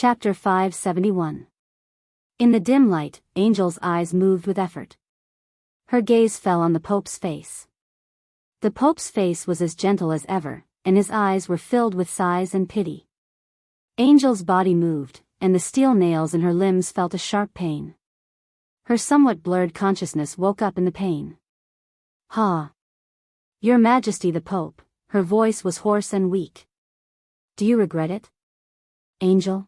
Chapter 571. In the dim light, Angel's eyes moved with effort. Her gaze fell on the Pope's face. The Pope's face was as gentle as ever, and his eyes were filled with sighs and pity. Angel's body moved, and the steel nails in her limbs felt a sharp pain. Her somewhat blurred consciousness woke up in the pain. "Ha! Your Majesty the Pope," her voice was hoarse and weak. "Do you regret it, Angel?"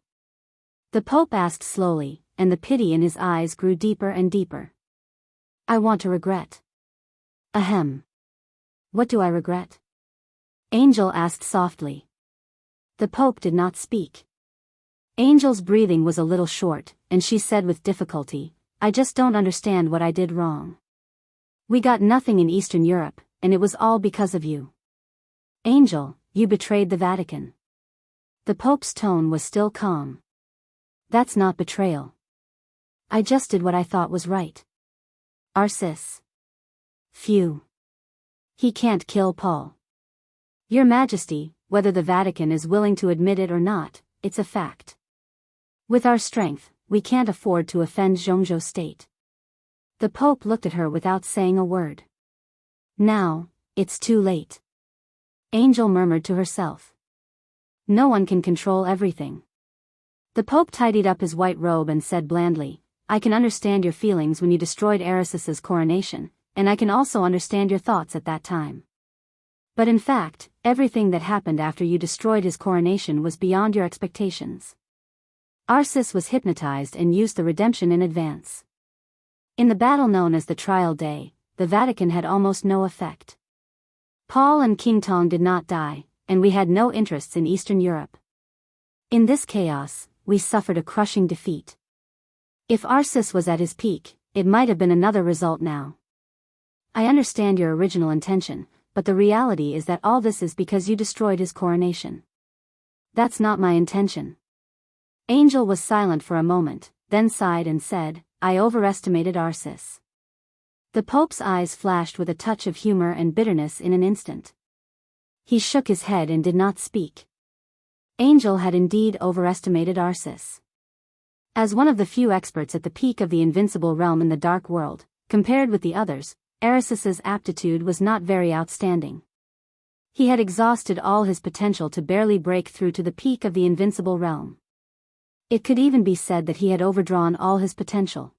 The Pope asked slowly, and the pity in his eyes grew deeper and deeper. "I want to regret." "Ahem. What do I regret?" Angel asked softly. The Pope did not speak. Angel's breathing was a little short, and she said with difficulty, "I just don't understand what I did wrong. We got nothing in Eastern Europe, and it was all because of you. Angel, you betrayed the Vatican." The Pope's tone was still calm. "That's not betrayal. I just did what I thought was right. Arcis. Phew. He can't kill Paul. Your Majesty, whether the Vatican is willing to admit it or not, it's a fact. With our strength, we can't afford to offend Zhongzhou's state." The Pope looked at her without saying a word. "Now, it's too late," Angel murmured to herself. "No one can control everything." The Pope tidied up his white robe and said blandly, "I can understand your feelings when you destroyed Aricis's coronation, and I can also understand your thoughts at that time. But in fact, everything that happened after you destroyed his coronation was beyond your expectations. Arcis was hypnotized and used the redemption in advance. In the battle known as the Trial Day, the Vatican had almost no effect. Paul and King Tong did not die, and we had no interests in Eastern Europe. In this chaos, we suffered a crushing defeat. If Arcis was at his peak, it might have been another result now. I understand your original intention, but the reality is that all this is because you destroyed his coronation. That's not my intention." Angel was silent for a moment, then sighed and said, "I overestimated Arcis." The Pope's eyes flashed with a touch of humor and bitterness in an instant. He shook his head and did not speak. Angel had indeed overestimated Arcis. As one of the few experts at the peak of the invincible realm in the Dark World, compared with the others, Aricis's aptitude was not very outstanding. He had exhausted all his potential to barely break through to the peak of the invincible realm. It could even be said that he had overdrawn all his potential.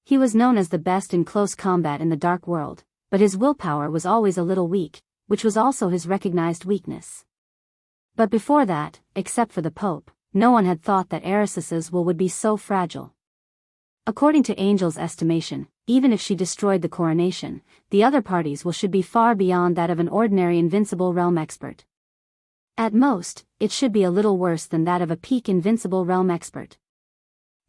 He was known as the best in close combat in the Dark World, but his willpower was always a little weak, which was also his recognized weakness. But before that, except for the Pope, no one had thought that Aricis's will would be so fragile. According to Angel's estimation, even if she destroyed the coronation, the other party's will should be far beyond that of an ordinary invincible realm expert. At most, it should be a little worse than that of a peak invincible realm expert.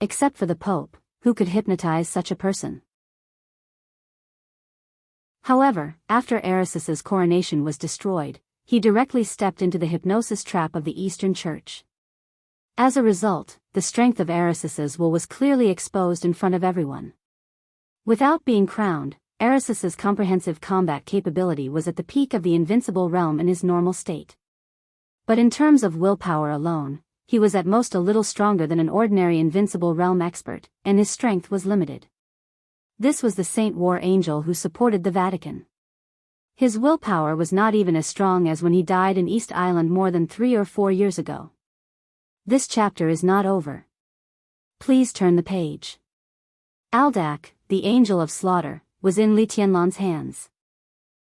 Except for the Pope, who could hypnotize such a person. However, after Aricis's coronation was destroyed, he directly stepped into the hypnosis trap of the Eastern Church. As a result, the strength of Aricis's will was clearly exposed in front of everyone. Without being crowned, Aricis's comprehensive combat capability was at the peak of the invincible realm in his normal state. But in terms of willpower alone, he was at most a little stronger than an ordinary invincible realm expert, and his strength was limited. This was the Saint War Angel who supported the Vatican. His willpower was not even as strong as when he died in East Island more than 3 or 4 years ago. This chapter is not over. Please turn the page. Aldak, the Angel of Slaughter, was in Li Tianlan's hands.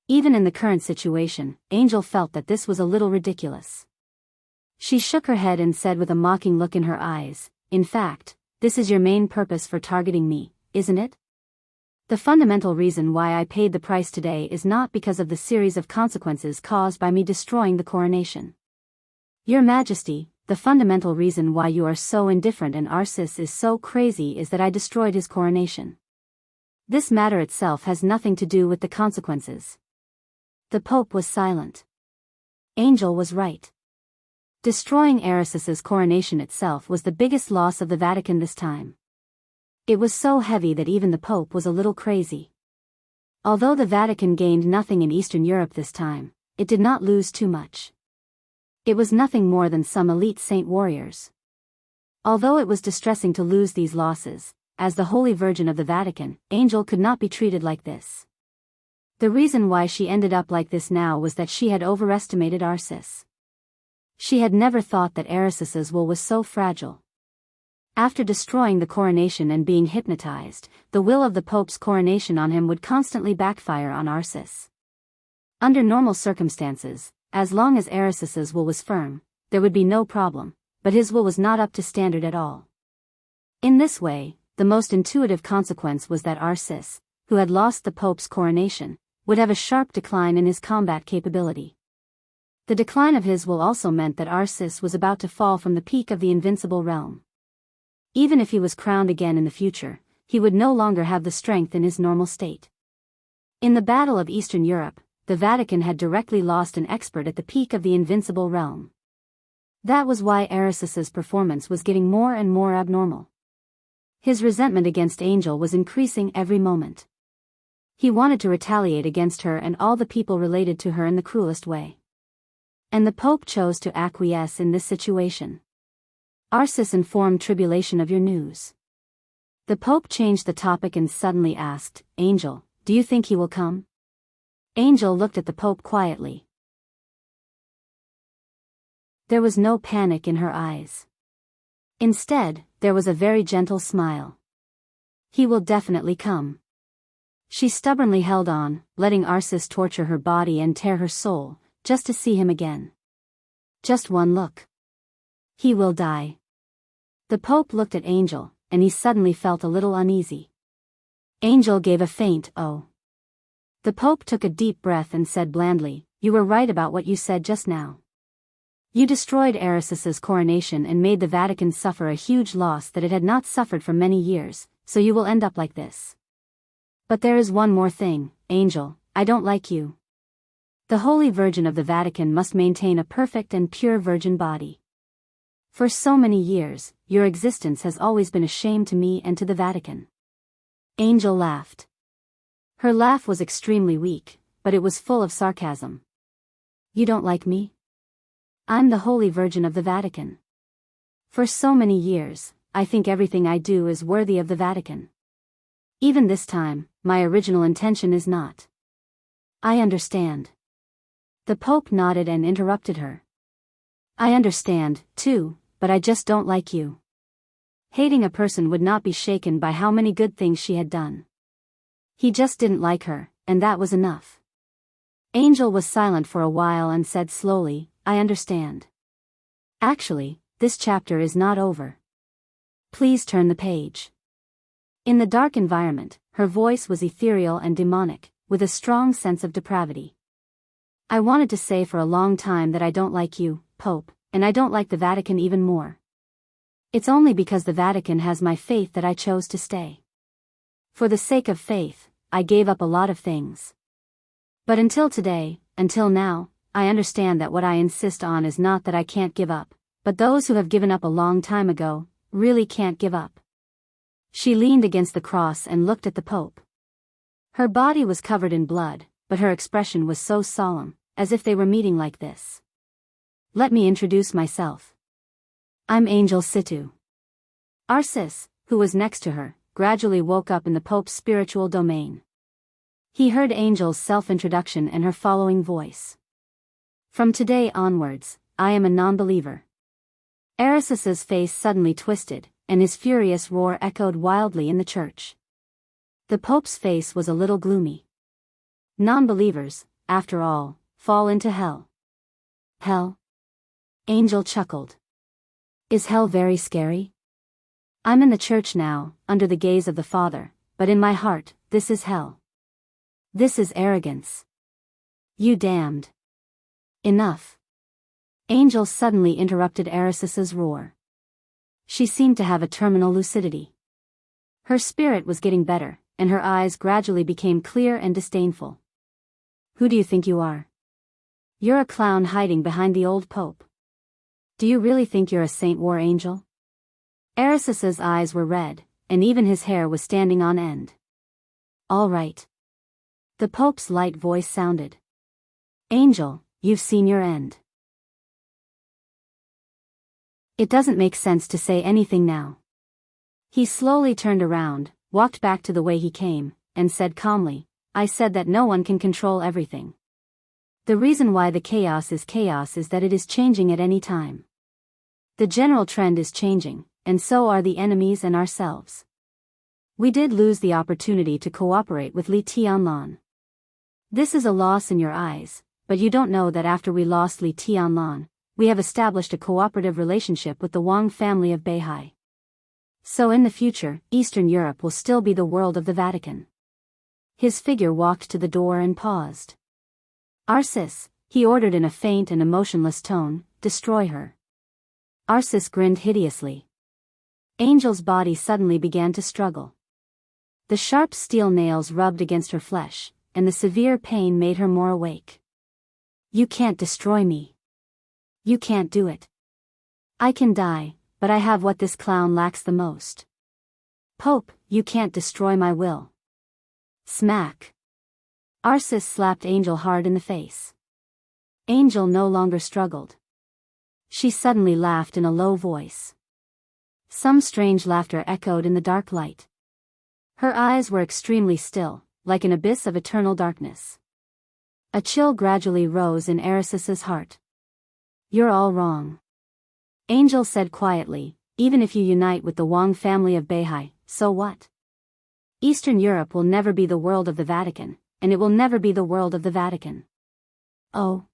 Even in the current situation, Angel felt that this was a little ridiculous. She shook her head and said with a mocking look in her eyes, "In fact, this is your main purpose for targeting me, isn't it? The fundamental reason why I paid the price today is not because of the series of consequences caused by me destroying the coronation. Your Majesty, the fundamental reason why you are so indifferent and Arcis is so crazy is that I destroyed his coronation. This matter itself has nothing to do with the consequences." The Pope was silent. Angel was right. Destroying Aricis's coronation itself was the biggest loss of the Vatican this time. It was so heavy that even the Pope was a little crazy. Although the Vatican gained nothing in Eastern Europe this time, it did not lose too much. It was nothing more than some elite saint warriors. Although it was distressing to lose these losses, as the Holy Virgin of the Vatican, Angel could not be treated like this. The reason why she ended up like this now was that she had overestimated Arcis. She had never thought that Arcis's will was so fragile. After destroying the coronation and being hypnotized, the will of the Pope's coronation on him would constantly backfire on Arcis. Under normal circumstances, as long as Arcis's will was firm, there would be no problem, but his will was not up to standard at all. In this way, the most intuitive consequence was that Arcis, who had lost the Pope's coronation, would have a sharp decline in his combat capability. The decline of his will also meant that Arcis was about to fall from the peak of the invincible realm. Even if he was crowned again in the future, he would no longer have the strength in his normal state. In the Battle of Eastern Europe, the Vatican had directly lost an expert at the peak of the invincible realm. That was why Arcis's performance was getting more and more abnormal. His resentment against Angel was increasing every moment. He wanted to retaliate against her and all the people related to her in the cruelest way. And the Pope chose to acquiesce in this situation. Arcis informed Tribulation of your news. The Pope changed the topic and suddenly asked, Angel, do you think he will come? Angel looked at the Pope quietly. There was no panic in her eyes. Instead, there was a very gentle smile. He will definitely come. She stubbornly held on, letting Arcis torture her body and tear her soul, just to see him again. Just one look. He will die. The Pope looked at Angel, and he suddenly felt a little uneasy. Angel gave a faint "oh." The Pope took a deep breath and said blandly, you were right about what you said just now. You destroyed Arcis's coronation and made the Vatican suffer a huge loss that it had not suffered for many years, so you will end up like this. But there is one more thing, Angel, I don't like you. The Holy Virgin of the Vatican must maintain a perfect and pure virgin body. For so many years, your existence has always been a shame to me and to the Vatican. Angel laughed. Her laugh was extremely weak, but it was full of sarcasm. You don't like me? I'm the Holy Virgin of the Vatican. For so many years, I think everything I do is worthy of the Vatican. Even this time, my original intention is not. I understand. The Pope nodded and interrupted her. I understand, too, but I just don't like you. Hating a person would not be shaken by how many good things she had done. He just didn't like her, and that was enough. Angel was silent for a while and said slowly, I understand. Actually, this chapter is not over. Please turn the page. In the dark environment, her voice was ethereal and demonic, with a strong sense of depravity. I wanted to say for a long time that I don't like you, Pope, and I don't like the Vatican even more. It's only because the Vatican has my faith that I chose to stay. For the sake of faith, I gave up a lot of things. But until today, until now, I understand that what I insist on is not that I can't give up, but those who have given up a long time ago, really can't give up. She leaned against the cross and looked at the Pope. Her body was covered in blood, but her expression was so solemn, as if they were meeting like this. Let me introduce myself. I'm Angel Situ. Arcis, who was next to her, gradually woke up in the Pope's spiritual domain. He heard Angel's self-introduction and her following voice. From today onwards, I am a non-believer. Arcis's face suddenly twisted, and his furious roar echoed wildly in the church. The Pope's face was a little gloomy. Non-believers, after all, fall into hell. Hell? Angel chuckled. Is hell very scary? I'm in the church now, under the gaze of the Father, but in my heart, this is hell. This is arrogance. You damned. Enough. Angel suddenly interrupted Arcis's roar. She seemed to have a terminal lucidity. Her spirit was getting better, and her eyes gradually became clear and disdainful. Who do you think you are? You're a clown hiding behind the old Pope. Do you really think you're a saint, War Angel? Arcis's eyes were red, and even his hair was standing on end. All right. The Pope's light voice sounded. Angel, you've seen your end. It doesn't make sense to say anything now. He slowly turned around, walked back to the way he came, and said calmly, I said that no one can control everything. The reason why the chaos is that it is changing at any time. The general trend is changing, and so are the enemies and ourselves. We did lose the opportunity to cooperate with Li Tianlan. This is a loss in your eyes, but you don't know that after we lost Li Tianlan, we have established a cooperative relationship with the Wang family of Beihai. So in the future, Eastern Europe will still be the world of the Vatican. His figure walked to the door and paused. Arcis, he ordered in a faint and emotionless tone, destroy her. Arcis grinned hideously. Angel's body suddenly began to struggle. The sharp steel nails rubbed against her flesh, and the severe pain made her more awake. You can't destroy me. You can't do it. I can die, but I have what this clown lacks the most. Pope, you can't destroy my will. Smack. Arcis slapped Angel hard in the face. Angel no longer struggled. She suddenly laughed in a low voice. Some strange laughter echoed in the dark light. Her eyes were extremely still, like an abyss of eternal darkness. A chill gradually rose in Arcis's heart. You're all wrong. Angel said quietly, even if you unite with the Wang family of Beihai, so what? Eastern Europe will never be the world of the Vatican, and it will never be the world of the Vatican. Oh.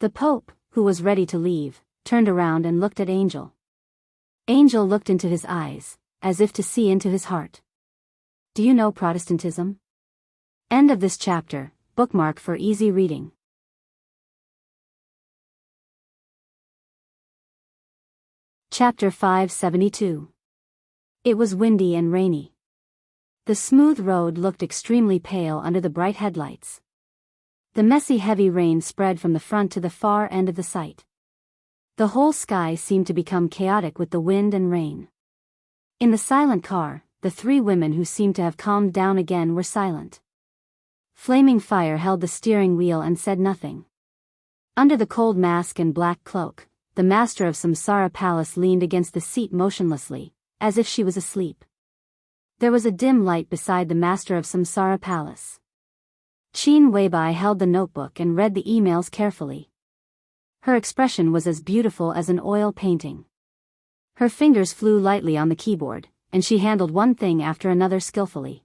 The Pope, who was ready to leave, turned around and looked at Angel. Angel looked into his eyes, as if to see into his heart. Do you know Protestantism? End of this chapter, bookmark for easy reading. Chapter 572. It was windy and rainy. The smooth road looked extremely pale under the bright headlights. The messy heavy rain spread from the front to the far end of the sight. The whole sky seemed to become chaotic with the wind and rain. In the silent car, the three women who seemed to have calmed down again were silent. Flaming Fire held the steering wheel and said nothing. Under the cold mask and black cloak, the master of Samsara Palace leaned against the seat motionlessly, as if she was asleep. There was a dim light beside the master of Samsara Palace. Qin Weibai held the notebook and read the emails carefully. Her expression was as beautiful as an oil painting. Her fingers flew lightly on the keyboard, and she handled one thing after another skillfully.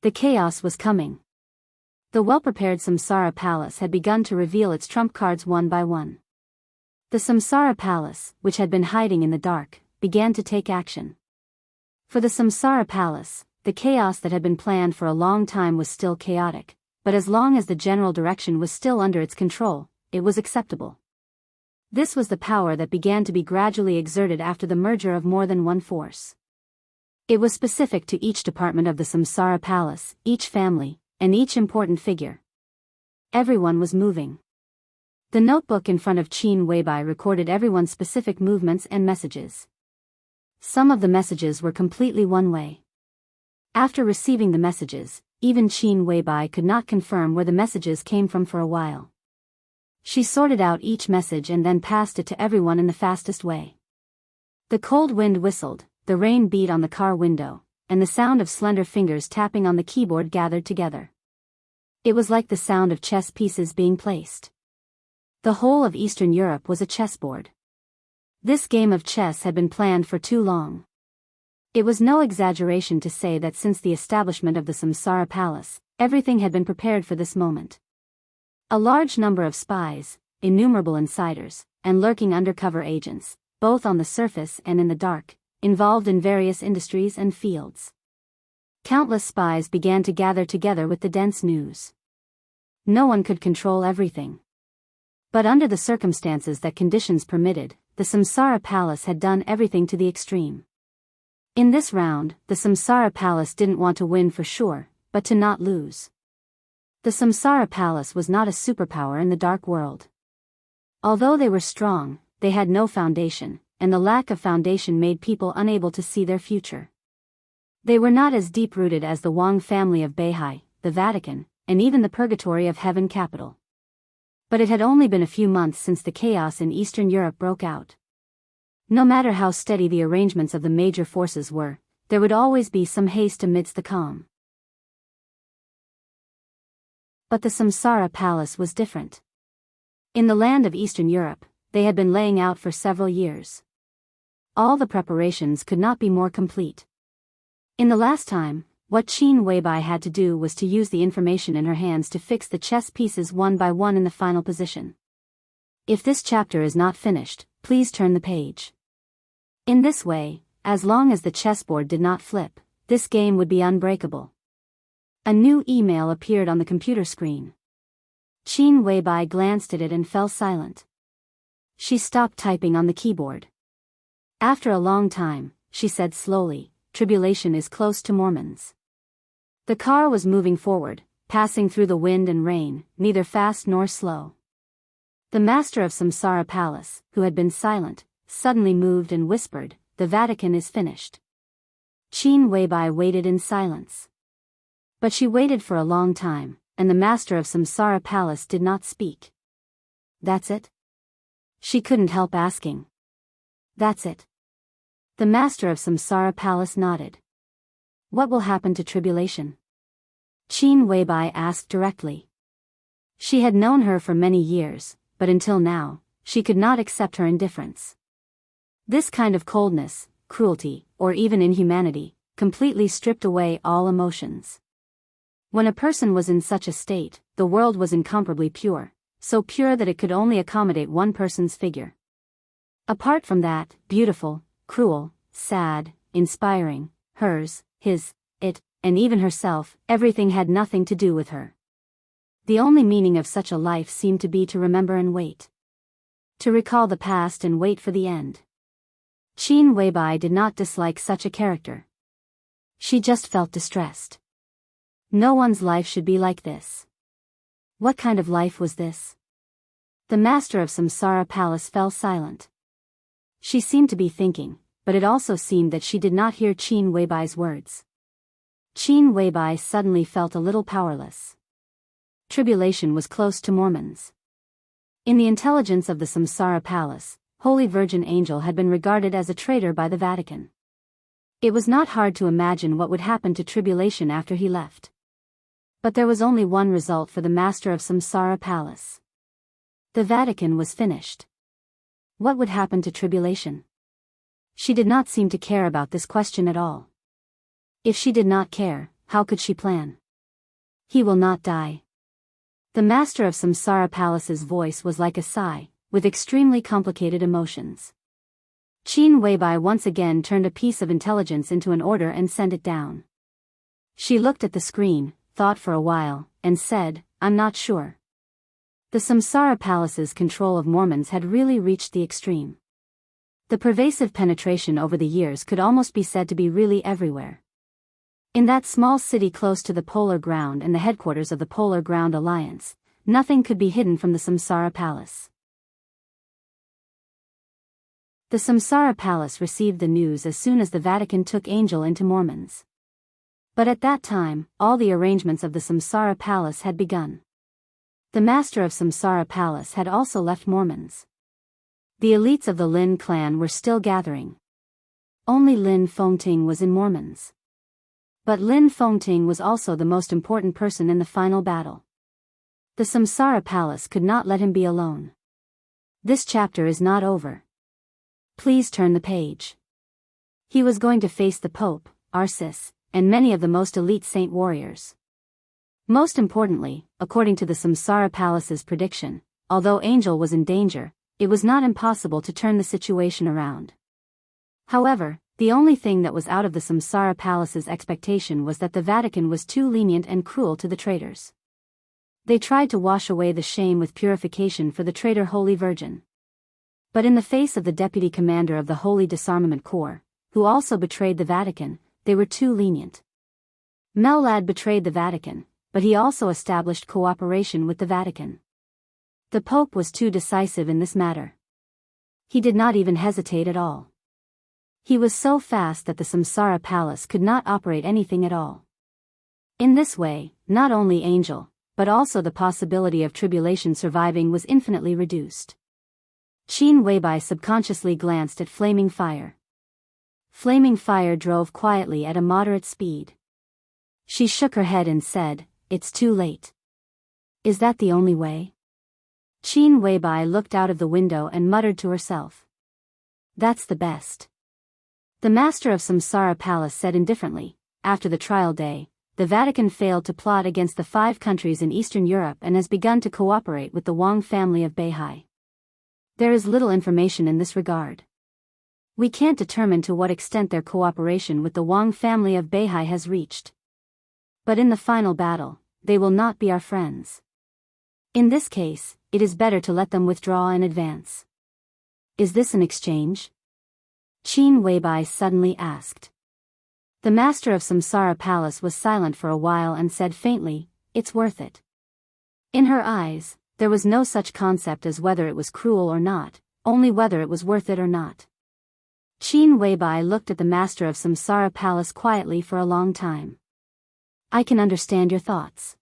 The chaos was coming. The well-prepared Samsara Palace had begun to reveal its trump cards one by one. The Samsara Palace, which had been hiding in the dark, began to take action. For the Samsara Palace, the chaos that had been planned for a long time was still chaotic, but as long as the general direction was still under its control, it was acceptable. This was the power that began to be gradually exerted after the merger of more than one force. It was specific to each department of the Samsara Palace, each family, and each important figure. Everyone was moving. The notebook in front of Qin Weibai recorded everyone's specific movements and messages. Some of the messages were completely one-way. After receiving the messages, even Qin Weibai could not confirm where the messages came from for a while. She sorted out each message and then passed it to everyone in the fastest way. The cold wind whistled, the rain beat on the car window, and the sound of slender fingers tapping on the keyboard gathered together. It was like the sound of chess pieces being placed. The whole of Eastern Europe was a chessboard. This game of chess had been planned for too long. It was no exaggeration to say that since the establishment of the Samsara Palace, everything had been prepared for this moment. A large number of spies, innumerable insiders, and lurking undercover agents, both on the surface and in the dark, involved in various industries and fields. Countless spies began to gather together with the dense news. No one could control everything. But under the circumstances that conditions permitted, the Samsara Palace had done everything to the extreme. In this round, the Samsara Palace didn't want to win for sure, but to not lose. The Samsara Palace was not a superpower in the dark world. Although they were strong, they had no foundation, and the lack of foundation made people unable to see their future. They were not as deep-rooted as the Wang family of Beihai, the Vatican, and even the Purgatory of Heaven capital. But it had only been a few months since the chaos in Eastern Europe broke out. No matter how steady the arrangements of the major forces were, there would always be some haste amidst the calm. But the Samsara Palace was different. In the land of Eastern Europe, they had been laying out for several years. All the preparations could not be more complete. In the last time, what Qin Weibai had to do was to use the information in her hands to fix the chess pieces one by one in the final position. If this chapter is not finished, please turn the page. In this way, as long as the chessboard did not flip, this game would be unbreakable. A new email appeared on the computer screen. Qin Weibai glanced at it and fell silent. She stopped typing on the keyboard. After a long time, she said slowly, "Tribulation is close to Mormons." The car was moving forward, passing through the wind and rain, neither fast nor slow. The master of Samsara Palace, who had been silent, suddenly moved and whispered, "The Vatican is finished." Qin Weibai waited in silence. But she waited for a long time, and the master of Samsara Palace did not speak. "That's it?" She couldn't help asking. "That's it." The master of Samsara Palace nodded. "What will happen to tribulation?" Qin Weibai asked directly. She had known her for many years, but until now, she could not accept her indifference. This kind of coldness, cruelty, or even inhumanity, completely stripped away all emotions. When a person was in such a state, the world was incomparably pure, so pure that it could only accommodate one person's figure. Apart from that, beautiful, cruel, sad, inspiring, hers, his, it, and even herself, everything had nothing to do with her. The only meaning of such a life seemed to be to remember and wait. To recall the past and wait for the end. Qin Weibai did not dislike such a character. She just felt distressed. No one's life should be like this. What kind of life was this? The master of Samsara Palace fell silent. She seemed to be thinking, but it also seemed that she did not hear Qin Weibai's words. Qin Weibai suddenly felt a little powerless. Tribulation was close to Mormons. In the intelligence of the Samsara Palace, Holy Virgin Angel had been regarded as a traitor by the Vatican. It was not hard to imagine what would happen to tribulation after he left. But there was only one result for the master of Samsara Palace. The Vatican was finished. What would happen to tribulation? She did not seem to care about this question at all. If she did not care, how could she plan? He will not die. The master of Samsara Palace's voice was like a sigh, with extremely complicated emotions. Qin Weibai once again turned a piece of intelligence into an order and sent it down. She looked at the screen, thought for a while, and said, "I'm not sure." The Samsara Palace's control of Mormons had really reached the extreme. The pervasive penetration over the years could almost be said to be really everywhere. In that small city close to the Polar Ground and the headquarters of the Polar Ground Alliance, nothing could be hidden from the Samsara Palace. The Samsara Palace received the news as soon as the Vatican took Angel into Mormons. But at that time, all the arrangements of the Samsara Palace had begun. The master of Samsara Palace had also left Mormons. The elites of the Lin clan were still gathering. Only Lin Fengting was in Mormons. But Lin Fengting was also the most important person in the final battle. The Samsara Palace could not let him be alone. This chapter is not over. Please turn the page. He was going to face the Pope, Arcis, and many of the most elite saint warriors. Most importantly, according to the Samsara Palace's prediction, although Angel was in danger, it was not impossible to turn the situation around. However, the only thing that was out of the Samsara Palace's expectation was that the Vatican was too lenient and cruel to the traitors. They tried to wash away the shame with purification for the traitor Holy Virgin. But in the face of the deputy commander of the Holy Disarmament Corps, who also betrayed the Vatican, they were too lenient. Melad betrayed the Vatican, but he also established cooperation with the Vatican. The Pope was too decisive in this matter. He did not even hesitate at all. He was so fast that the Samsara Palace could not operate anything at all. In this way, not only Angel, but also the possibility of tribulation surviving was infinitely reduced. Qin Weibai subconsciously glanced at Flaming Fire. Flaming Fire drove quietly at a moderate speed. She shook her head and said, "It's too late." "Is that the only way?" Qin Weibai looked out of the window and muttered to herself. "That's the best." The master of Samsara Palace said indifferently, "After the trial day, the Vatican failed to plot against the 5 countries in Eastern Europe and has begun to cooperate with the Wang family of Beihai. There is little information in this regard. We can't determine to what extent their cooperation with the Wang family of Beihai has reached. But in the final battle, they will not be our friends. In this case, it is better to let them withdraw in advance." "Is this an exchange?" Qin Weibai suddenly asked. The master of Samsara Palace was silent for a while and said faintly, "It's worth it." In her eyes, there was no such concept as whether it was cruel or not, only whether it was worth it or not. Qin Weibai looked at the master of Samsara Palace quietly for a long time. "I can understand your thoughts,"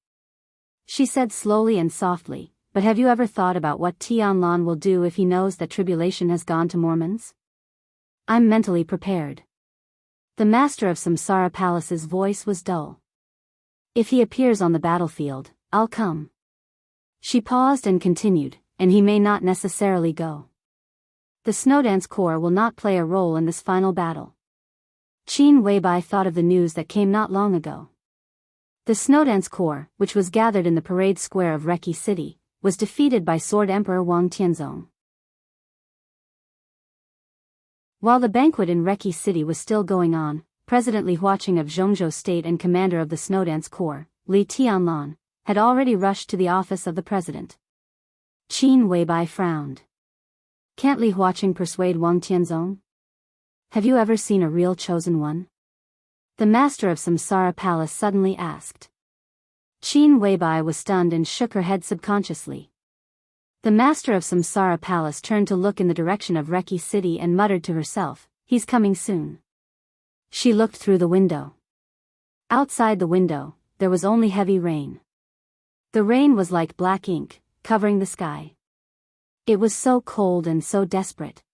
she said slowly and softly, "but have you ever thought about what Tianlan will do if he knows that tribulation has gone to Mormons?" "I'm mentally prepared." The master of Samsara Palace's voice was dull. "If he appears on the battlefield, I'll come." She paused and continued, "And he may not necessarily go. The Snowdance Corps will not play a role in this final battle." Qin Weibai thought of the news that came not long ago. The Snowdance Corps, which was gathered in the parade square of Reki City, was defeated by Sword Emperor Wang Tianzong. While the banquet in Reki City was still going on, President Li Huaqing of Zhongzhou State and commander of the Snowdance Corps, Li Tianlan, had already rushed to the office of the president. Qin Weibai frowned. "Can't Li Huaqing persuade Wang Tianzong? Have you ever seen a real chosen one?" The master of Samsara Palace suddenly asked. Qin Weibai was stunned and shook her head subconsciously. The master of Samsara Palace turned to look in the direction of Reki City and muttered to herself, "He's coming soon." She looked through the window. Outside the window, there was only heavy rain. The rain was like black ink, covering the sky. It was so cold and so desperate.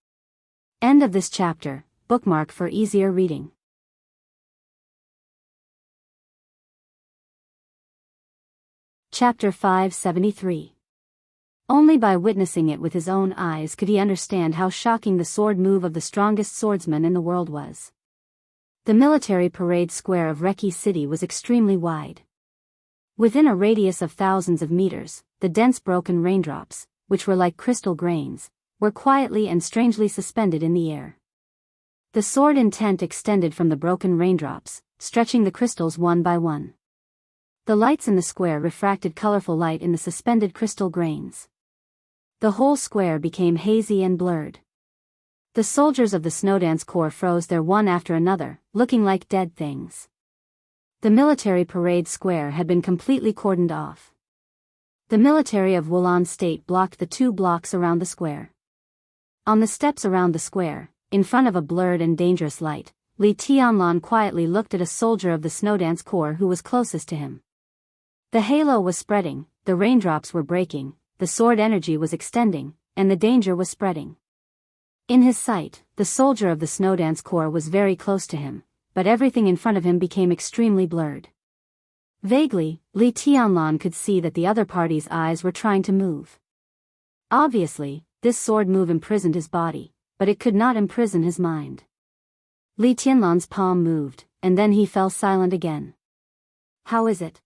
End of this chapter. Bookmark for easier reading. Chapter 573. Only by witnessing it with his own eyes could he understand how shocking the sword move of the strongest swordsman in the world was. The military parade square of Reki City was extremely wide. Within a radius of thousands of meters, the dense broken raindrops, which were like crystal grains, were quietly and strangely suspended in the air. The sword intent extended from the broken raindrops, stretching the crystals one by one. The lights in the square refracted colorful light in the suspended crystal grains. The whole square became hazy and blurred. The soldiers of the Snowdance Corps froze there one after another, looking like dead things. The military parade square had been completely cordoned off. The military of Wulan State blocked the 2 blocks around the square. On the steps around the square, in front of a blurred and dangerous light, Li Tianlan quietly looked at a soldier of the Snowdance Corps who was closest to him. The halo was spreading, the raindrops were breaking, the sword energy was extending, and the danger was spreading. In his sight, the soldier of the Snowdance Corps was very close to him, but everything in front of him became extremely blurred. Vaguely, Li Tianlan could see that the other party's eyes were trying to move. Obviously, this sword move imprisoned his body, but it could not imprison his mind. Li Tianlan's palm moved, and then he fell silent again. "How is it?"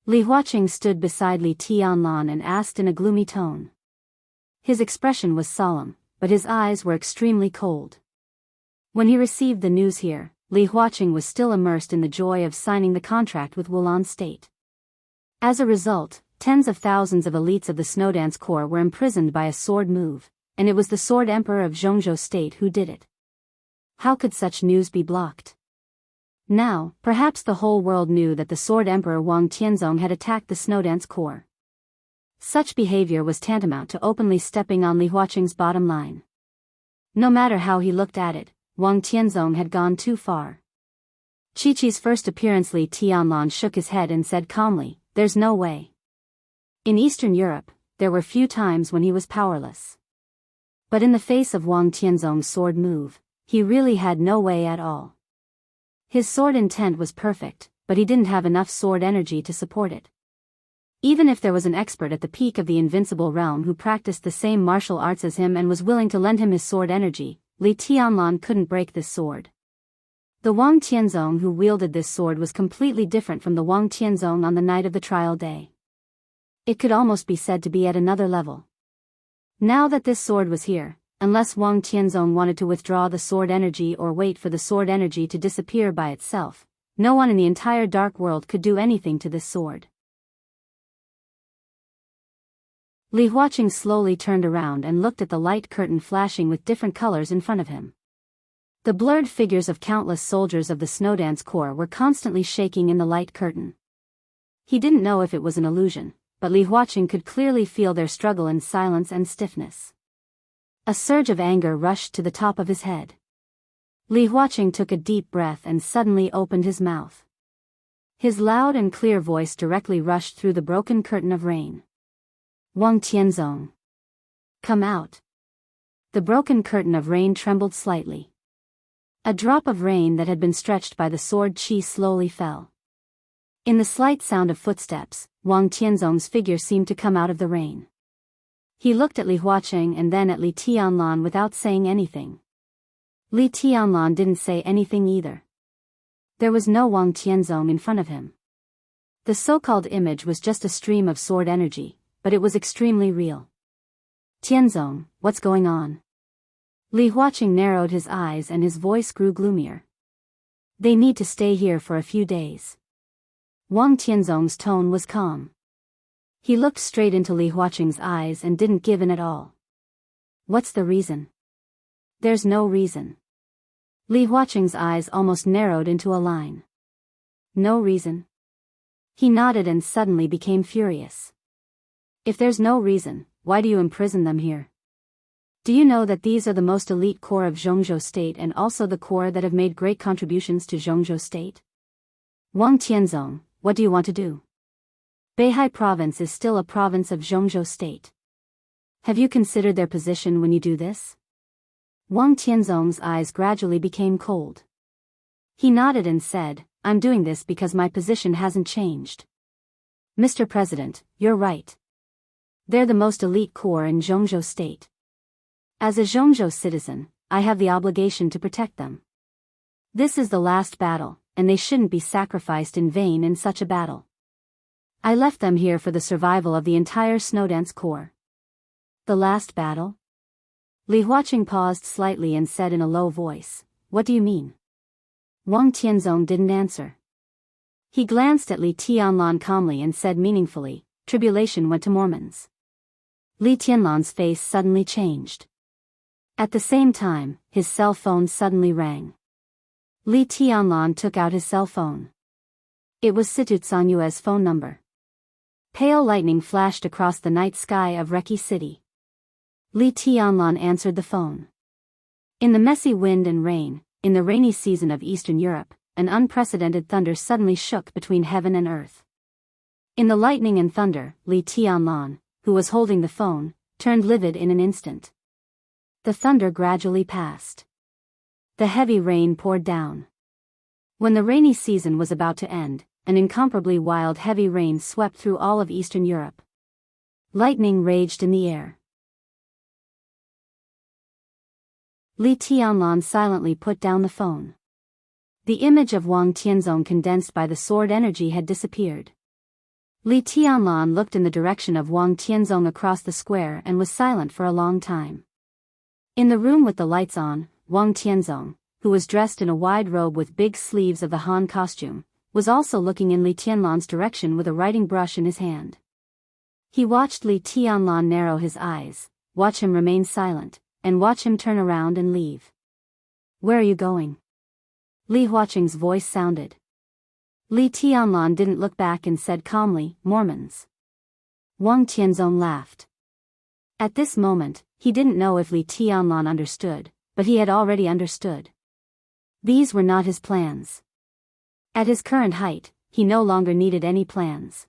Li Huaqing stood beside Li Tianlan and asked in a gloomy tone. His expression was solemn, but his eyes were extremely cold. When he received the news here, Li Huaqing was still immersed in the joy of signing the contract with Wulan State. As a result, tens of thousands of elites of the Snowdance Corps were imprisoned by a sword move, and it was the Sword Emperor of Zhongzhou State who did it. How could such news be blocked? Now, perhaps the whole world knew that the Sword Emperor Wang Tianzong had attacked the Snowdance Corps. Such behavior was tantamount to openly stepping on Li Huaqing's bottom line. No matter how he looked at it, Wang Tianzong had gone too far. Chi-Chi's first appearance. Li Tianlan shook his head and said calmly, "There's no way." In Eastern Europe, there were few times when he was powerless. But in the face of Wang Tianzong's sword move, he really had no way at all. His sword intent was perfect, but he didn't have enough sword energy to support it. Even if there was an expert at the peak of the invincible realm who practiced the same martial arts as him and was willing to lend him his sword energy, Li Tianlan couldn't break this sword. The Wang Tianzong who wielded this sword was completely different from the Wang Tianzong on the night of the trial day. It could almost be said to be at another level. Now that this sword was here, unless Wang Tianzong wanted to withdraw the sword energy or wait for the sword energy to disappear by itself, no one in the entire dark world could do anything to this sword. Li Huaqing slowly turned around and looked at the light curtain flashing with different colors in front of him. The blurred figures of countless soldiers of the Snowdance Corps were constantly shaking in the light curtain. He didn't know if it was an illusion, but Li Huaqing could clearly feel their struggle in silence and stiffness. A surge of anger rushed to the top of his head. Li Huaqing took a deep breath and suddenly opened his mouth. His loud and clear voice directly rushed through the broken curtain of rain. Wang Tianzong. Come out. The broken curtain of rain trembled slightly. A drop of rain that had been stretched by the sword qi slowly fell. In the slight sound of footsteps, Wang Tianzong's figure seemed to come out of the rain. He looked at Li Huaqing and then at Li Tianlan without saying anything. Li Tianlan didn't say anything either. There was no Wang Tianzong in front of him. The so-called image was just a stream of sword energy, but it was extremely real. Tianzong, what's going on? Li Huaqing narrowed his eyes and his voice grew gloomier. They need to stay here for a few days. Wang Tianzong's tone was calm. He looked straight into Li Huaqing's eyes and didn't give in at all. What's the reason? There's no reason. Li Huaqing's eyes almost narrowed into a line. No reason? He nodded and suddenly became furious. If there's no reason, why do you imprison them here? Do you know that these are the most elite corps of Zhongzhou State and also the corps that have made great contributions to Zhongzhou State? Wang Tianzong, what do you want to do? Beihai Province is still a province of Zhongzhou State. Have you considered their position when you do this? Wang Tianzong's eyes gradually became cold. He nodded and said, I'm doing this because my position hasn't changed. Mr. President, you're right. They're the most elite corps in Zhongzhou State. As a Zhongzhou citizen, I have the obligation to protect them. This is the last battle, and they shouldn't be sacrificed in vain in such a battle. I left them here for the survival of the entire Snowdance Corps. The last battle? Li Huaqing paused slightly and said in a low voice, what do you mean? Wang Tianzong didn't answer. He glanced at Li Tianlan calmly and said meaningfully, tribulation went to Mormons. Li Tianlan's face suddenly changed. At the same time, his cell phone suddenly rang. Li Tianlan took out his cell phone. It was Situ Tsanyue's phone number. Pale lightning flashed across the night sky of Reki City. Li Tianlan answered the phone. In the messy wind and rain, in the rainy season of Eastern Europe, an unprecedented thunder suddenly shook between heaven and earth. In the lightning and thunder, Li Tianlan, who was holding the phone, turned livid in an instant. The thunder gradually passed. The heavy rain poured down. When the rainy season was about to end, an incomparably wild heavy rain swept through all of Eastern Europe. Lightning raged in the air. Li Tianlan silently put down the phone. The image of Wang Tianzong condensed by the sword energy had disappeared. Li Tianlan looked in the direction of Wang Tianzong across the square and was silent for a long time. In the room with the lights on, Wang Tianzong, who was dressed in a wide robe with big sleeves of the Han costume, was also looking in Li Tianlan's direction with a writing brush in his hand. He watched Li Tianlan narrow his eyes, watch him remain silent, and watch him turn around and leave. Where are you going? Li Huaqing's voice sounded. Li Tianlan didn't look back and said calmly, Mormons. Wang Tianzong laughed. At this moment, he didn't know if Li Tianlan understood, but he had already understood. These were not his plans. At his current height, he no longer needed any plans.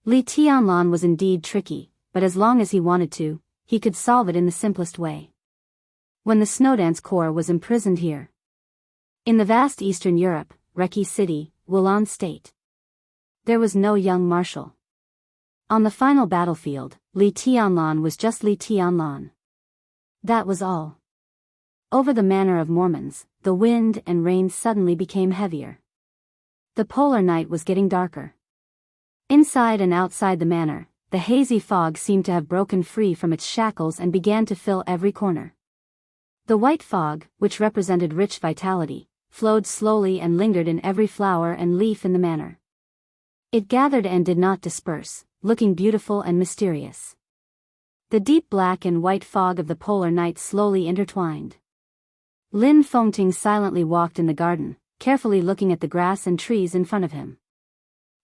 Li Tianlan was indeed tricky, but as long as he wanted to, he could solve it in the simplest way. when the Snowdance Corps was imprisoned here. In the vast Eastern Europe, Reki City, Wulan State. There was no young marshal. On the final battlefield, Li Tianlan was just Li Tianlan. That was all. Over the manor of Mormons, the wind and rain suddenly became heavier. The polar night was getting darker. Inside and outside the manor, the hazy fog seemed to have broken free from its shackles and began to fill every corner. The white fog, which represented rich vitality, flowed slowly and lingered in every flower and leaf in the manor. It gathered and did not disperse, looking beautiful and mysterious. The deep black and white fog of the polar night slowly intertwined. Lin Fengting silently walked in the garden, carefully looking at the grass and trees in front of him.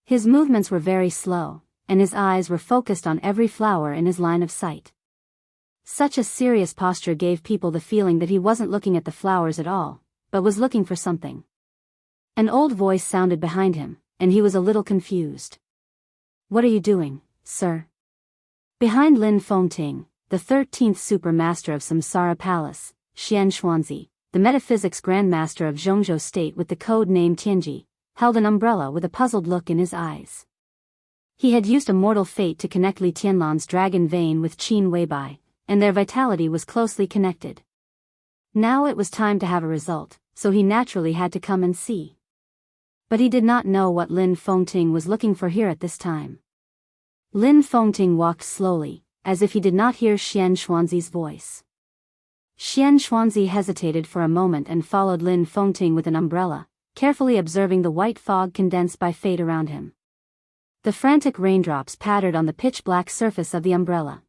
His movements were very slow, and his eyes were focused on every flower in his line of sight. Such a serious posture gave people the feeling that he wasn't looking at the flowers at all, but was looking for something. An old voice sounded behind him, and he was a little confused. "What are you doing, sir?" Behind Lin Fengting, the 13th Super Master of Samsara Palace, Xian Xuanzi, the metaphysics grandmaster of Zhongzhou State with the code name Tianji, held an umbrella with a puzzled look in his eyes. He had used a mortal fate to connect Li Tianlan's dragon vein with Qin Weibai, and their vitality was closely connected. Now it was time to have a result, so he naturally had to come and see. But he did not know what Lin Fengting was looking for here at this time. Lin Fengting walked slowly, as if he did not hear Xian Xuanzi's voice. Xian Xuanzi hesitated for a moment and followed Lin Fengting with an umbrella, carefully observing the white fog condensed by fate around him. The frantic raindrops pattered on the pitch-black surface of the umbrella.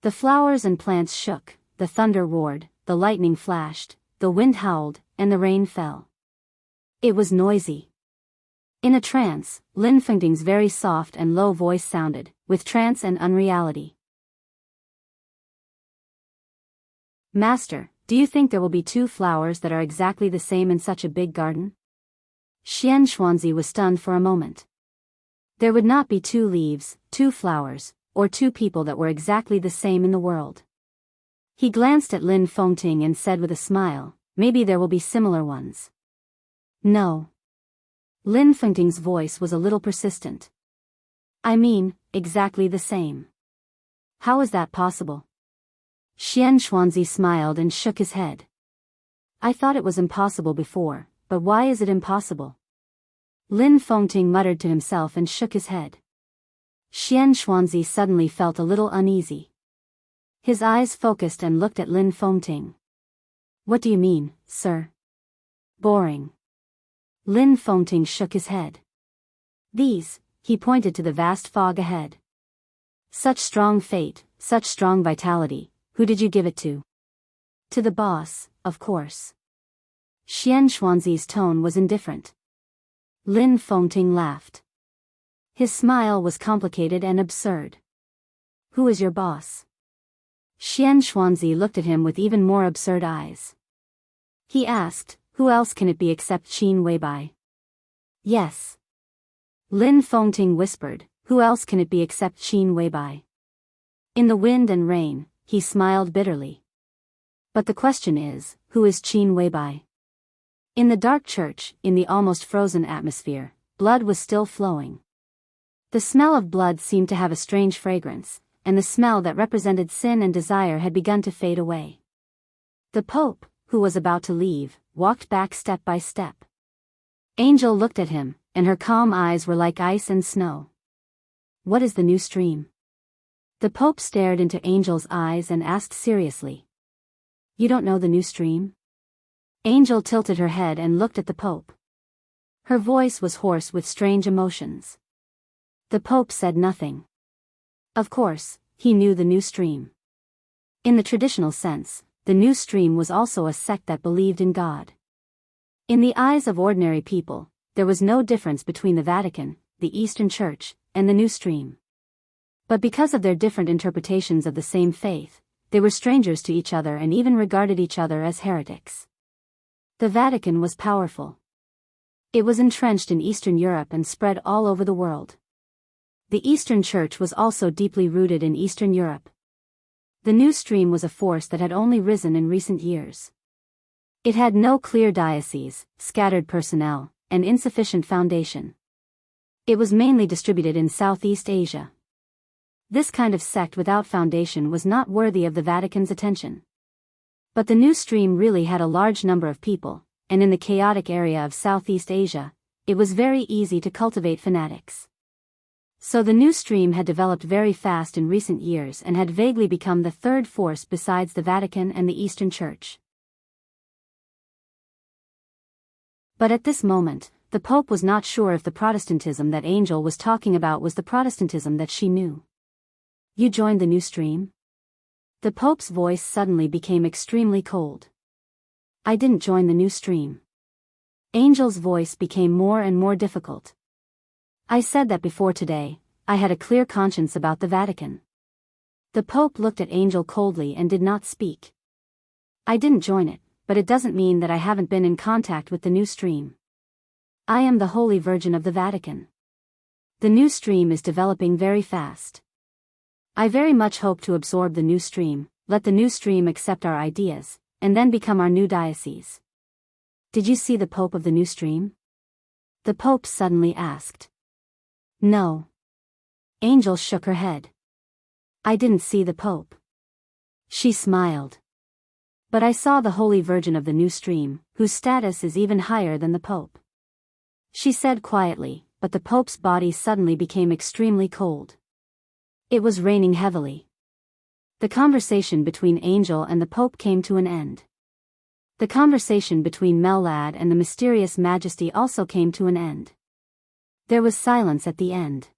The flowers and plants shook, the thunder roared, the lightning flashed, the wind howled, and the rain fell. It was noisy. In a trance, Lin Fengting's very soft and low voice sounded, with trance and unreality. "Master, do you think there will be two flowers that are exactly the same in such a big garden?" Xian Xuanzi was stunned for a moment. There would not be two leaves, two flowers, or two people that were exactly the same in the world. He glanced at Lin Fengting and said with a smile, "Maybe there will be similar ones." "No." Lin Fengting's voice was a little persistent. "I mean, exactly the same." "How is that possible?" Xian Xuanzi smiled and shook his head. "I thought it was impossible before, but why is it impossible?" Lin Fengting muttered to himself and shook his head. Xian Xuanzi suddenly felt a little uneasy. His eyes focused and looked at Lin Fengting. "What do you mean, sir?" "Boring." Lin Fengting shook his head. "These," he pointed to the vast fog ahead. "Such strong fate, such strong vitality, who did you give it to?" "To the boss, of course." Xian Xuanzi's tone was indifferent. Lin Fengting laughed. His smile was complicated and absurd. "Who is your boss?" Xian Xuanzi looked at him with even more absurd eyes. He asked, "Who else can it be except Qin Weibai?" "Yes." Lin Fengting whispered, "Who else can it be except Qin Weibai?" In the wind and rain, he smiled bitterly. "But the question is, who is Qin Weibai?" In the dark church, in the almost frozen atmosphere, blood was still flowing. The smell of blood seemed to have a strange fragrance, and the smell that represented sin and desire had begun to fade away. The Pope, who was about to leave, walked back step by step. Angel looked at him, and her calm eyes were like ice and snow. "What is the new stream?" The Pope stared into Angel's eyes and asked seriously. "You don't know the new stream?" Angel tilted her head and looked at the Pope. Her voice was hoarse with strange emotions. The Pope said nothing. Of course, he knew the new stream. In the traditional sense, the new stream was also a sect that believed in God. In the eyes of ordinary people, there was no difference between the Vatican, the Eastern Church, and the new stream. But because of their different interpretations of the same faith, they were strangers to each other and even regarded each other as heretics. The Vatican was powerful. It was entrenched in Eastern Europe and spread all over the world. The Eastern Church was also deeply rooted in Eastern Europe. The new stream was a force that had only risen in recent years. It had no clear diocese, scattered personnel, and insufficient foundation. It was mainly distributed in Southeast Asia. This kind of sect without foundation was not worthy of the Vatican's attention. But the new stream really had a large number of people, and in the chaotic area of Southeast Asia, it was very easy to cultivate fanatics. So the new stream had developed very fast in recent years and had vaguely become the third force besides the Vatican and the Eastern Church. But at this moment, the Pope was not sure if the Protestantism that Angel was talking about was the Protestantism that she knew. You joined the new stream? The Pope's voice suddenly became extremely cold. I didn't join the new stream. Angel's voice became more and more difficult. I said that before today, I had a clear conscience about the Vatican. The Pope looked at Angel coldly and did not speak. I didn't join it, but it doesn't mean that I haven't been in contact with the new stream. I am the Holy Virgin of the Vatican. The new stream is developing very fast. I very much hope to absorb the new stream, let the new stream accept our ideas, and then become our new diocese. Did you see the Pope of the new stream? The Pope suddenly asked. No. Angel shook her head. I didn't see the Pope. She smiled. But I saw the Holy Virgin of the new stream, whose status is even higher than the Pope. She said quietly, but the Pope's body suddenly became extremely cold. It was raining heavily. The conversation between Angel and the Pope came to an end. The conversation between Mellad and the mysterious Majesty also came to an end. There was silence at the end.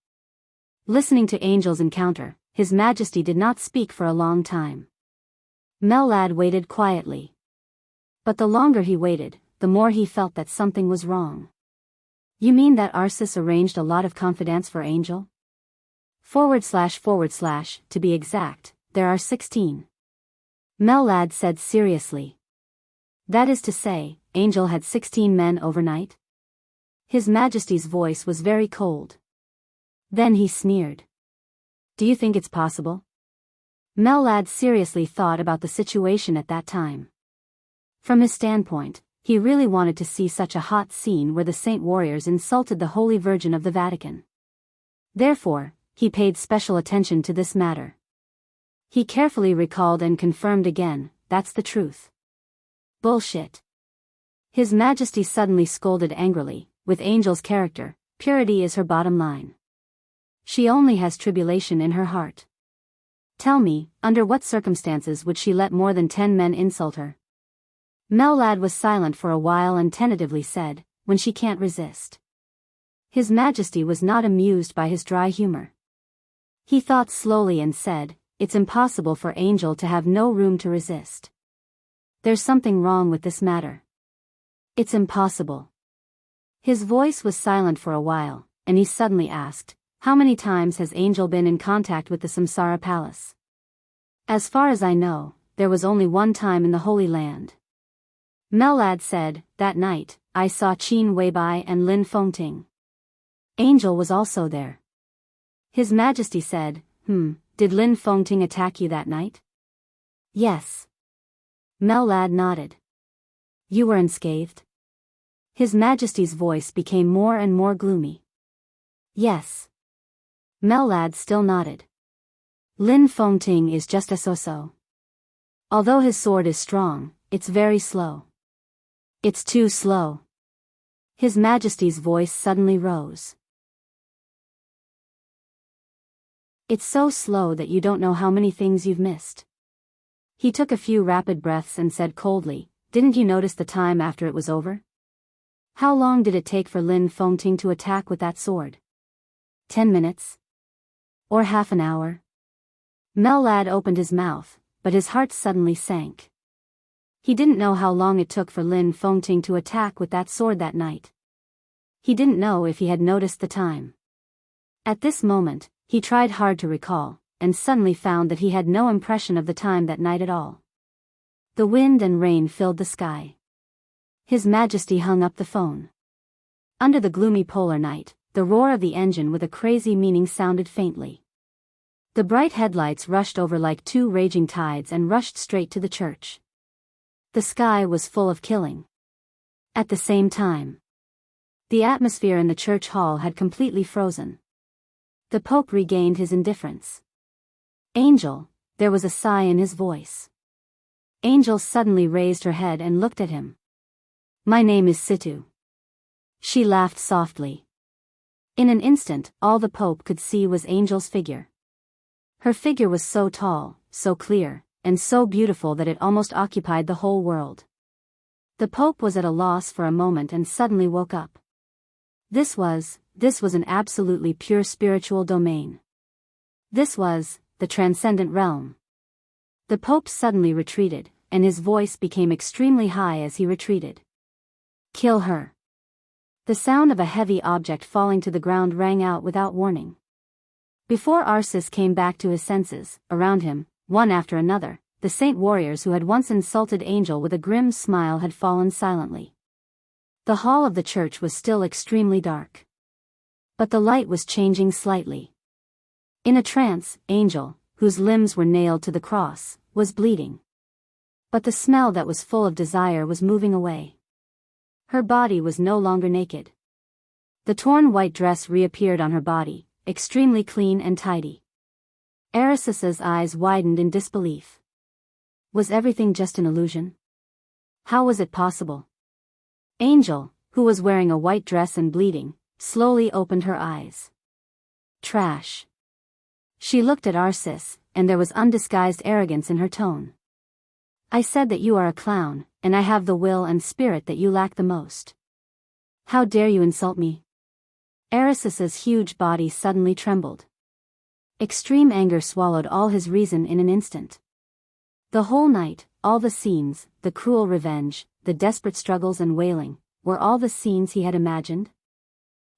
Listening to Angel's encounter, His Majesty did not speak for a long time. Mellad waited quietly. But the longer he waited, the more he felt that something was wrong. You mean that Arsis arranged a lot of confidants for Angel? / to be exact, there are 16. Mellad said seriously. That is to say, Angel had 16 men overnight? His Majesty's voice was very cold. Then he sneered. Do you think it's possible? Mellad seriously thought about the situation at that time. From his standpoint, he really wanted to see such a hot scene where the saint warriors insulted the Holy Virgin of the Vatican. Therefore, he paid special attention to this matter. He carefully recalled and confirmed again, that's the truth. Bullshit. His Majesty suddenly scolded angrily, with Angel's character, purity is her bottom line. She only has tribulation in her heart. Tell me, under what circumstances would she let more than 10 men insult her? Mellad was silent for a while and tentatively said, when she can't resist. His Majesty was not amused by his dry humor. He thought slowly and said, it's impossible for Angel to have no room to resist. There's something wrong with this matter. It's impossible. His voice was silent for a while, and he suddenly asked, how many times has Angel been in contact with the Samsara Palace? As far as I know, there was only one time in the Holy Land. Mellad said, that night, I saw Qin Weibai and Lin Fengting. Angel was also there. His Majesty said, did Lin Fengting attack you that night? Yes. Mellad nodded. You were unscathed? His Majesty's voice became more and more gloomy. Yes. Mellad still nodded. Lin Fengting is just a so-so. Although his sword is strong, it's very slow. It's too slow. His Majesty's voice suddenly rose. It's so slow that you don't know how many things you've missed. He took a few rapid breaths and said coldly, didn't you notice the time after it was over? How long did it take for Lin Fengting to attack with that sword? 10 minutes? Or half an hour? Mellad opened his mouth, but his heart suddenly sank. He didn't know how long it took for Lin Fengting to attack with that sword that night. He didn't know if he had noticed the time. At this moment, he tried hard to recall, and suddenly found that he had no impression of the time that night at all. The wind and rain filled the sky. His Majesty hung up the phone. Under the gloomy polar night, the roar of the engine with a crazy meaning sounded faintly. The bright headlights rushed over like two raging tides and rushed straight to the church. The sky was full of killing. At the same time, the atmosphere in the church hall had completely frozen. The Pope regained his indifference. "Angel," there was a sigh in his voice. Angel suddenly raised her head and looked at him. "My name is Situ." She laughed softly. In an instant, all the Pope could see was Angel's figure. Her figure was so tall, so clear, and so beautiful that it almost occupied the whole world. The Pope was at a loss for a moment and suddenly woke up. This was an absolutely pure spiritual domain. This was the transcendent realm. The Pope suddenly retreated, and his voice became extremely high as he retreated. "Kill her." The sound of a heavy object falling to the ground rang out without warning. Before Arsis came back to his senses, around him, one after another, the saint warriors who had once insulted Angel with a grim smile had fallen silently. The hall of the church was still extremely dark. But the light was changing slightly. In a trance, Angel, whose limbs were nailed to the cross, was bleeding. But the smell that was full of desire was moving away. Her body was no longer naked. The torn white dress reappeared on her body, extremely clean and tidy. Arissa's eyes widened in disbelief. Was everything just an illusion? How was it possible? Angel, who was wearing a white dress and bleeding, slowly opened her eyes. Trash. She looked at Arsis, and there was undisguised arrogance in her tone. "I said that you are a clown, and I have the will and spirit that you lack the most. How dare you insult me?" Arissa's huge body suddenly trembled. Extreme anger swallowed all his reason in an instant. The whole night, all the scenes, the cruel revenge, the desperate struggles and wailing, were all the scenes he had imagined?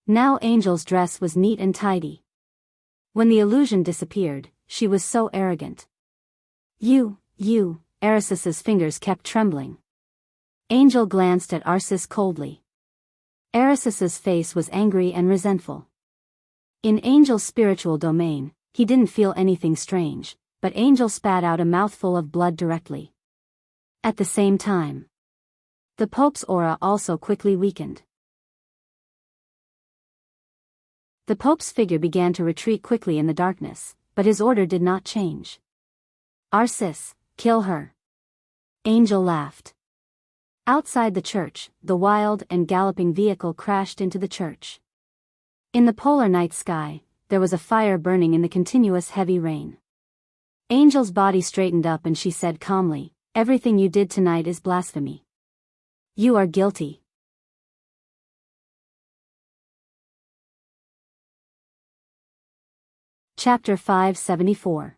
Now Angel's dress was neat and tidy. When the illusion disappeared, she was so arrogant. You, Arissa's fingers kept trembling. Angel glanced at Arsis coldly. Arissa's face was angry and resentful. In Angel's spiritual domain, he didn't feel anything strange, but Angel spat out a mouthful of blood directly. At the same time, the Pope's aura also quickly weakened. The Pope's figure began to retreat quickly in the darkness, but his order did not change. "Arsis, kill her." Angel laughed. Outside the church, the wild and galloping vehicle crashed into the church. In the polar night sky, there was a fire burning in the continuous heavy rain. Angel's body straightened up and she said calmly, "Everything you did tonight is blasphemy. You are guilty." Chapter 574.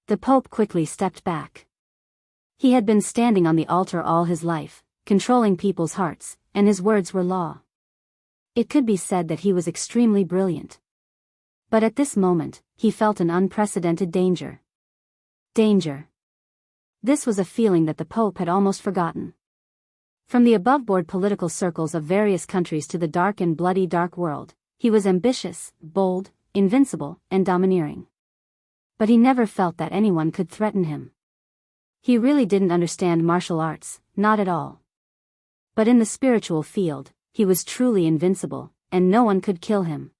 The Pope quickly stepped back. He had been standing on the altar all his life, controlling people's hearts, and his words were law. It could be said that he was extremely brilliant. But at this moment, he felt an unprecedented danger. Danger. This was a feeling that the Pope had almost forgotten. From the above-board political circles of various countries to the dark and bloody dark world, he was ambitious, bold, invincible, and domineering. But he never felt that anyone could threaten him. He really didn't understand martial arts, not at all. But in the spiritual field, he was truly invincible, and no one could kill him.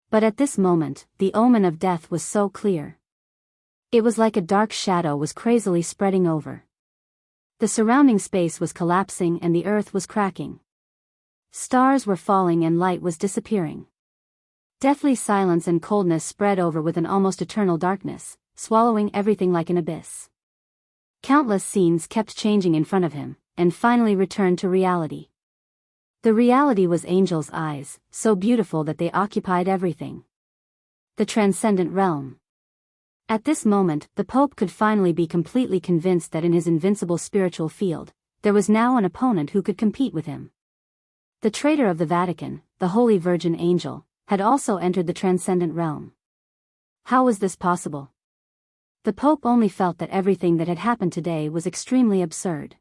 But at this moment, the omen of death was so clear. It was like a dark shadow was crazily spreading over. The surrounding space was collapsing and the earth was cracking. Stars were falling and light was disappearing. Deathly silence and coldness spread over with an almost eternal darkness, swallowing everything like an abyss. Countless scenes kept changing in front of him, and finally returned to reality. The reality was Angel's eyes, so beautiful that they occupied everything. The transcendent realm. At this moment, the Pope could finally be completely convinced that in his invincible spiritual field, there was now an opponent who could compete with him. The traitor of the Vatican, the Holy Virgin Angel, had also entered the transcendent realm. How was this possible? The Pope only felt that everything that had happened today was extremely absurd.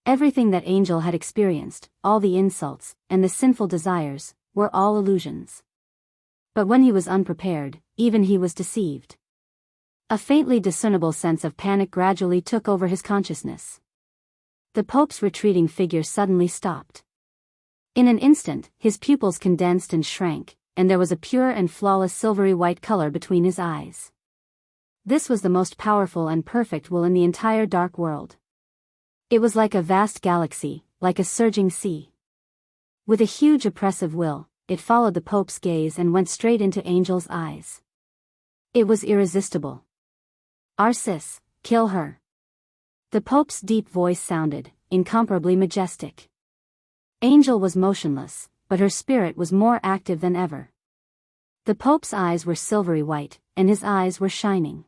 Everything that Angel had experienced, all the insults, and the sinful desires, were all illusions. But when he was unprepared, even he was deceived. A faintly discernible sense of panic gradually took over his consciousness. The Pope's retreating figure suddenly stopped. In an instant, his pupils condensed and shrank, and there was a pure and flawless silvery white color between his eyes. This was the most powerful and perfect will in the entire dark world. It was like a vast galaxy, like a surging sea. With a huge oppressive will, it followed the Pope's gaze and went straight into Angel's eyes. It was irresistible. "Arcis, kill her." The Pope's deep voice sounded, incomparably majestic. Angel was motionless, but her spirit was more active than ever. The Pope's eyes were silvery white, and his eyes were shining.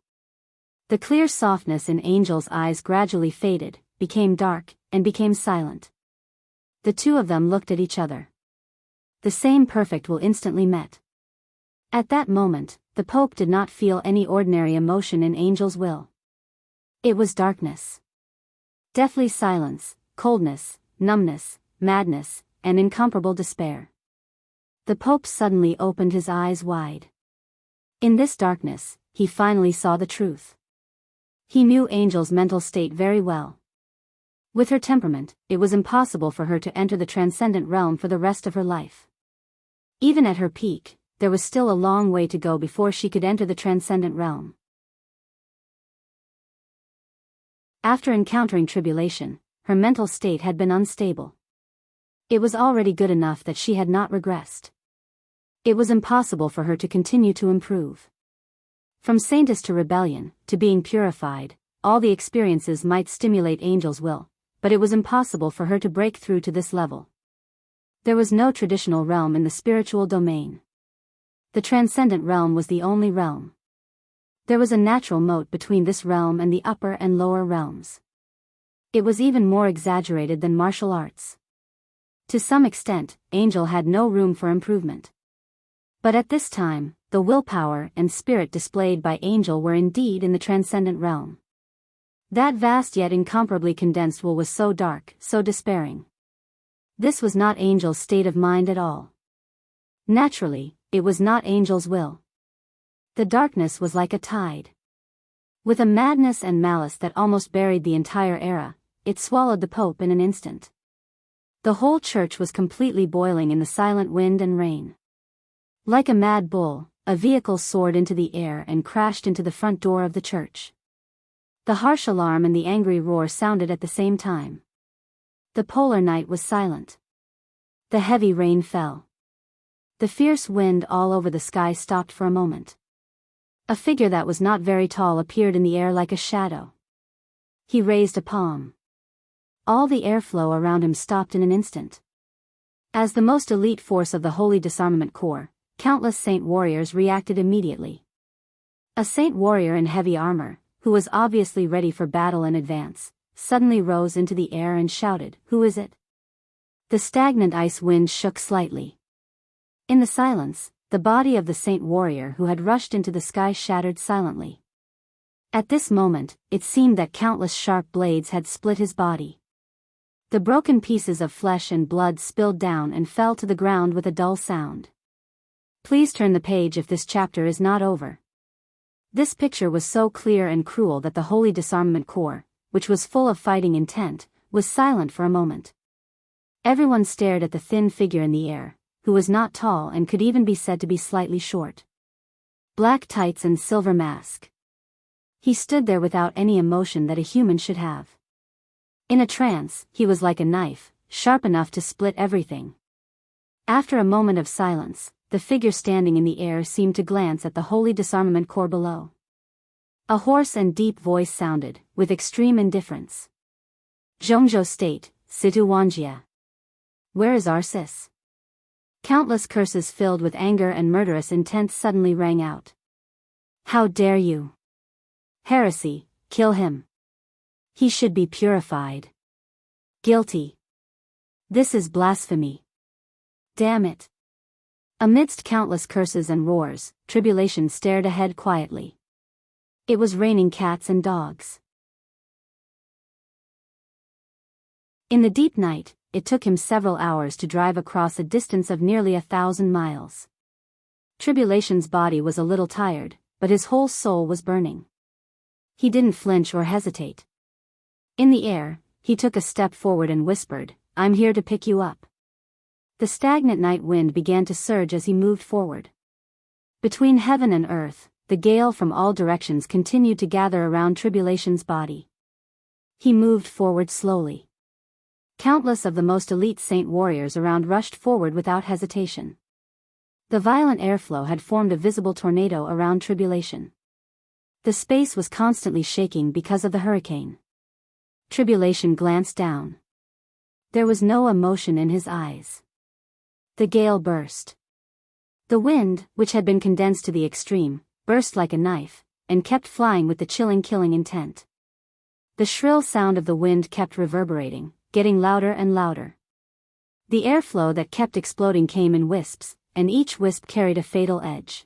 The clear softness in Angel's eyes gradually faded, became dark, and became silent. The two of them looked at each other. The same perfect will instantly met. At that moment, the Pope did not feel any ordinary emotion in Angel's will. It was darkness. Deathly silence, coldness, numbness, madness, and incomparable despair. The Pope suddenly opened his eyes wide. In this darkness, he finally saw the truth. He knew Angel's mental state very well. With her temperament, it was impossible for her to enter the transcendent realm for the rest of her life. Even at her peak, there was still a long way to go before she could enter the transcendent realm. After encountering tribulation, her mental state had been unstable. It was already good enough that she had not regressed. It was impossible for her to continue to improve. From saintess to rebellion, to being purified, all the experiences might stimulate Angel's will, but it was impossible for her to break through to this level. There was no traditional realm in the spiritual domain. The transcendent realm was the only realm. There was a natural moat between this realm and the upper and lower realms. It was even more exaggerated than martial arts. To some extent, Angel had no room for improvement. But at this time, the willpower and spirit displayed by Angel were indeed in the transcendent realm. That vast yet incomparably condensed will was so dark, so despairing. This was not Angel's state of mind at all. Naturally, it was not Angel's will. The darkness was like a tide. With a madness and malice that almost buried the entire era, it swallowed the Pope in an instant. The whole church was completely boiling in the silent wind and rain. Like a mad bull, a vehicle soared into the air and crashed into the front door of the church. The harsh alarm and the angry roar sounded at the same time. The polar night was silent. The heavy rain fell. The fierce wind all over the sky stopped for a moment. A figure that was not very tall appeared in the air like a shadow. He raised a palm. All the airflow around him stopped in an instant. As the most elite force of the Holy Disarmament Corps, countless saint warriors reacted immediately. A saint warrior in heavy armor, who was obviously ready for battle in advance, suddenly rose into the air and shouted, "Who is it?" The stagnant ice wind shook slightly. In the silence, the body of the saint warrior who had rushed into the sky shattered silently. At this moment, it seemed that countless sharp blades had split his body. The broken pieces of flesh and blood spilled down and fell to the ground with a dull sound. Please turn the page if this chapter is not over. This picture was so clear and cruel that the Holy Disarmament Corps, which was full of fighting intent, was silent for a moment. Everyone stared at the thin figure in the air, who was not tall and could even be said to be slightly short. Black tights and silver mask. He stood there without any emotion that a human should have. In a trance, he was like a knife, sharp enough to split everything. After a moment of silence, the figure standing in the air seemed to glance at the Holy Disarmament Corps below. A hoarse and deep voice sounded, with extreme indifference. "Zhongzhou State, Situ Wanjia. Where is Arcis?" Countless curses filled with anger and murderous intent suddenly rang out. "How dare you? Heresy, kill him. He should be purified. Guilty. This is blasphemy. Damn it." Amidst countless curses and roars, tribulation stared ahead quietly. It was raining cats and dogs. In the deep night, it took him several hours to drive across a distance of nearly 1,000 miles. Tribulation's body was a little tired, but his whole soul was burning. He didn't flinch or hesitate. In the air, he took a step forward and whispered, "I'm here to pick you up." The stagnant night wind began to surge as he moved forward. Between heaven and earth, the gale from all directions continued to gather around Tribulation's body. He moved forward slowly. Countless of the most elite saint warriors around rushed forward without hesitation. The violent airflow had formed a visible tornado around Tribulation. The space was constantly shaking because of the hurricane. Tribulation glanced down. There was no emotion in his eyes. The gale burst. The wind, which had been condensed to the extreme, burst like a knife, and kept flying with the chilling killing intent. The shrill sound of the wind kept reverberating, getting louder and louder. The airflow that kept exploding came in wisps, and each wisp carried a fatal edge.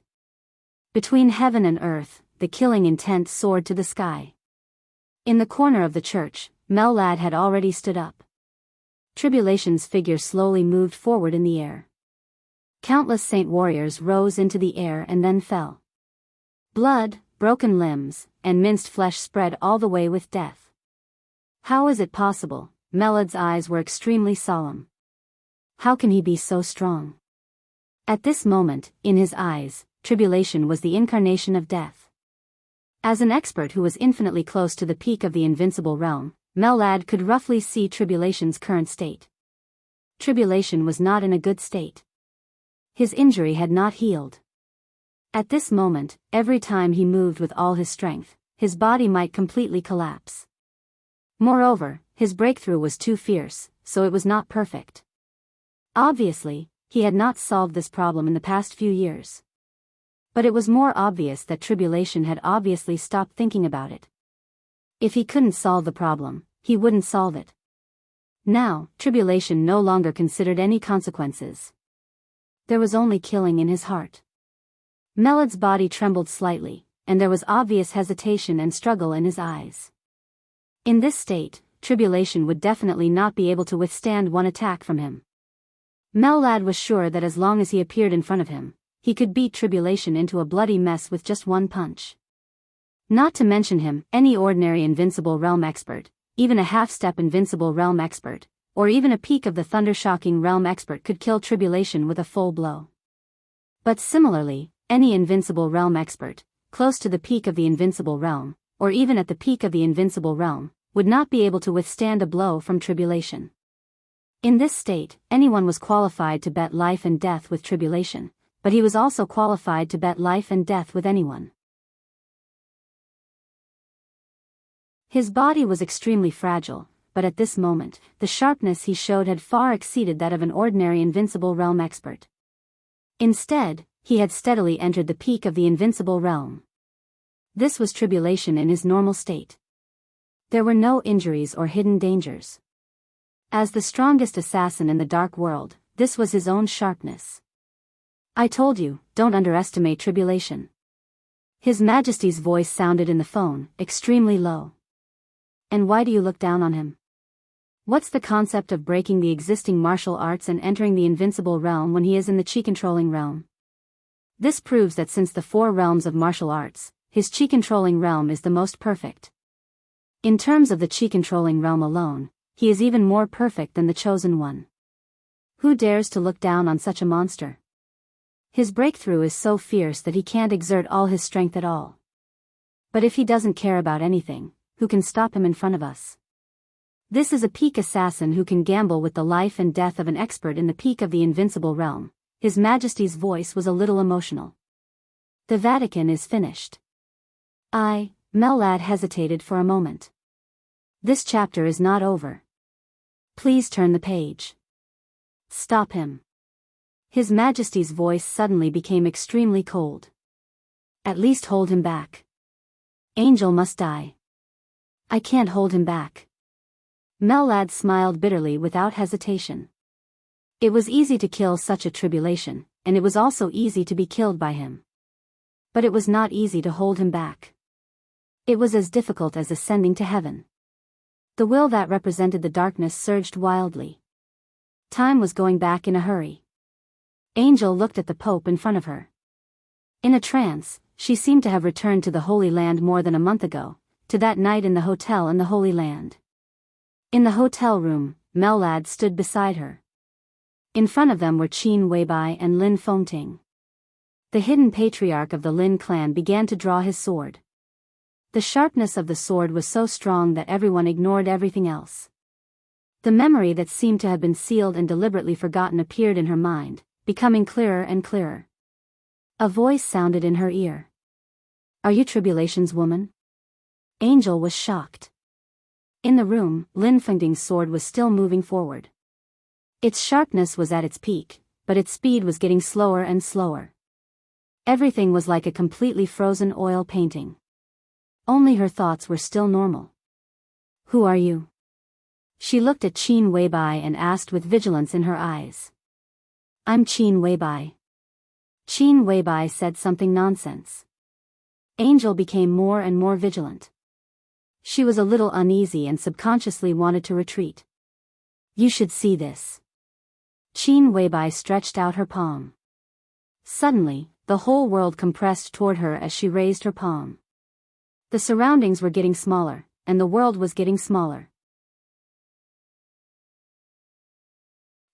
Between heaven and earth, the killing intent soared to the sky. In the corner of the church, Mellad had already stood up. Tribulation's figure slowly moved forward in the air. Countless saint warriors rose into the air and then fell. Blood, broken limbs, and minced flesh spread all the way with death. How is it possible? Mellad's eyes were extremely solemn. How can he be so strong? At this moment, in his eyes, Tribulation was the incarnation of death. As an expert who was infinitely close to the peak of the invincible realm, Mellad could roughly see Tribulation's current state. Tribulation was not in a good state. His injury had not healed. At this moment, every time he moved with all his strength, his body might completely collapse. Moreover, his breakthrough was too fierce, so it was not perfect. Obviously, he had not solved this problem in the past few years. But it was more obvious that Tribulation had obviously stopped thinking about it. If he couldn't solve the problem, he wouldn't solve it. Now, Tribulation no longer considered any consequences. There was only killing in his heart. Mellad's body trembled slightly, and there was obvious hesitation and struggle in his eyes. In this state, Tribulation would definitely not be able to withstand one attack from him. Mellad was sure that as long as he appeared in front of him, he could beat Tribulation into a bloody mess with just one punch. Not to mention him, any ordinary Invincible Realm expert, even a half-step Invincible Realm expert, or even a peak of the thunder-shocking Realm expert could kill Tribulation with a full blow. But similarly, any Invincible Realm expert, close to the peak of the Invincible Realm, or even at the peak of the Invincible Realm, would not be able to withstand a blow from Tribulation. In this state, anyone was qualified to bet life and death with Tribulation, but he was also qualified to bet life and death with anyone. His body was extremely fragile, but at this moment, the sharpness he showed had far exceeded that of an ordinary Invincible Realm expert. Instead, he had steadily entered the peak of the Invincible Realm. This was Tribulation in his normal state. There were no injuries or hidden dangers. As the strongest assassin in the dark world, this was his own sharpness. "I told you, don't underestimate Tribulation." His Majesty's voice sounded in the phone, extremely low. "And why do you look down on him? What's the concept of breaking the existing martial arts and entering the Invincible Realm when he is in the chi-controlling realm? This proves that since the 4 realms of martial arts, his chi-controlling realm is the most perfect. In terms of the chi-controlling realm alone, he is even more perfect than the Chosen One. Who dares to look down on such a monster? His breakthrough is so fierce that he can't exert all his strength at all. But if he doesn't care about anything, who can stop him in front of us? This is a peak assassin who can gamble with the life and death of an expert in the peak of the Invincible Realm." His Majesty's voice was a little emotional. "The Vatican is finished." Mellad hesitated for a moment. "This chapter is not over. Please turn the page. Stop him." His Majesty's voice suddenly became extremely cold. "At least hold him back. Angel must die. I can't hold him back." Mellad smiled bitterly without hesitation. It was easy to kill such a Tribulation, and it was also easy to be killed by him. But it was not easy to hold him back. It was as difficult as ascending to heaven. The will that represented the darkness surged wildly. Time was going back in a hurry. Angel looked at the Pope in front of her. In a trance, she seemed to have returned to the Holy Land more than a month ago, to that night in the hotel in the Holy Land. In the hotel room, Mellad stood beside her. In front of them were Qin Weibai and Lin Fengting. The hidden patriarch of the Lin clan began to draw his sword. The sharpness of the sword was so strong that everyone ignored everything else. The memory that seemed to have been sealed and deliberately forgotten appeared in her mind, becoming clearer and clearer. A voice sounded in her ear. "Are you Tribulation's woman?" Angel was shocked. In the room, Lin Fengting's sword was still moving forward. Its sharpness was at its peak, but its speed was getting slower and slower. Everything was like a completely frozen oil painting. Only her thoughts were still normal. "Who are you?" She looked at Qin Weibai and asked with vigilance in her eyes. "I'm Qin Weibai." Qin Weibai said something nonsense. Angel became more and more vigilant. She was a little uneasy and subconsciously wanted to retreat. "You should see this." Qin Weibai stretched out her palm. Suddenly, the whole world compressed toward her as she raised her palm. The surroundings were getting smaller, and the world was getting smaller.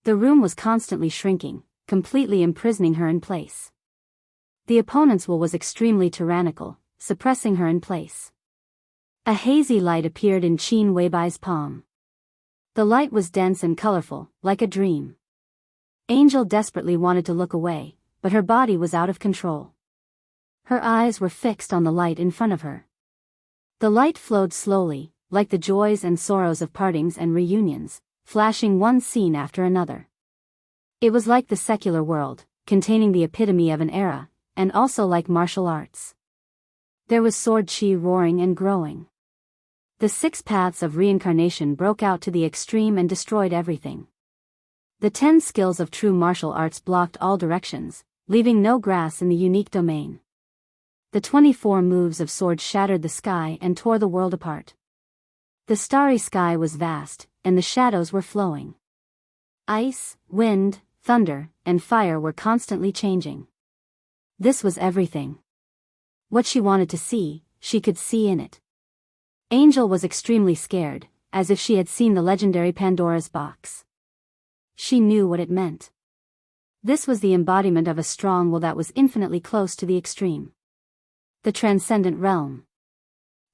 The room was constantly shrinking, completely imprisoning her in place. The opponent's will was extremely tyrannical, suppressing her in place. A hazy light appeared in Qin Weibai's palm. The light was dense and colorful, like a dream. Angel desperately wanted to look away, but her body was out of control. Her eyes were fixed on the light in front of her. The light flowed slowly, like the joys and sorrows of partings and reunions, flashing one scene after another. It was like the secular world, containing the epitome of an era, and also like martial arts. There was sword chi roaring and growing. The 6 paths of reincarnation broke out to the extreme and destroyed everything. The 10 skills of true martial arts blocked all directions, leaving no grass in the unique domain. The 24 moves of sword shattered the sky and tore the world apart. The starry sky was vast, and the shadows were flowing. Ice, wind, thunder, and fire were constantly changing. This was everything. What she wanted to see, she could see in it. Angel was extremely scared, as if she had seen the legendary Pandora's box. She knew what it meant. This was the embodiment of a strong will that was infinitely close to the extreme. The transcendent realm.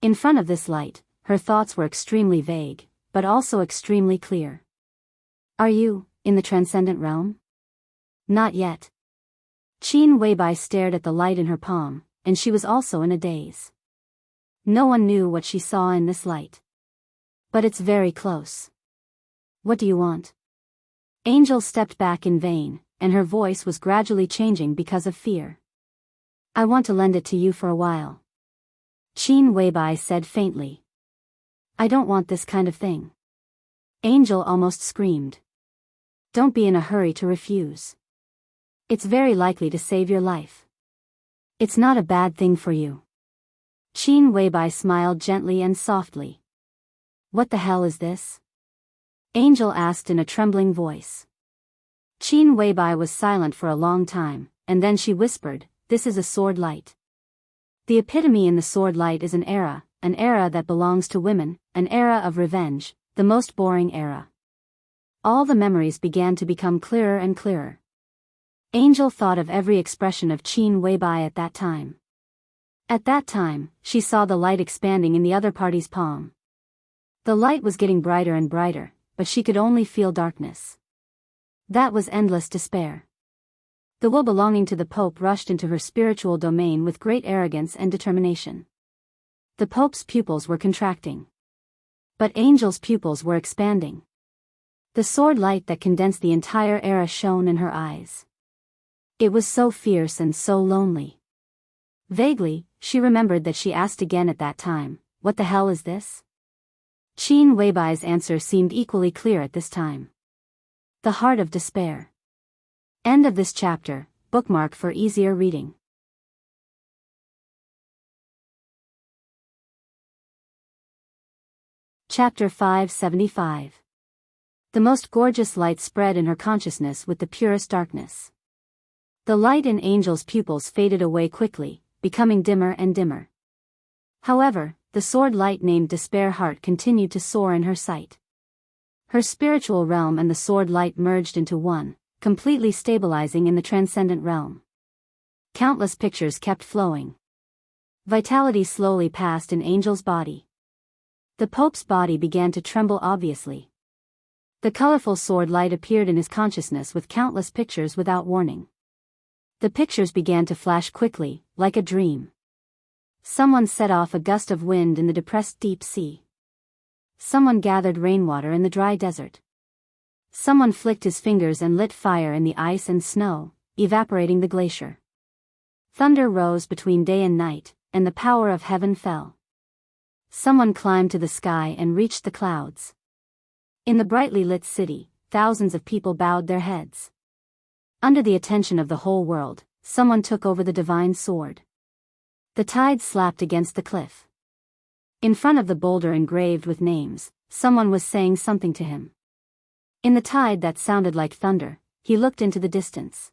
In front of this light, her thoughts were extremely vague, but also extremely clear. "Are you, in the transcendent realm?" "Not yet." Qin Weibai stared at the light in her palm, and she was also in a daze. No one knew what she saw in this light. "But it's very close." "What do you want?" Angel stepped back in vain, and her voice was gradually changing because of fear. "I want to lend it to you for a while." Qin Weibai said faintly. "I don't want this kind of thing." Angel almost screamed. "Don't be in a hurry to refuse. It's very likely to save your life. It's not a bad thing for you." Qin Weibai smiled gently and softly. "What the hell is this?" Angel asked in a trembling voice. Qin Weibai was silent for a long time, and then she whispered, "This is a sword light. The epitome in the sword light is an era that belongs to women, an era of revenge, the most boring era." All the memories began to become clearer and clearer. Angel thought of every expression of Qin Weibai at that time. At that time, she saw the light expanding in the other party's palm. The light was getting brighter and brighter, but she could only feel darkness. That was endless despair. The will belonging to the Pope rushed into her spiritual domain with great arrogance and determination. The Pope's pupils were contracting. But Angel's pupils were expanding. The sword light that condensed the entire era shone in her eyes. It was so fierce and so lonely. Vaguely, she remembered that she asked again at that time, "What the hell is this?" Qin Weibai's answer seemed equally clear at this time. The heart of despair. End of this chapter, bookmark for easier reading. Chapter 575. The most gorgeous light spread in her consciousness with the purest darkness. The light in Angel's pupils faded away quickly, becoming dimmer and dimmer. However, the sword light named Despair Heart continued to soar in her sight. Her spiritual realm and the sword light merged into one, completely stabilizing in the transcendent realm. Countless pictures kept flowing. Vitality slowly passed in Angel's body. The Pope's body began to tremble obviously. The colorful sword light appeared in his consciousness with countless pictures without warning. The pictures began to flash quickly, like a dream. Someone set off a gust of wind in the depressed deep sea. Someone gathered rainwater in the dry desert. Someone flicked his fingers and lit fire in the ice and snow, evaporating the glacier. Thunder rose between day and night, and the power of heaven fell. Someone climbed to the sky and reached the clouds. In the brightly lit city, thousands of people bowed their heads. Under the attention of the whole world, someone took over the divine sword. The tide slapped against the cliff. In front of the boulder engraved with names, someone was saying something to him. In the tide that sounded like thunder, he looked into the distance.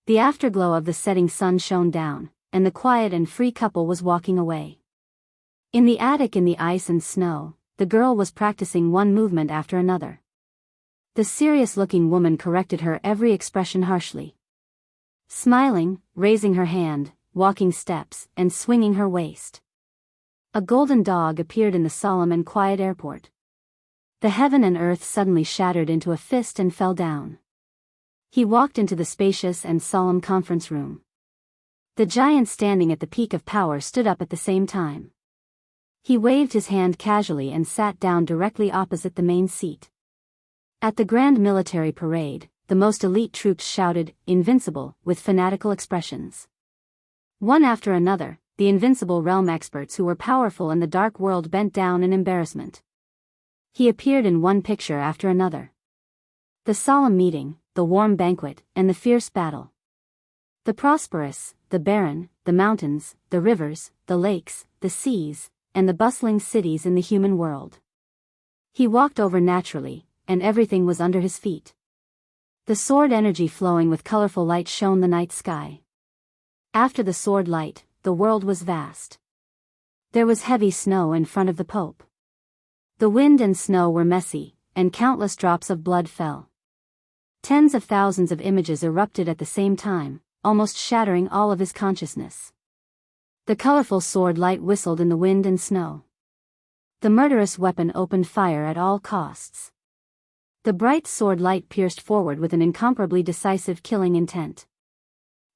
The afterglow of the setting sun shone down, and the quiet and free couple was walking away. In the attic in the ice and snow, the girl was practicing one movement after another. The serious-looking woman corrected her every expression harshly. Smiling, raising her hand, walking steps, and swinging her waist. A golden dog appeared in the solemn and quiet airport. The heaven and earth suddenly shattered into a fist and fell down. He walked into the spacious and solemn conference room. The giant standing at the peak of power stood up at the same time. He waved his hand casually and sat down directly opposite the main seat. At the grand military parade, the most elite troops shouted, "Invincible," with fanatical expressions. One after another, the invincible realm experts who were powerful in the dark world bent down in embarrassment. He appeared in one picture after another. The solemn meeting, the warm banquet, and the fierce battle. The prosperous, the barren, the mountains, the rivers, the lakes, the seas, and the bustling cities in the human world. He walked over naturally, and everything was under his feet. The sword energy flowing with colorful light shone the night sky. After the sword light, the world was vast. There was heavy snow in front of the Pope. The wind and snow were messy, and countless drops of blood fell. Tens of thousands of images erupted at the same time, almost shattering all of his consciousness. The colorful sword light whistled in the wind and snow. The murderous weapon opened fire at all costs. The bright sword light pierced forward with an incomparably decisive killing intent.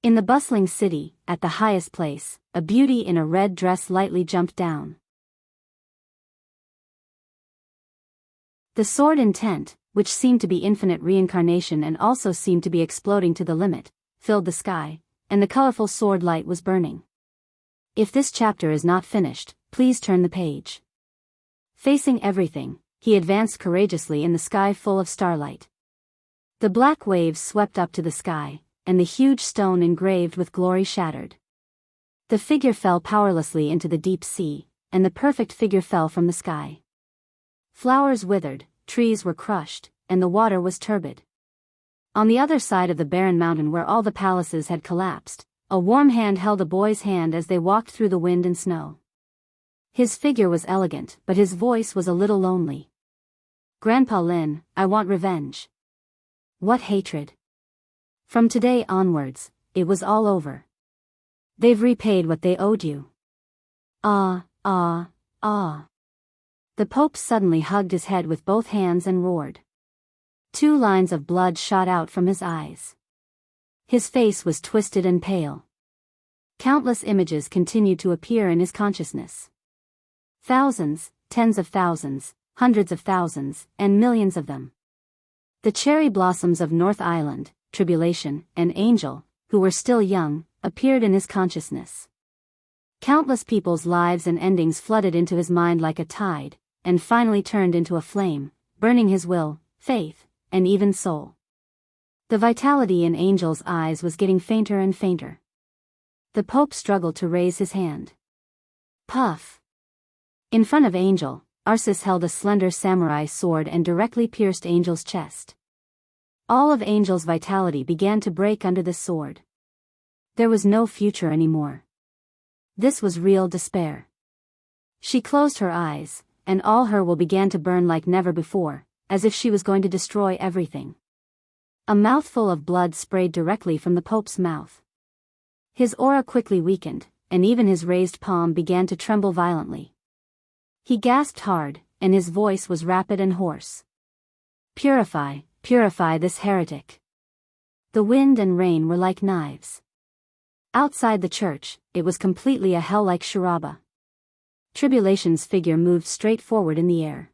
In the bustling city, at the highest place, a beauty in a red dress lightly jumped down. The sword intent, which seemed to be infinite reincarnation and also seemed to be exploding to the limit, filled the sky, and the colorful sword light was burning. If this chapter is not finished, please turn the page. Facing everything, he advanced courageously in the sky full of starlight. The black waves swept up to the sky, and the huge stone engraved with glory shattered. The figure fell powerlessly into the deep sea, and the perfect figure fell from the sky. Flowers withered, trees were crushed, and the water was turbid. On the other side of the barren mountain where all the palaces had collapsed, a warm hand held a boy's hand as they walked through the wind and snow. His figure was elegant, but his voice was a little lonely. "Grandpa Lin, I want revenge." "What hatred?" "From today onwards, it was all over. They've repaid what they owed you." "Ah, ah, ah." The Pope suddenly hugged his head with both hands and roared. 2 lines of blood shot out from his eyes. His face was twisted and pale. Countless images continued to appear in his consciousness. Thousands, tens of thousands, hundreds of thousands, and millions of them. The cherry blossoms of North Island, Tribulation, and Angel, who were still young, appeared in his consciousness. Countless people's lives and endings flooded into his mind like a tide, and finally turned into a flame, burning his will, faith, and even soul. The vitality in Angel's eyes was getting fainter and fainter. The Pope struggled to raise his hand. Puff! In front of Angel, Arceus held a slender samurai sword and directly pierced Angel's chest. All of Angel's vitality began to break under this sword. There was no future anymore. This was real despair. She closed her eyes, and all her will began to burn like never before, as if she was going to destroy everything. A mouthful of blood sprayed directly from the Pope's mouth. His aura quickly weakened, and even his raised palm began to tremble violently. He gasped hard, and his voice was rapid and hoarse. Purify, purify this heretic. The wind and rain were like knives. Outside the church, it was completely a hell-like charaba. Tribulation's figure moved straight forward in the air.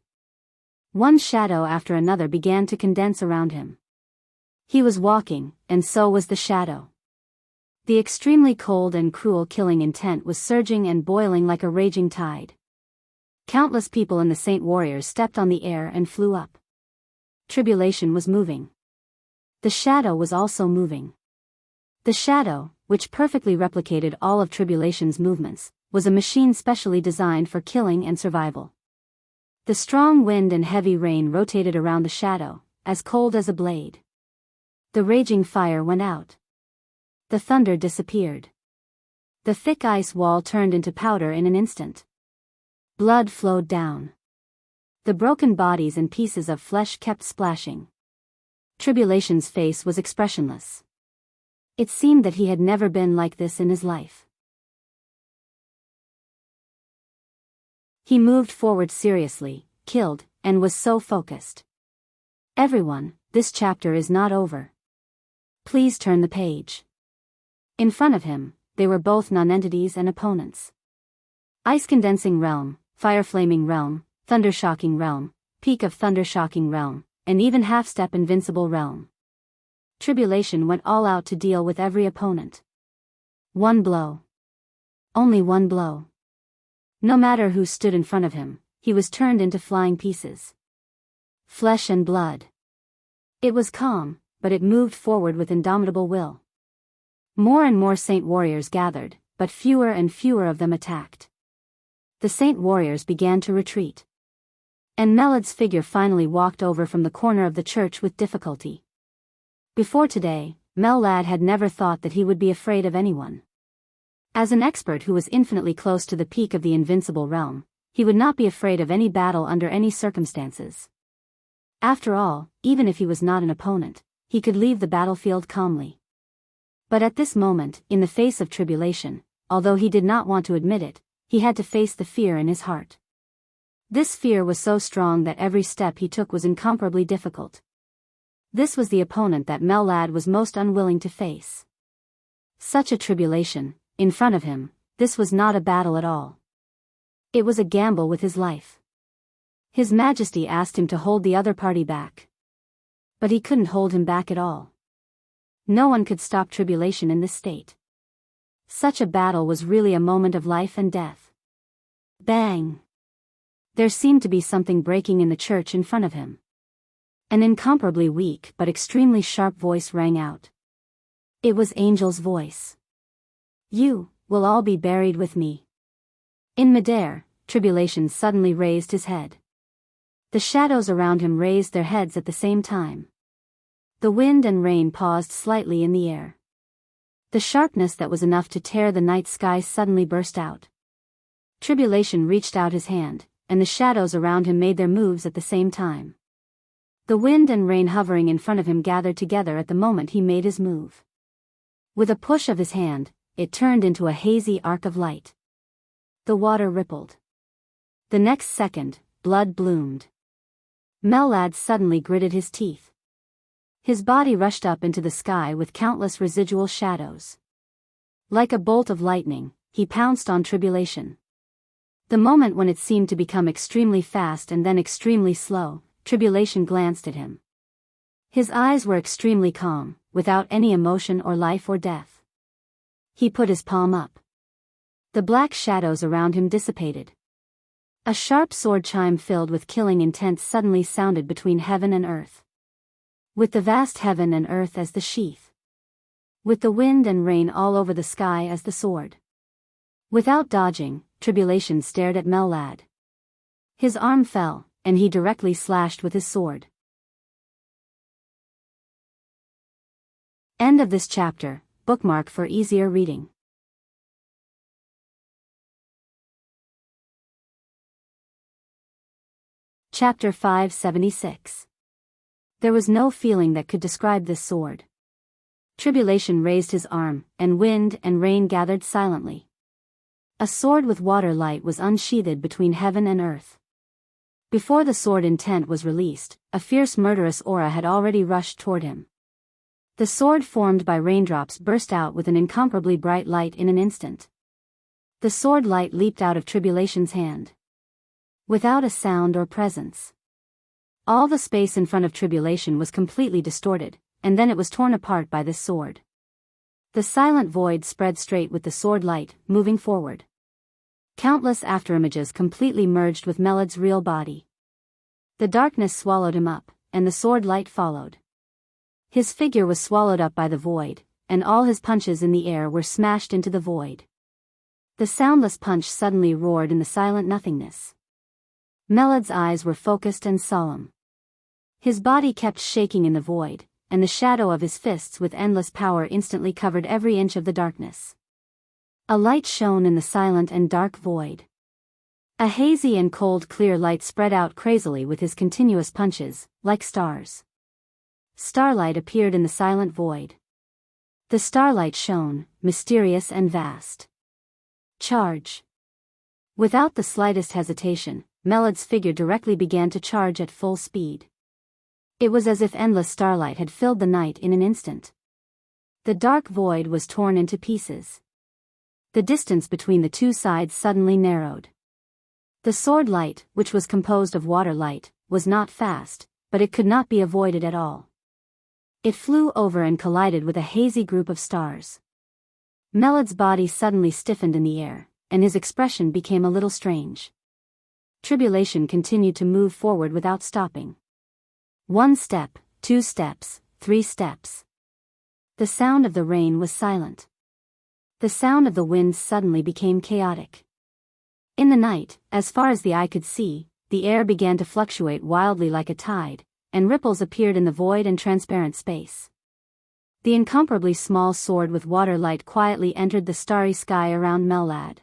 One shadow after another began to condense around him. He was walking, and so was the shadow. The extremely cold and cruel killing intent was surging and boiling like a raging tide. Countless people in the Saint Warriors stepped on the air and flew up. Tribulation was moving. The shadow was also moving. The shadow, which perfectly replicated all of Tribulation's movements, was a machine specially designed for killing and survival. The strong wind and heavy rain rotated around the shadow, as cold as a blade. The raging fire went out. The thunder disappeared. The thick ice wall turned into powder in an instant. Blood flowed down. The broken bodies and pieces of flesh kept splashing. Tribulation's face was expressionless. It seemed that he had never been like this in his life. He moved forward seriously, killed, and was so focused. Everyone, this chapter is not over. Please turn the page. In front of him, they were both nonentities and opponents. Ice-condensing realm, fire-flaming realm, thunder-shocking realm, peak of thunder-shocking realm, and even half-step invincible realm. Tribulation went all out to deal with every opponent. One blow. Only one blow. No matter who stood in front of him, he was turned into flying pieces. Flesh and blood. It was calm, but it moved forward with indomitable will. More and more Saint Warriors gathered, but fewer and fewer of them attacked. The Saint Warriors began to retreat. And Melad's figure finally walked over from the corner of the church with difficulty. Before today, Melad had never thought that he would be afraid of anyone. As an expert who was infinitely close to the peak of the invincible realm, he would not be afraid of any battle under any circumstances. After all, even if he was not an opponent, he could leave the battlefield calmly. But at this moment, in the face of tribulation, although he did not want to admit it, he had to face the fear in his heart. This fear was so strong that every step he took was incomparably difficult. This was the opponent that Melad was most unwilling to face. Such a tribulation, in front of him, this was not a battle at all. It was a gamble with his life. His Majesty asked him to hold the other party back. But he couldn't hold him back at all. No one could stop tribulation in this state. Such a battle was really a moment of life and death. Bang! There seemed to be something breaking in the church in front of him. An incomparably weak but extremely sharp voice rang out. It was Angel's voice. You will all be buried with me. In midair, Tribulation suddenly raised his head. The shadows around him raised their heads at the same time. The wind and rain paused slightly in the air. The sharpness that was enough to tear the night sky suddenly burst out. Tribulation reached out his hand, and the shadows around him made their moves at the same time. The wind and rain hovering in front of him gathered together at the moment he made his move. With a push of his hand, it turned into a hazy arc of light. The water rippled. The next second, blood bloomed. Melad suddenly gritted his teeth. His body rushed up into the sky with countless residual shadows. Like a bolt of lightning, he pounced on Tribulation. The moment when it seemed to become extremely fast and then extremely slow, Tribulation glanced at him. His eyes were extremely calm, without any emotion or life or death. He put his palm up. The black shadows around him dissipated. A sharp sword chime filled with killing intent suddenly sounded between heaven and earth. With the vast heaven and earth as the sheath. With the wind and rain all over the sky as the sword. Without dodging, Tribulation stared at Melad. His arm fell, and he directly slashed with his sword. End of this chapter, bookmark for easier reading. Chapter 576. There was no feeling that could describe this sword. Tribulation raised his arm, and wind and rain gathered silently. A sword with water light was unsheathed between heaven and earth. Before the sword intent was released, a fierce murderous aura had already rushed toward him. The sword formed by raindrops burst out with an incomparably bright light in an instant. The sword light leaped out of Tribulation's hand. Without a sound or presence. All the space in front of Tribulation was completely distorted, and then it was torn apart by this sword. The silent void spread straight with the sword light, moving forward. Countless afterimages completely merged with Melod's real body. The darkness swallowed him up, and the sword light followed. His figure was swallowed up by the void, and all his punches in the air were smashed into the void. The soundless punch suddenly roared in the silent nothingness. Melod's eyes were focused and solemn. His body kept shaking in the void, and the shadow of his fists with endless power instantly covered every inch of the darkness. A light shone in the silent and dark void. A hazy and cold clear light spread out crazily with his continuous punches, like stars. Starlight appeared in the silent void. The starlight shone, mysterious and vast. Charge. Without the slightest hesitation, Melod's figure directly began to charge at full speed. It was as if endless starlight had filled the night in an instant. The dark void was torn into pieces. The distance between the two sides suddenly narrowed. The sword light, which was composed of water light, was not fast, but it could not be avoided at all. It flew over and collided with a hazy group of stars. Melod's body suddenly stiffened in the air, and his expression became a little strange. Tribulation continued to move forward without stopping. 1 step, 2 steps, 3 steps. The sound of the rain was silent. The sound of the wind suddenly became chaotic. In the night, as far as the eye could see, the air began to fluctuate wildly like a tide, and ripples appeared in the void and transparent space. The incomparably small sword with water light quietly entered the starry sky around Melod.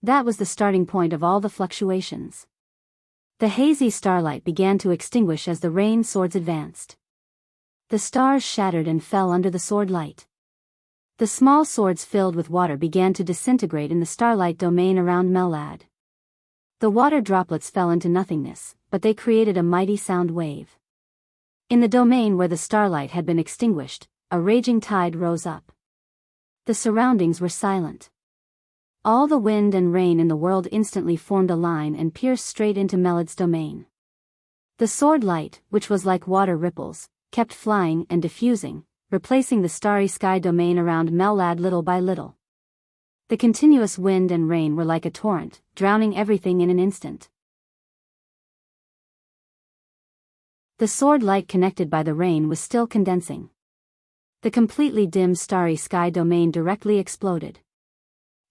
That was the starting point of all the fluctuations. The hazy starlight began to extinguish as the rain swords advanced. The stars shattered and fell under the sword light. The small swords filled with water began to disintegrate in the starlight domain around Melod. The water droplets fell into nothingness, but they created a mighty sound wave. In the domain where the starlight had been extinguished, a raging tide rose up. The surroundings were silent. All the wind and rain in the world instantly formed a line and pierced straight into Melod's domain. The sword light, which was like water ripples, kept flying and diffusing, replacing the starry sky domain around Melod little by little. The continuous wind and rain were like a torrent, drowning everything in an instant. The sword light connected by the rain was still condensing. The completely dim starry sky domain directly exploded.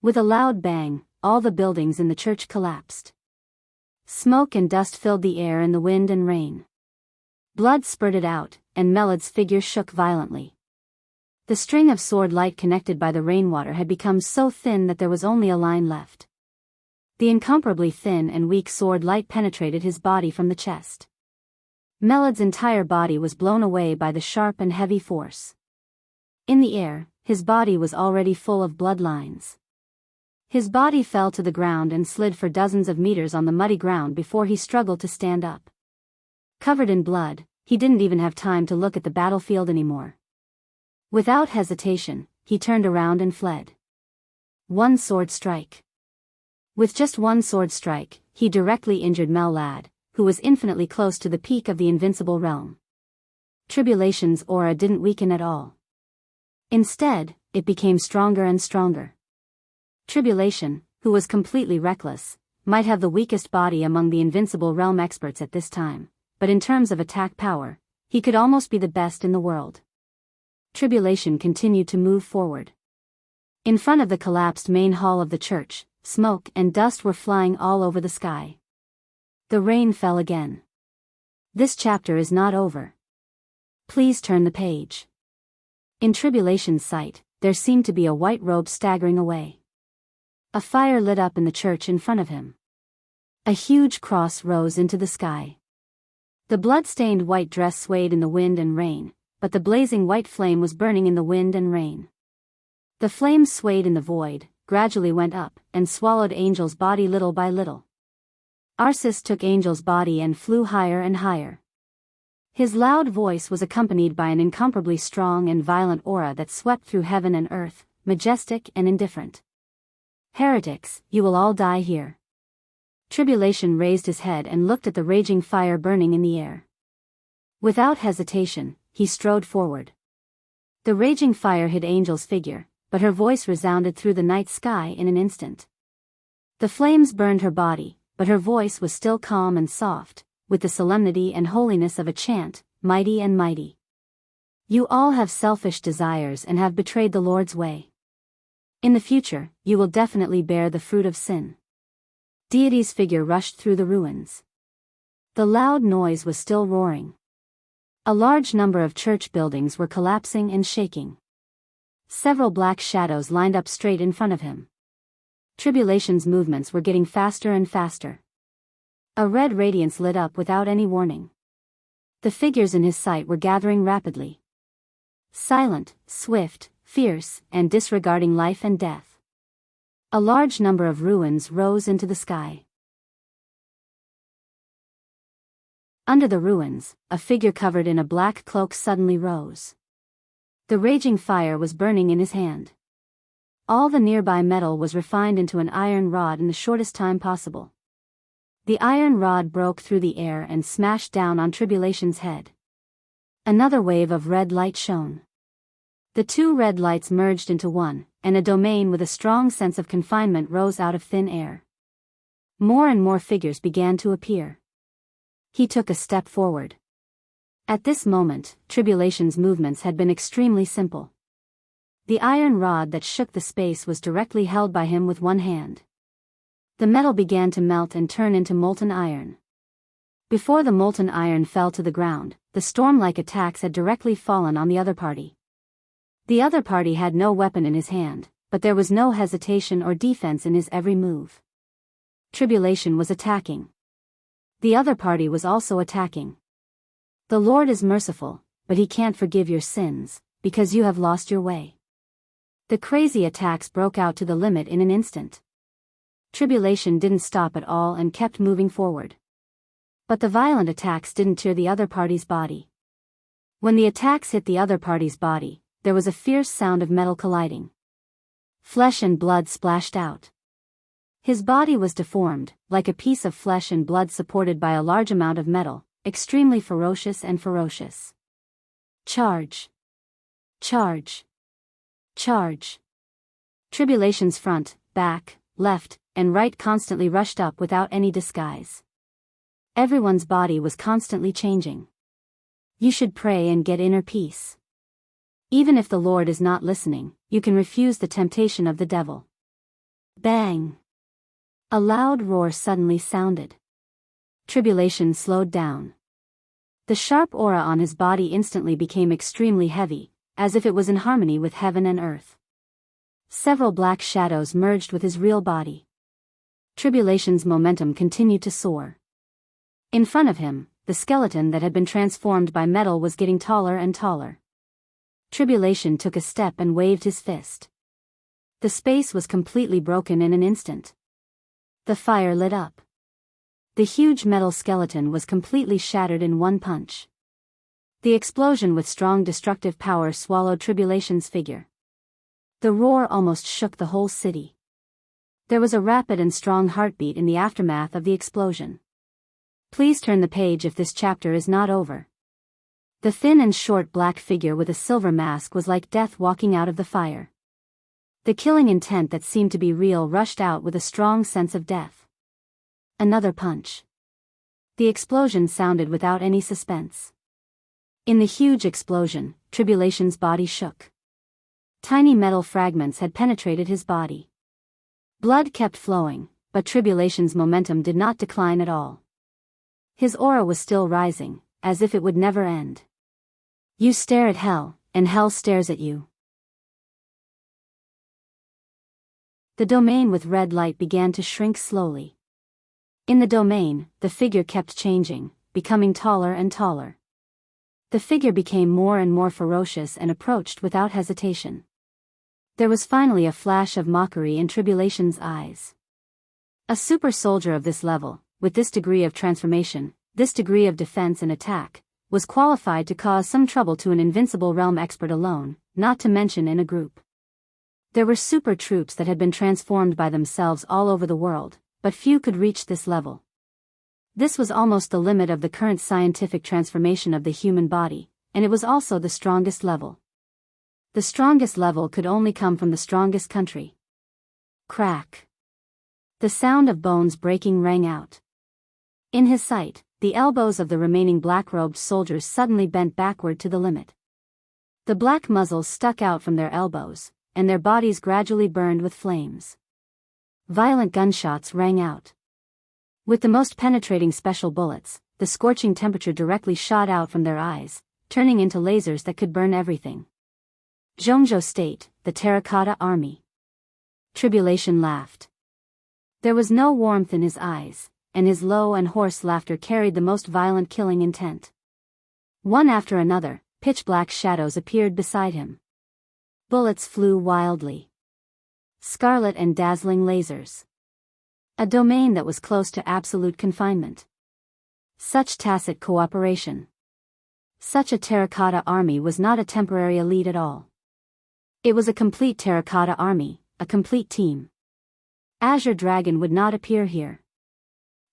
With a loud bang, all the buildings in the church collapsed. Smoke and dust filled the air in the wind and rain. Blood spurted out, and Melod's figure shook violently. The string of sword light connected by the rainwater had become so thin that there was only a line left. The incomparably thin and weak sword light penetrated his body from the chest. Melod's entire body was blown away by the sharp and heavy force. In the air, his body was already full of bloodlines. His body fell to the ground and slid for dozens of meters on the muddy ground before he struggled to stand up. Covered in blood, he didn't even have time to look at the battlefield anymore. Without hesitation, he turned around and fled. One sword strike. With just one sword strike, he directly injured Melod, who was infinitely close to the peak of the invincible realm. Tribulation's aura didn't weaken at all. Instead, it became stronger and stronger. Tribulation, who was completely reckless, might have the weakest body among the invincible realm experts at this time, but in terms of attack power, he could almost be the best in the world. Tribulation continued to move forward. In front of the collapsed main hall of the church, smoke and dust were flying all over the sky. The rain fell again. This chapter is not over. Please turn the page. In Tribulation's sight, there seemed to be a white robe staggering away. A fire lit up in the church in front of him. A huge cross rose into the sky. The blood-stained white dress swayed in the wind and rain, but the blazing white flame was burning in the wind and rain. The flames swayed in the void, gradually went up, and swallowed Angel's body little by little. Arceus took Angel's body and flew higher and higher. His loud voice was accompanied by an incomparably strong and violent aura that swept through heaven and earth, majestic and indifferent. "Heretics, you will all die here." Tribulation raised his head and looked at the raging fire burning in the air. Without hesitation, he strode forward. The raging fire hid Angel's figure, but her voice resounded through the night sky in an instant. The flames burned her body, but her voice was still calm and soft, with the solemnity and holiness of a chant, mighty and mighty. "You all have selfish desires and have betrayed the Lord's way. In the future, you will definitely bear the fruit of sin." Deity's figure rushed through the ruins. The loud noise was still roaring. A large number of church buildings were collapsing and shaking. Several black shadows lined up straight in front of him. Tribulation's movements were getting faster and faster. A red radiance lit up without any warning. The figures in his sight were gathering rapidly. Silent, swift, fierce, and disregarding life and death. A large number of ruins rose into the sky. Under the ruins, a figure covered in a black cloak suddenly rose. The raging fire was burning in his hand. All the nearby metal was refined into an iron rod in the shortest time possible. The iron rod broke through the air and smashed down on Tribulation's head. Another wave of red light shone. The two red lights merged into one, and a domain with a strong sense of confinement rose out of thin air. More and more figures began to appear. He took a step forward. At this moment, Tribulation's movements had been extremely simple. The iron rod that shook the space was directly held by him with one hand. The metal began to melt and turn into molten iron. Before the molten iron fell to the ground, the storm-like attacks had directly fallen on the other party. The other party had no weapon in his hand, but there was no hesitation or defense in his every move. Tribulation was attacking. The other party was also attacking. "The Lord is merciful, but he can't forgive your sins, because you have lost your way." The crazy attacks broke out to the limit in an instant. Tribulation didn't stop at all and kept moving forward. But the violent attacks didn't tear the other party's body. When the attacks hit the other party's body, there was a fierce sound of metal colliding. Flesh and blood splashed out. His body was deformed, like a piece of flesh and blood supported by a large amount of metal, extremely ferocious and ferocious. Charge! Charge! Charge! Tribulation's front, back, left, and right constantly rushed up without any disguise. Everyone's body was constantly changing. You should pray and get inner peace. Even if the Lord is not listening, you can refuse the temptation of the devil. Bang! A loud roar suddenly sounded. Tribulation slowed down. The sharp aura on his body instantly became extremely heavy, as if it was in harmony with heaven and earth. Several black shadows merged with his real body. Tribulation's momentum continued to soar. In front of him, the skeleton that had been transformed by metal was getting taller and taller. Tribulation took a step and waved his fist. The space was completely broken in an instant. The fire lit up. The huge metal skeleton was completely shattered in one punch. The explosion with strong destructive power swallowed Tribulation's figure. The roar almost shook the whole city. There was a rapid and strong heartbeat in the aftermath of the explosion. Please turn the page if this chapter is not over. The thin and short black figure with a silver mask was like death walking out of the fire. The killing intent that seemed to be real rushed out with a strong sense of death. Another punch. The explosion sounded without any suspense. In the huge explosion, Tribulation's body shook. Tiny metal fragments had penetrated his body. Blood kept flowing, but Tribulation's momentum did not decline at all. His aura was still rising, as if it would never end. "You stare at hell, and hell stares at you. The domain with red light began to shrink slowly. In the domain, the figure kept changing, becoming taller and taller. The figure became more and more ferocious and approached without hesitation. There was finally a flash of mockery in Tribulation's eyes. A super soldier of this level, with this degree of transformation, this degree of defense and attack, was qualified to cause some trouble to an invincible realm expert alone, not to mention in a group. There were super troops that had been transformed by themselves all over the world, but few could reach this level. This was almost the limit of the current scientific transformation of the human body, and it was also the strongest level. The strongest level could only come from the strongest country. Crack. The sound of bones breaking rang out. In his sight, the elbows of the remaining black-robed soldiers suddenly bent backward to the limit. The black muzzles stuck out from their elbows, and their bodies gradually burned with flames. Violent gunshots rang out. With the most penetrating special bullets, the scorching temperature directly shot out from their eyes, turning into lasers that could burn everything. Zhongzhou State, the Terracotta Army. Tribulation laughed. There was no warmth in his eyes, and his low and hoarse laughter carried the most violent killing intent. One after another, pitch-black shadows appeared beside him. Bullets flew wildly. Scarlet and dazzling lasers. A domain that was close to absolute confinement. Such tacit cooperation. Such a terracotta army was not a temporary elite at all. It was a complete terracotta army, a complete team. Azure Dragon would not appear here.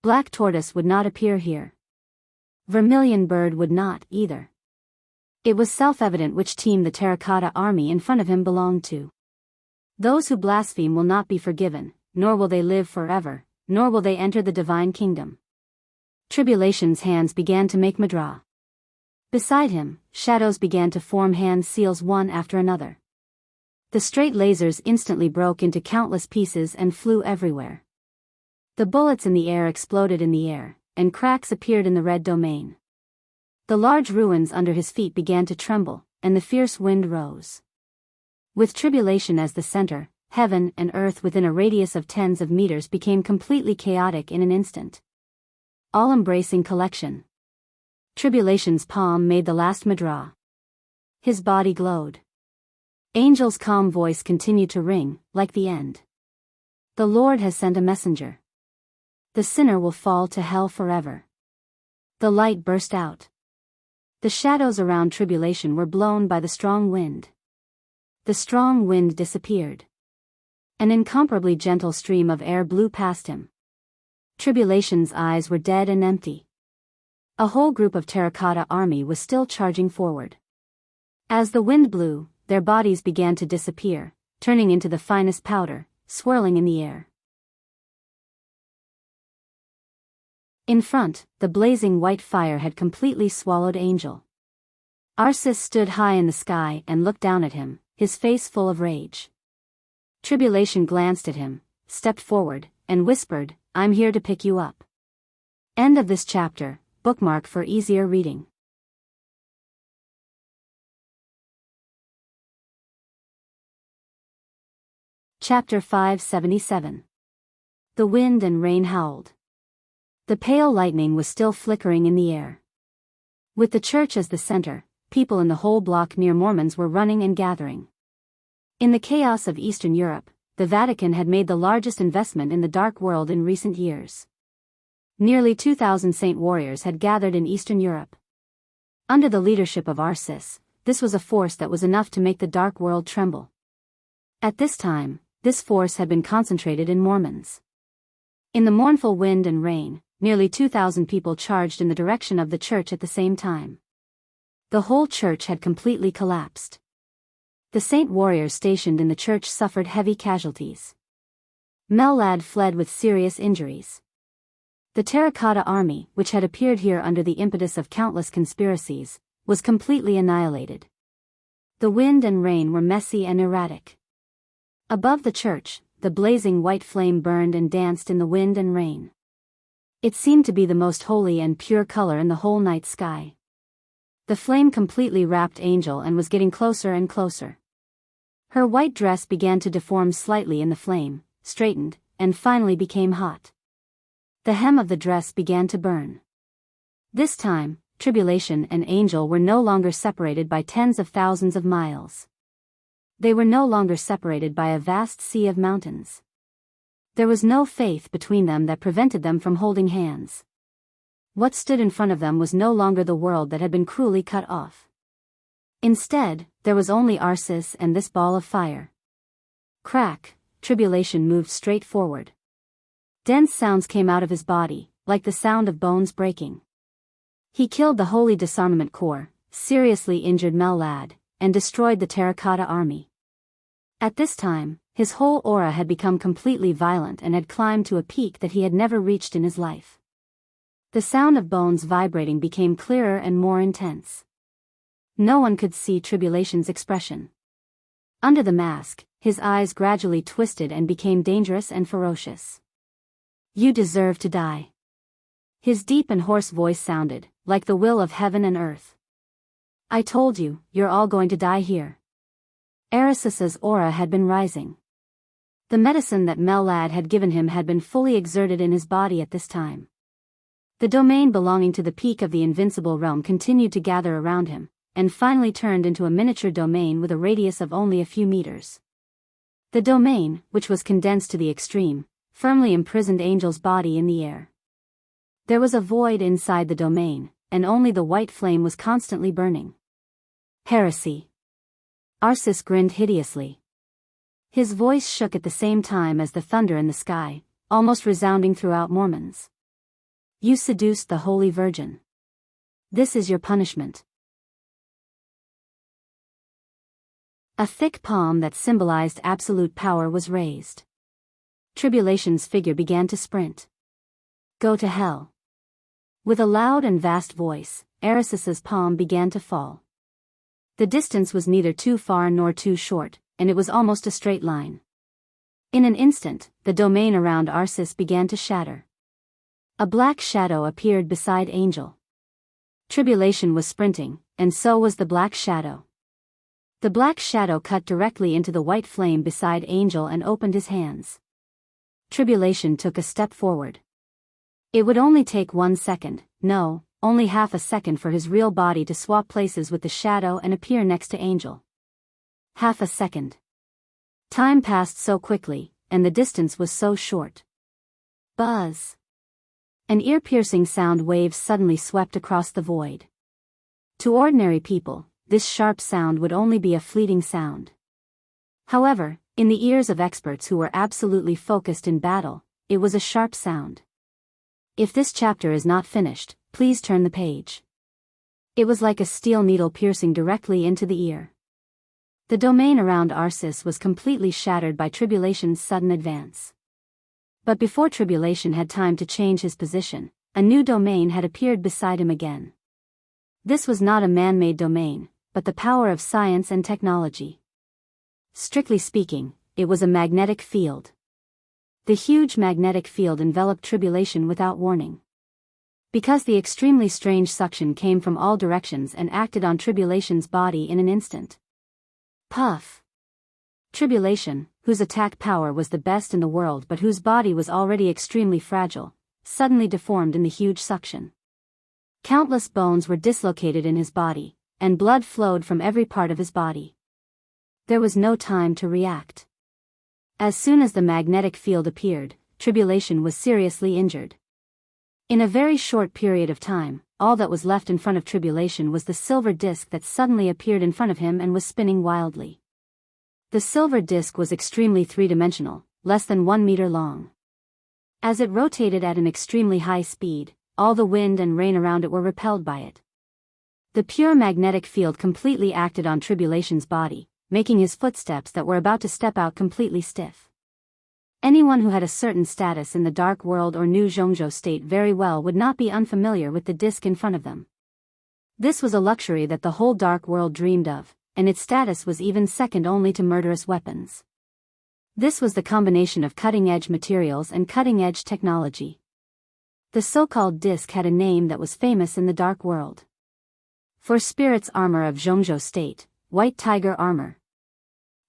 Black Tortoise would not appear here. Vermilion Bird would not, either. It was self-evident which team the terracotta army in front of him belonged to. Those who blaspheme will not be forgiven, nor will they live forever, nor will they enter the divine kingdom. Tribulation's hands began to make mudra. Beside him, shadows began to form hand seals one after another. The straight lasers instantly broke into countless pieces and flew everywhere. The bullets in the air exploded in the air, and cracks appeared in the red domain. The large ruins under his feet began to tremble, and the fierce wind rose. With Tribulation as the center, heaven and earth within a radius of tens of meters became completely chaotic in an instant. All-embracing collection. Tribulation's palm made the last mudra. His body glowed. Angel's calm voice continued to ring, like the end. The Lord has sent a messenger. The sinner will fall to hell forever. The light burst out. The shadows around Tribulation were blown by the strong wind. The strong wind disappeared. An incomparably gentle stream of air blew past him. Tribulation's eyes were dead and empty. A whole group of terracotta army was still charging forward. As the wind blew, their bodies began to disappear, turning into the finest powder, swirling in the air. In front, the blazing white fire had completely swallowed Angel. Arceus stood high in the sky and looked down at him, his face full of rage. Tribulation glanced at him, stepped forward, and whispered, "I'm here to pick you up." End of this chapter. Bookmark for easier reading. Chapter 577. The wind and rain howled. The pale lightning was still flickering in the air. With the church as the center, people in the whole block near Mormons were running and gathering. In the chaos of Eastern Europe, the Vatican had made the largest investment in the dark world in recent years. Nearly 2,000 saint warriors had gathered in Eastern Europe. Under the leadership of Arceus, this was a force that was enough to make the dark world tremble. At this time, this force had been concentrated in Mormons. In the mournful wind and rain, nearly 2,000 people charged in the direction of the church at the same time. The whole church had completely collapsed. The saint warriors stationed in the church suffered heavy casualties. Mellad fled with serious injuries. The Terracotta Army, which had appeared here under the impetus of countless conspiracies, was completely annihilated. The wind and rain were messy and erratic. Above the church, the blazing white flame burned and danced in the wind and rain. It seemed to be the most holy and pure color in the whole night sky. The flame completely wrapped Angel and was getting closer and closer. Her white dress began to deform slightly in the flame, straightened, and finally became hot. The hem of the dress began to burn. This time, Tribulation and Angel were no longer separated by tens of thousands of miles. They were no longer separated by a vast sea of mountains. There was no faith between them that prevented them from holding hands. What stood in front of them was no longer the world that had been cruelly cut off. Instead, there was only Arsis and this ball of fire. Crack, Tribulation moved straight forward. Dense sounds came out of his body, like the sound of bones breaking. He killed the Holy Disarmament Corps, seriously injured Mel-Lad, and destroyed the Terracotta Army. At this time, his whole aura had become completely violent and had climbed to a peak that he had never reached in his life. The sound of bones vibrating became clearer and more intense. No one could see Tribulation's expression. Under the mask, his eyes gradually twisted and became dangerous and ferocious. "You deserve to die." His deep and hoarse voice sounded, like the will of heaven and earth. "I told you, you're all going to die here." Arisis's aura had been rising. The medicine that Mel-Lad had given him had been fully exerted in his body at this time. The domain belonging to the peak of the invincible realm continued to gather around him, and finally turned into a miniature domain with a radius of only a few meters. The domain, which was condensed to the extreme, firmly imprisoned Angel's body in the air. There was a void inside the domain, and only the white flame was constantly burning. Heresy. Arsis grinned hideously. His voice shook at the same time as the thunder in the sky, almost resounding throughout Mormons. "You seduced the Holy Virgin. This is your punishment." A thick palm that symbolized absolute power was raised. Tribulation's figure began to sprint. "Go to hell." With a loud and vast voice, Arisis's palm began to fall. The distance was neither too far nor too short, and it was almost a straight line. In an instant, the domain around Arsis began to shatter. A black shadow appeared beside Angel. Tribulation was sprinting, and so was the black shadow. The black shadow cut directly into the white flame beside Angel and opened his hands. Tribulation took a step forward. It would only take 1 second, no, only half a second for his real body to swap places with the shadow and appear next to Angel. Half a second. Time passed so quickly, and the distance was so short. Buzz. An ear-piercing sound wave suddenly swept across the void. To ordinary people, this sharp sound would only be a fleeting sound. However, in the ears of experts who were absolutely focused in battle, it was a sharp sound. If this chapter is not finished, please turn the page. It was like a steel needle piercing directly into the ear. The domain around Arsis was completely shattered by Tribulation's sudden advance. But before Tribulation had time to change his position, a new domain had appeared beside him again. This was not a man-made domain, but the power of science and technology. Strictly speaking, it was a magnetic field. The huge magnetic field enveloped Tribulation without warning. Because the extremely strange suction came from all directions and acted on Tribulation's body in an instant. Puff. Tribulation, whose attack power was the best in the world but whose body was already extremely fragile, suddenly deformed in the huge suction. Countless bones were dislocated in his body, and blood flowed from every part of his body. There was no time to react. As soon as the magnetic field appeared, Tribulation was seriously injured. In a very short period of time, all that was left in front of Tribulation was the silver disc that suddenly appeared in front of him and was spinning wildly. The silver disc was extremely three-dimensional, less than 1 meter long. As it rotated at an extremely high speed, all the wind and rain around it were repelled by it. The pure magnetic field completely acted on Tribulation's body, making his footsteps that were about to step out completely stiff. Anyone who had a certain status in the dark world or knew Zhongzhou State very well would not be unfamiliar with the disc in front of them. This was a luxury that the whole dark world dreamed of, and its status was even second only to murderous weapons. This was the combination of cutting-edge materials and cutting-edge technology. The so-called disc had a name that was famous in the dark world. For spirit's armor of Zhongzhou state, white tiger armor.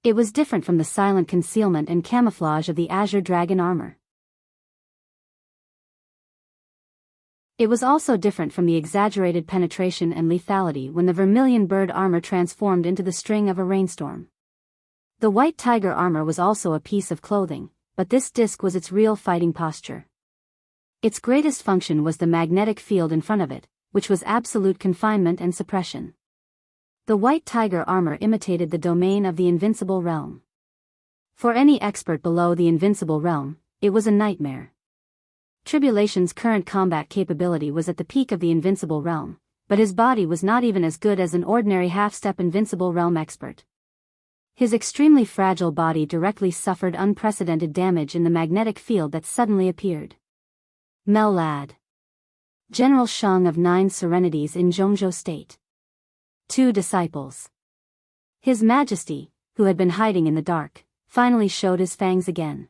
It was different from the silent concealment and camouflage of the azure dragon armor. It was also different from the exaggerated penetration and lethality when the vermilion bird armor transformed into the string of a rainstorm. The white tiger armor was also a piece of clothing, but this disc was its real fighting posture. Its greatest function was the magnetic field in front of it, which was absolute confinement and suppression. The white tiger armor imitated the domain of the invincible realm. For any expert below the invincible realm, it was a nightmare. Tribulation's current combat capability was at the peak of the invincible realm, but his body was not even as good as an ordinary half-step invincible realm expert. His extremely fragile body directly suffered unprecedented damage in the magnetic field that suddenly appeared. Mel Lad. General Shang of 9 Serenities in Zhongzhou State. 2 disciples. His Majesty, who had been hiding in the dark, finally showed his fangs again.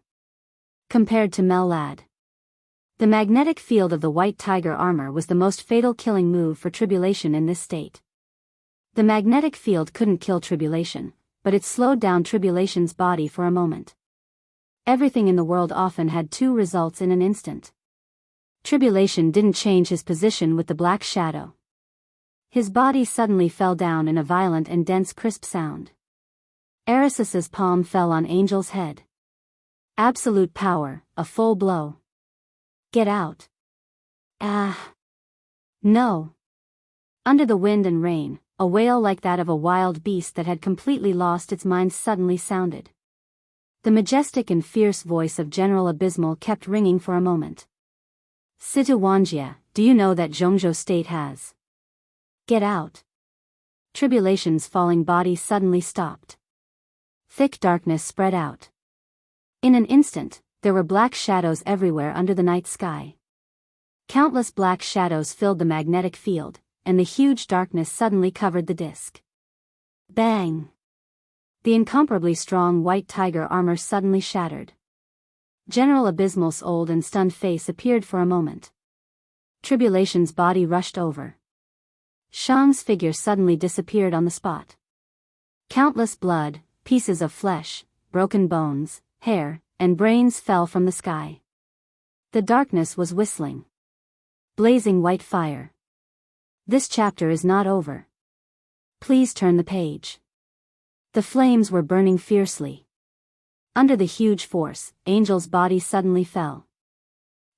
Compared to Mel Lad, the magnetic field of the white tiger armor was the most fatal killing move for Tribulation in this state. The magnetic field couldn't kill Tribulation, but it slowed down Tribulation's body for a moment. Everything in the world often had 2 results in an instant. Tribulation didn't change his position with the black shadow. His body suddenly fell down in a violent and dense crisp sound. Erisis's palm fell on Angel's head. Absolute power, a full blow. Get out. Ah. No. Under the wind and rain, a wail like that of a wild beast that had completely lost its mind suddenly sounded. The majestic and fierce voice of General Abysmal kept ringing for a moment. Situ Wanjia, do you know that Zhongzhou State has? Get out. Tribulation's falling body suddenly stopped. Thick darkness spread out. In an instant, there were black shadows everywhere under the night sky. Countless black shadows filled the magnetic field, and the huge darkness suddenly covered the disk. Bang! The incomparably strong white tiger armor suddenly shattered. General Abysmal's old and stunned face appeared for a moment. Tribulation's body rushed over. Shang's figure suddenly disappeared on the spot. Countless blood, pieces of flesh, broken bones, hair, and brains fell from the sky. The darkness was whistling. Blazing white fire. This chapter is not over. Please turn the page. The flames were burning fiercely. Under the huge force, Angel's body suddenly fell.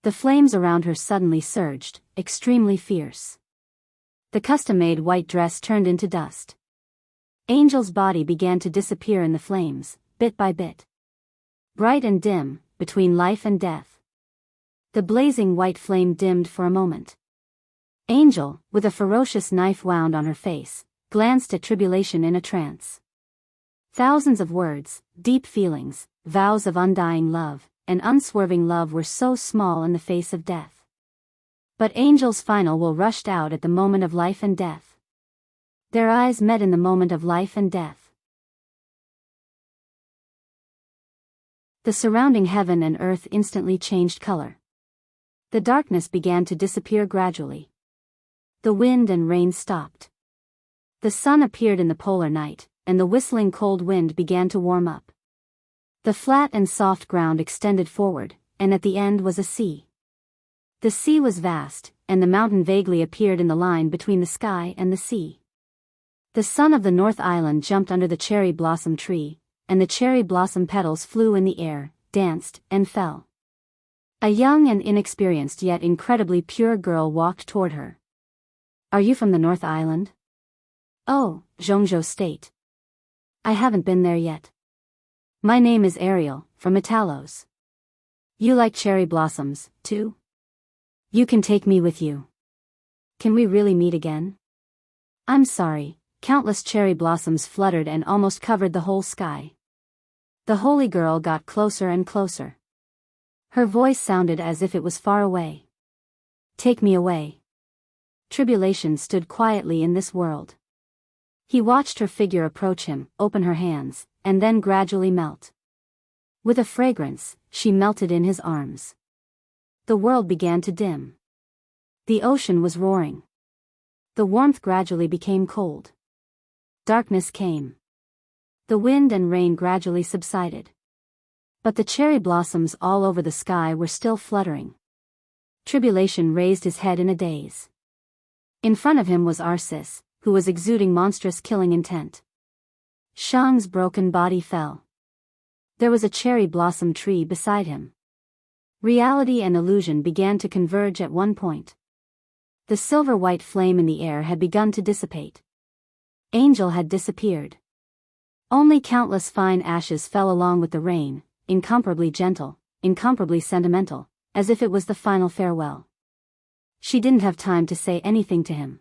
The flames around her suddenly surged, extremely fierce. The custom-made white dress turned into dust. Angel's body began to disappear in the flames, bit by bit. Bright and dim, between life and death. The blazing white flame dimmed for a moment. Angel, with a ferocious knife wound on her face, glanced at Tribulation in a trance. Thousands of words, deep feelings, vows of undying love, and unswerving love were so small in the face of death. But Angel's final will rushed out at the moment of life and death. Their eyes met in the moment of life and death. The surrounding heaven and earth instantly changed color. The darkness began to disappear gradually. The wind and rain stopped. The sun appeared in the polar night, and the whistling cold wind began to warm up. The flat and soft ground extended forward, and at the end was a sea. The sea was vast, and the mountain vaguely appeared in the line between the sky and the sea. The sun of the North Island jumped under the cherry blossom tree, and the cherry blossom petals flew in the air, danced, and fell. A young and inexperienced yet incredibly pure girl walked toward her. Are you from the North Island? Oh, Zhongzhou State. I haven't been there yet. My name is Ariel, from Metalos. You like cherry blossoms, too? You can take me with you. Can we really meet again? I'm sorry, countless cherry blossoms fluttered and almost covered the whole sky. The holy girl got closer and closer. Her voice sounded as if it was far away. Take me away. Tribulation stood quietly in this world. He watched her figure approach him, open her hands, and then gradually melt. With a fragrance, she melted in his arms. The world began to dim. The ocean was roaring. The warmth gradually became cold. Darkness came. The wind and rain gradually subsided. But the cherry blossoms all over the sky were still fluttering. Tribulation raised his head in a daze. In front of him was Arsis, who was exuding monstrous killing intent. Shang's broken body fell. There was a cherry blossom tree beside him. Reality and illusion began to converge at one point. The silver-white flame in the air had begun to dissipate. Angel had disappeared. Only countless fine ashes fell along with the rain, incomparably gentle, incomparably sentimental, as if it was the final farewell. She didn't have time to say anything to him.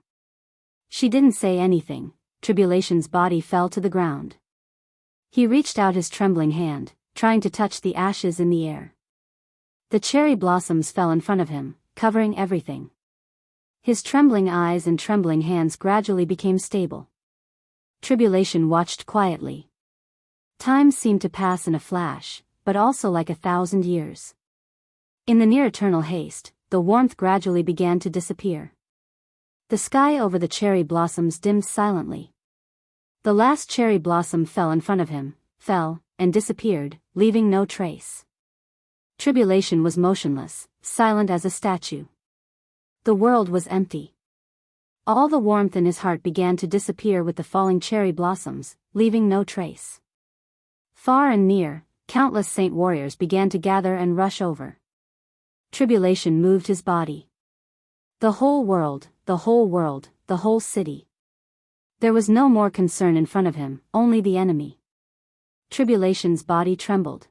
She didn't say anything. Tribulation's body fell to the ground. He reached out his trembling hand, trying to touch the ashes in the air. The cherry blossoms fell in front of him, covering everything. His trembling eyes and trembling hands gradually became stable. Tribulation watched quietly. Time seemed to pass in a flash, but also like 1,000 years. In the near-eternal haste, the warmth gradually began to disappear. The sky over the cherry blossoms dimmed silently. The last cherry blossom fell in front of him, fell, and disappeared, leaving no trace. Tribulation was motionless, silent as a statue. The world was empty. All the warmth in his heart began to disappear with the falling cherry blossoms, leaving no trace. Far and near, countless saint warriors began to gather and rush over. Tribulation moved his body. The whole world, the whole world, the whole city. There was no more concern in front of him, only the enemy. Tribulation's body trembled.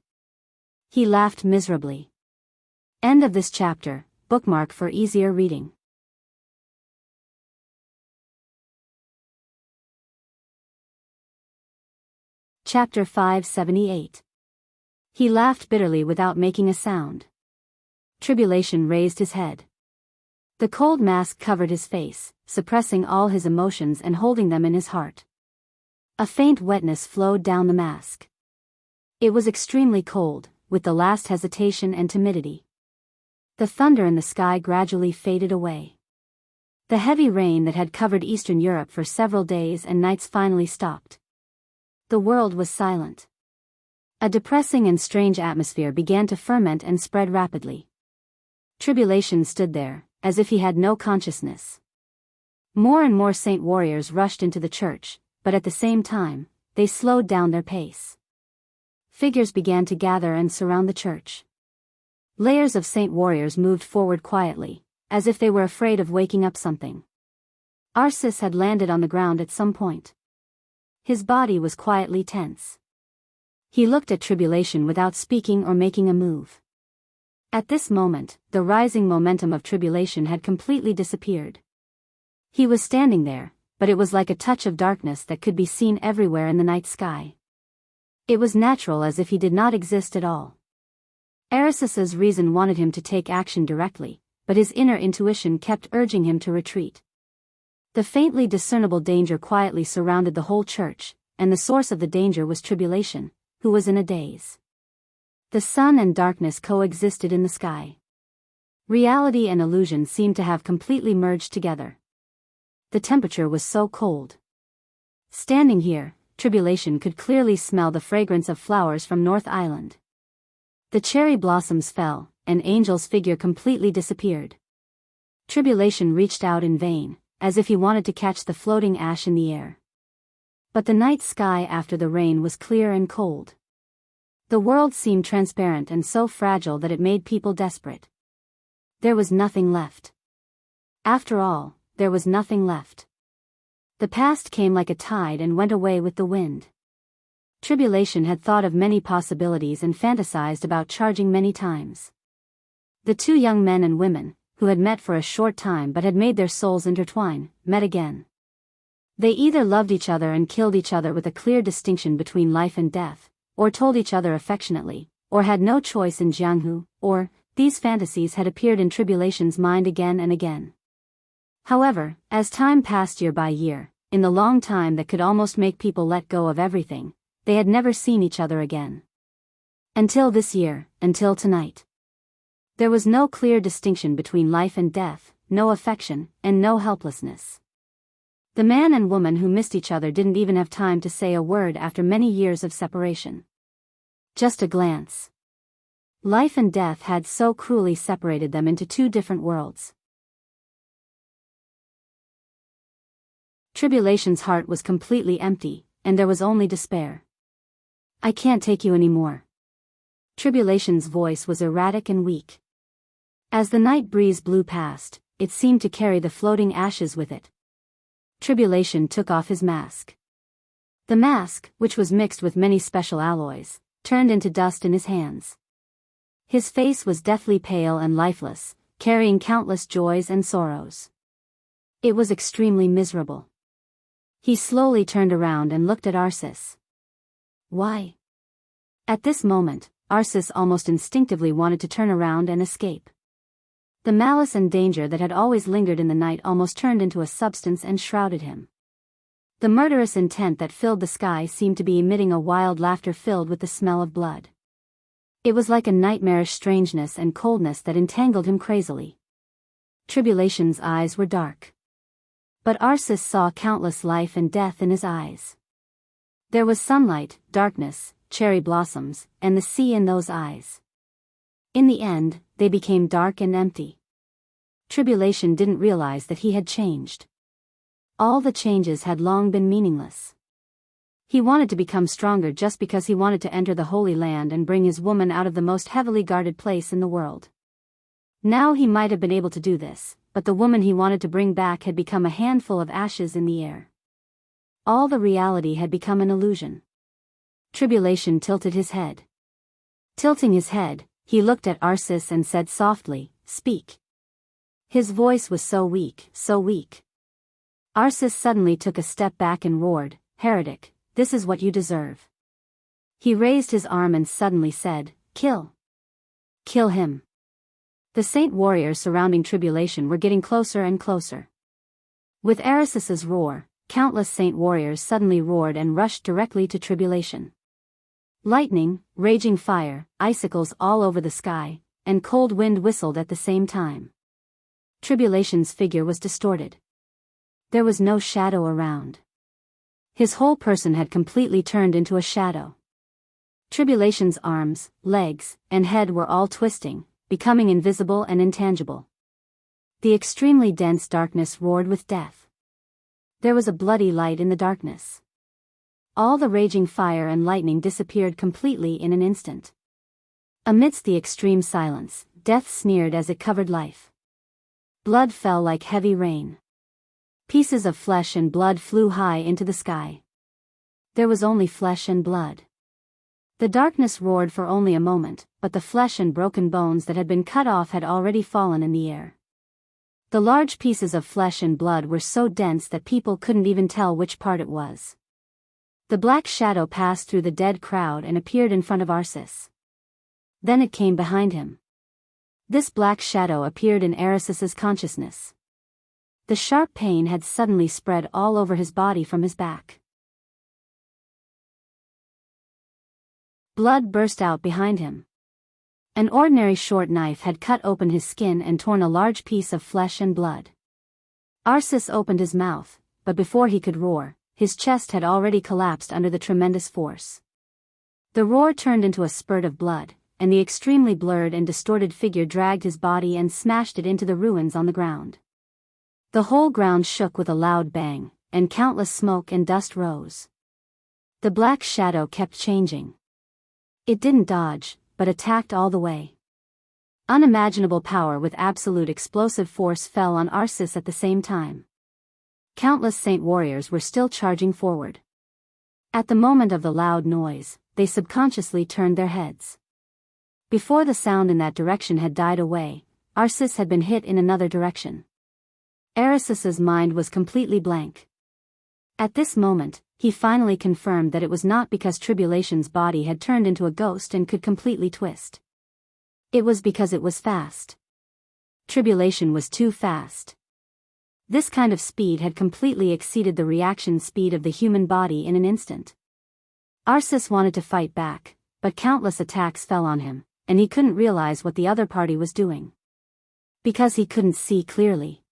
He laughed miserably. End of this chapter. Bookmark for easier reading. Chapter 578. He laughed bitterly without making a sound. Tribulation raised his head. The cold mask covered his face, suppressing all his emotions and holding them in his heart. A faint wetness flowed down the mask. It was extremely cold, with the last hesitation and timidity. The thunder in the sky gradually faded away. The heavy rain that had covered Eastern Europe for several days and nights finally stopped. The world was silent. A depressing and strange atmosphere began to ferment and spread rapidly. Tribulation stood there, as if he had no consciousness. More and more saint warriors rushed into the church, but at the same time, they slowed down their pace. Figures began to gather and surround the church. Layers of saint warriors moved forward quietly, as if they were afraid of waking up something. Arsis had landed on the ground at some point. His body was quietly tense. He looked at Tribulation without speaking or making a move. At this moment, the rising momentum of Tribulation had completely disappeared. He was standing there, but it was like a touch of darkness that could be seen everywhere in the night sky. It was natural, as if he did not exist at all. Arisis's reason wanted him to take action directly, but his inner intuition kept urging him to retreat. The faintly discernible danger quietly surrounded the whole church, and the source of the danger was Tribulation, who was in a daze. The sun and darkness coexisted in the sky. Reality and illusion seemed to have completely merged together. The temperature was so cold. Standing here, Tribulation could clearly smell the fragrance of flowers from North Island. The cherry blossoms fell, and Angel's figure completely disappeared. Tribulation reached out in vain, as if he wanted to catch the floating ash in the air. But the night sky after the rain was clear and cold. The world seemed transparent and so fragile that it made people desperate. There was nothing left. After all, there was nothing left. The past came like a tide and went away with the wind. Tribulation had thought of many possibilities and fantasized about charging many times. The two young men and women, who had met for a short time but had made their souls intertwine, met again. They either loved each other and killed each other with a clear distinction between life and death, or told each other affectionately, or had no choice in Jianghu, or, these fantasies had appeared in Tribulation's mind again and again. However, as time passed year by year, in the long time that could almost make people let go of everything, they had never seen each other again. Until this year, until tonight. There was no clear distinction between life and death, no affection, and no helplessness. The man and woman who missed each other didn't even have time to say a word after many years of separation. Just a glance. Life and death had so cruelly separated them into two different worlds. Tribulation's heart was completely empty, and there was only despair. I can't take you anymore. Tribulation's voice was erratic and weak. As the night breeze blew past, it seemed to carry the floating ashes with it. Tribulation took off his mask. The mask, which was mixed with many special alloys, turned into dust in his hands. His face was deathly pale and lifeless, carrying countless joys and sorrows. It was extremely miserable. He slowly turned around and looked at Arsis. Why? At this moment, Arsis almost instinctively wanted to turn around and escape. The malice and danger that had always lingered in the night almost turned into a substance and shrouded him. The murderous intent that filled the sky seemed to be emitting a wild laughter filled with the smell of blood. It was like a nightmarish strangeness and coldness that entangled him crazily. Tribulation's eyes were dark. But Arsis saw countless life and death in his eyes. There was sunlight, darkness, cherry blossoms, and the sea in those eyes. In the end, they became dark and empty. Tribulation didn't realize that he had changed. All the changes had long been meaningless. He wanted to become stronger just because he wanted to enter the Holy Land and bring his woman out of the most heavily guarded place in the world. Now he might have been able to do this, but the woman he wanted to bring back had become a handful of ashes in the air. All the reality had become an illusion. Tribulation tilted his head. Tilting his head, he looked at Arsis and said softly, "Speak." His voice was so weak, so weak. Arsis suddenly took a step back and roared, "Heretic, this is what you deserve." He raised his arm and suddenly said, "Kill. Kill him." The saint warriors surrounding Tribulation were getting closer and closer. With Arisis's roar, countless saint warriors suddenly roared and rushed directly to Tribulation. Lightning, raging fire, icicles all over the sky, and cold wind whistled at the same time. Tribulation's figure was distorted. There was no shadow around. His whole person had completely turned into a shadow. Tribulation's arms, legs, and head were all twisting, becoming invisible and intangible. The extremely dense darkness roared with death. There was a bloody light in the darkness. All the raging fire and lightning disappeared completely in an instant. Amidst the extreme silence, death sneered as it covered life. Blood fell like heavy rain. Pieces of flesh and blood flew high into the sky. There was only flesh and blood. The darkness roared for only a moment, but the flesh and broken bones that had been cut off had already fallen in the air. The large pieces of flesh and blood were so dense that people couldn't even tell which part it was. The black shadow passed through the dead crowd and appeared in front of Arsis. Then it came behind him. This black shadow appeared in Arisis's consciousness. The sharp pain had suddenly spread all over his body from his back. Blood burst out behind him. An ordinary short knife had cut open his skin and torn a large piece of flesh and blood. Arsis opened his mouth, but before he could roar, his chest had already collapsed under the tremendous force. The roar turned into a spurt of blood, and the extremely blurred and distorted figure dragged his body and smashed it into the ruins on the ground. The whole ground shook with a loud bang, and countless smoke and dust rose. The black shadow kept changing. It didn't dodge, but attacked all the way. Unimaginable power with absolute explosive force fell on Arsis at the same time. Countless saint warriors were still charging forward. At the moment of the loud noise, they subconsciously turned their heads. Before the sound in that direction had died away, Arsis had been hit in another direction. Arisis's mind was completely blank. At this moment, he finally confirmed that it was not because Tribulation's body had turned into a ghost and could completely twist. It was because it was fast. Tribulation was too fast. This kind of speed had completely exceeded the reaction speed of the human body in an instant. Arsis wanted to fight back, but countless attacks fell on him, and he couldn't realize what the other party was doing. Because he couldn't see clearly.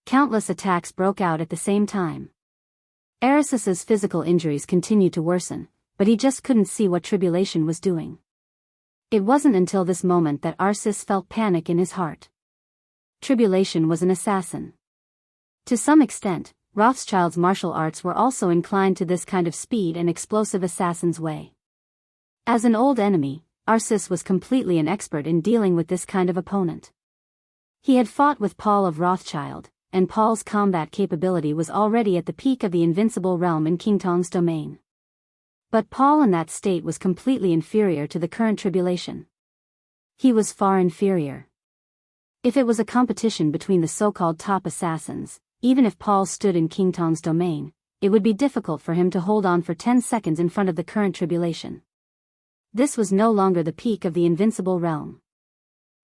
Countless attacks broke out at the same time. Erissus's physical injuries continued to worsen, but he just couldn't see what tribulation was doing. It wasn't until this moment that Arsis felt panic in his heart. Tribulation was an assassin. To some extent, Rothschild's martial arts were also inclined to this kind of speed and explosive assassin's way. As an old enemy, Arsis was completely an expert in dealing with this kind of opponent. He had fought with Paul of Rothschild, and Paul's combat capability was already at the peak of the invincible realm in King Tong's domain. But Paul in that state was completely inferior to the current tribulation. He was far inferior. If it was a competition between the so-called top assassins, even if Paul stood in King Tong's domain, it would be difficult for him to hold on for 10 seconds in front of the current tribulation. This was no longer the peak of the invincible realm.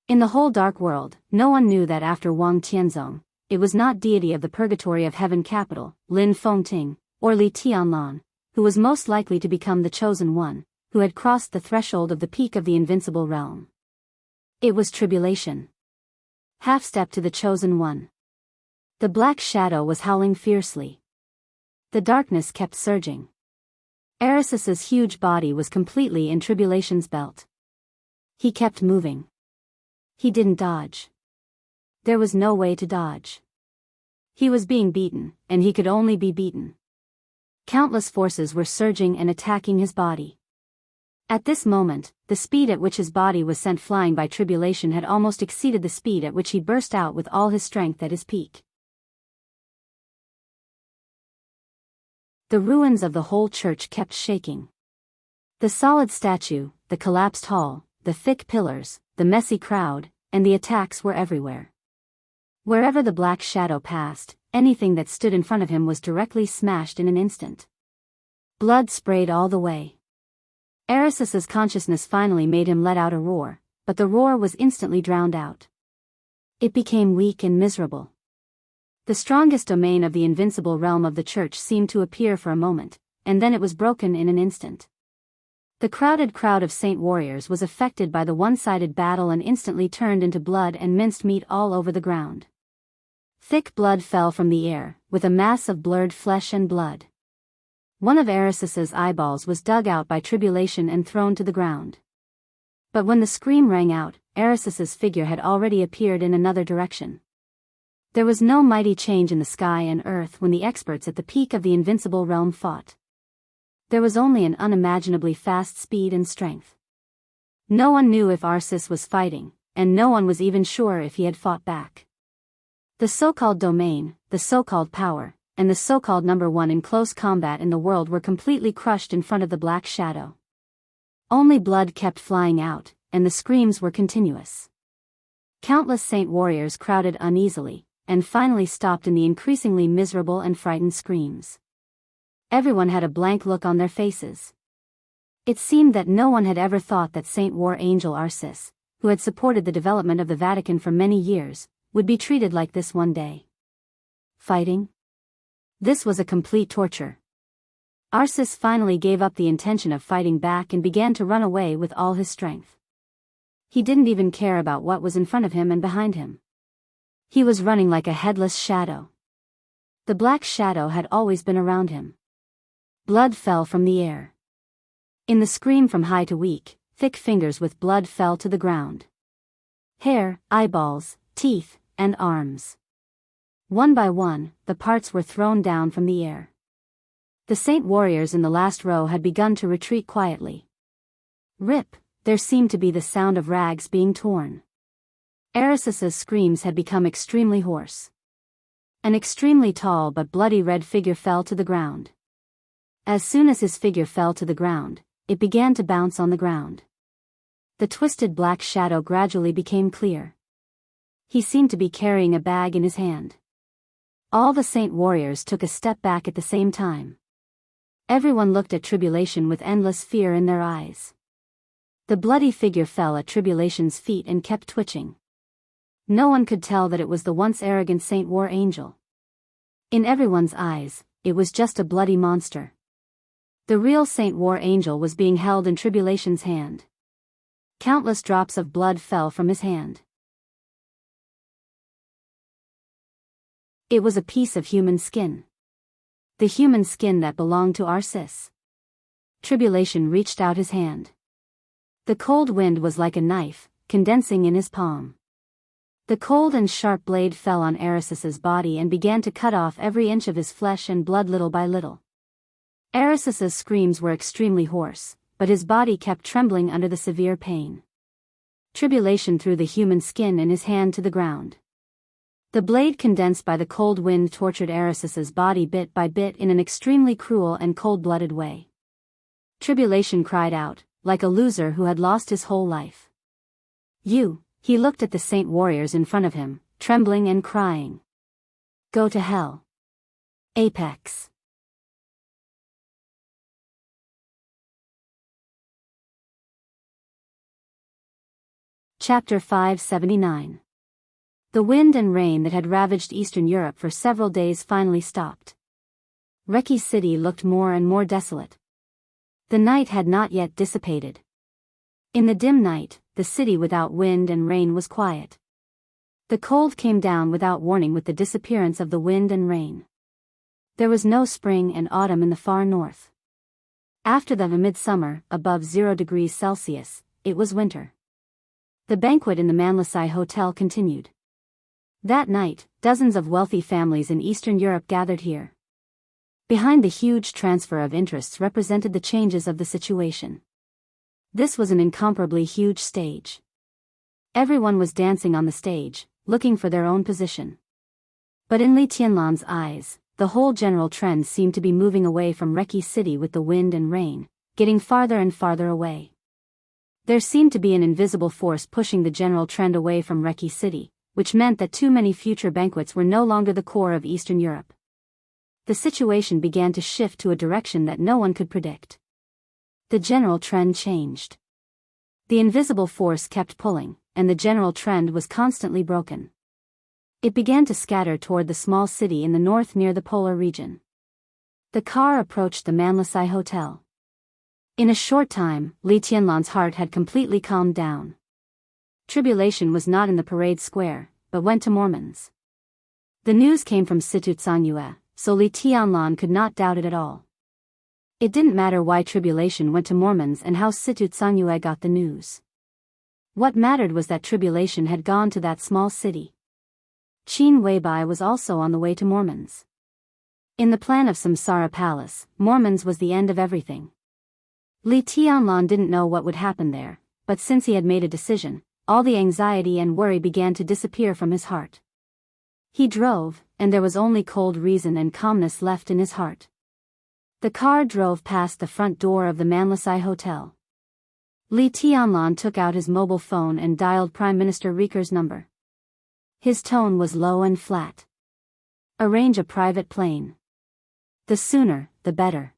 In the whole dark world, no one knew that after Wang Tianzong, it was not deity of the purgatory of heaven capital, Lin Fengting, or Li Tianlan, who was most likely to become the chosen one, who had crossed the threshold of the peak of the invincible realm. It was tribulation. Half step to the chosen one. The black shadow was howling fiercely. The darkness kept surging. Erissus's huge body was completely in tribulation's belt. He kept moving. He didn't dodge. There was no way to dodge. He was being beaten, and he could only be beaten. Countless forces were surging and attacking his body. At this moment, the speed at which his body was sent flying by tribulation had almost exceeded the speed at which he burst out with all his strength at his peak. The ruins of the whole church kept shaking. The solid statue, the collapsed hall, the thick pillars, the messy crowd, and the attacks were everywhere. Wherever the black shadow passed, anything that stood in front of him was directly smashed in an instant. Blood sprayed all the way. Erissus's consciousness finally made him let out a roar, but the roar was instantly drowned out. It became weak and miserable. The strongest domain of the invincible realm of the church seemed to appear for a moment, and then it was broken in an instant. The crowded crowd of saint warriors was affected by the one-sided battle and instantly turned into blood and minced meat all over the ground. Thick blood fell from the air, with a mass of blurred flesh and blood. One of Erissus's eyeballs was dug out by tribulation and thrown to the ground. But when the scream rang out, Erissus's figure had already appeared in another direction. There was no mighty change in the sky and earth when the experts at the peak of the invincible realm fought. There was only an unimaginably fast speed and strength. No one knew if Arsis was fighting, and no one was even sure if he had fought back. The so-called domain, the so-called power, and the so-called number one in close combat in the world were completely crushed in front of the black shadow. Only blood kept flying out, and the screams were continuous. Countless saint warriors crowded uneasily, and finally stopped in the increasingly miserable and frightened screams. Everyone had a blank look on their faces. It seemed that no one had ever thought that Saint War Angel Arsis, who had supported the development of the Vatican for many years, would be treated like this one day. Fighting? This was a complete torture. Arsis finally gave up the intention of fighting back and began to run away with all his strength. He didn't even care about what was in front of him and behind him. He was running like a headless shadow. The black shadow had always been around him. Blood fell from the air. In the scream from high to weak, thick fingers with blood fell to the ground. Hair, eyeballs, teeth, and arms. One by one, the parts were thrown down from the air. The saint warriors in the last row had begun to retreat quietly. Rip, there seemed to be the sound of rags being torn. Erissus's screams had become extremely hoarse. An extremely tall but bloody red figure fell to the ground. As soon as his figure fell to the ground, it began to bounce on the ground. The twisted black shadow gradually became clear. He seemed to be carrying a bag in his hand. All the saint warriors took a step back at the same time. Everyone looked at Tribulation with endless fear in their eyes. The bloody figure fell at Tribulation's feet and kept twitching. No one could tell that it was the once arrogant Saint War Angel. In everyone's eyes, it was just a bloody monster. The real Saint War Angel was being held in Tribulation's hand. Countless drops of blood fell from his hand. It was a piece of human skin. The human skin that belonged to our sis. Tribulation reached out his hand. The cold wind was like a knife, condensing in his palm. The cold and sharp blade fell on Erisis's body and began to cut off every inch of his flesh and blood little by little. Erisis's screams were extremely hoarse, but his body kept trembling under the severe pain. Tribulation threw the human skin in his hand to the ground. The blade condensed by the cold wind tortured Erisis's body bit by bit in an extremely cruel and cold-blooded way. Tribulation cried out, like a loser who had lost his whole life. He looked at the saint warriors in front of him, trembling and crying. Go to hell. Apex. Chapter 579. The wind and rain that had ravaged Eastern Europe for several days finally stopped. Reki City looked more and more desolate. The night had not yet dissipated. In the dim night, the city without wind and rain was quiet. The cold came down without warning with the disappearance of the wind and rain. There was no spring and autumn in the far north. After the midsummer, above 0 degrees Celsius, it was winter. The banquet in the Manlisai Hotel continued. That night, dozens of wealthy families in Eastern Europe gathered here. Behind the huge transfer of interests represented the changes of the situation. This was an incomparably huge stage. Everyone was dancing on the stage, looking for their own position. But in Li Tianlan's eyes, the whole general trend seemed to be moving away from Reki City with the wind and rain, getting farther and farther away. There seemed to be an invisible force pushing the general trend away from Reki City, which meant that too many future banquets were no longer the core of Eastern Europe. The situation began to shift to a direction that no one could predict. The general trend changed. The invisible force kept pulling, and the general trend was constantly broken. It began to scatter toward the small city in the north near the polar region. The car approached the Manlisai Hotel. In a short time, Li Tianlan's heart had completely calmed down. Tribulation was not in the parade square, but went to Mormon's. The news came from Situ Tsangyue, so Li Tianlan could not doubt it at all. It didn't matter why Tribulation went to Mormon's and how Situ Tsangyue got the news. What mattered was that Tribulation had gone to that small city. Qin Weibai was also on the way to Mormon's. In the plan of Samsara Palace, Mormon's was the end of everything. Li Tianlan didn't know what would happen there, but since he had made a decision, all the anxiety and worry began to disappear from his heart. He drove, and there was only cold reason and calmness left in his heart. The car drove past the front door of the Manlisai Hotel. Li Tianlan took out his mobile phone and dialed Prime Minister Riker's number. His tone was low and flat. Arrange a private plane. The sooner, the better.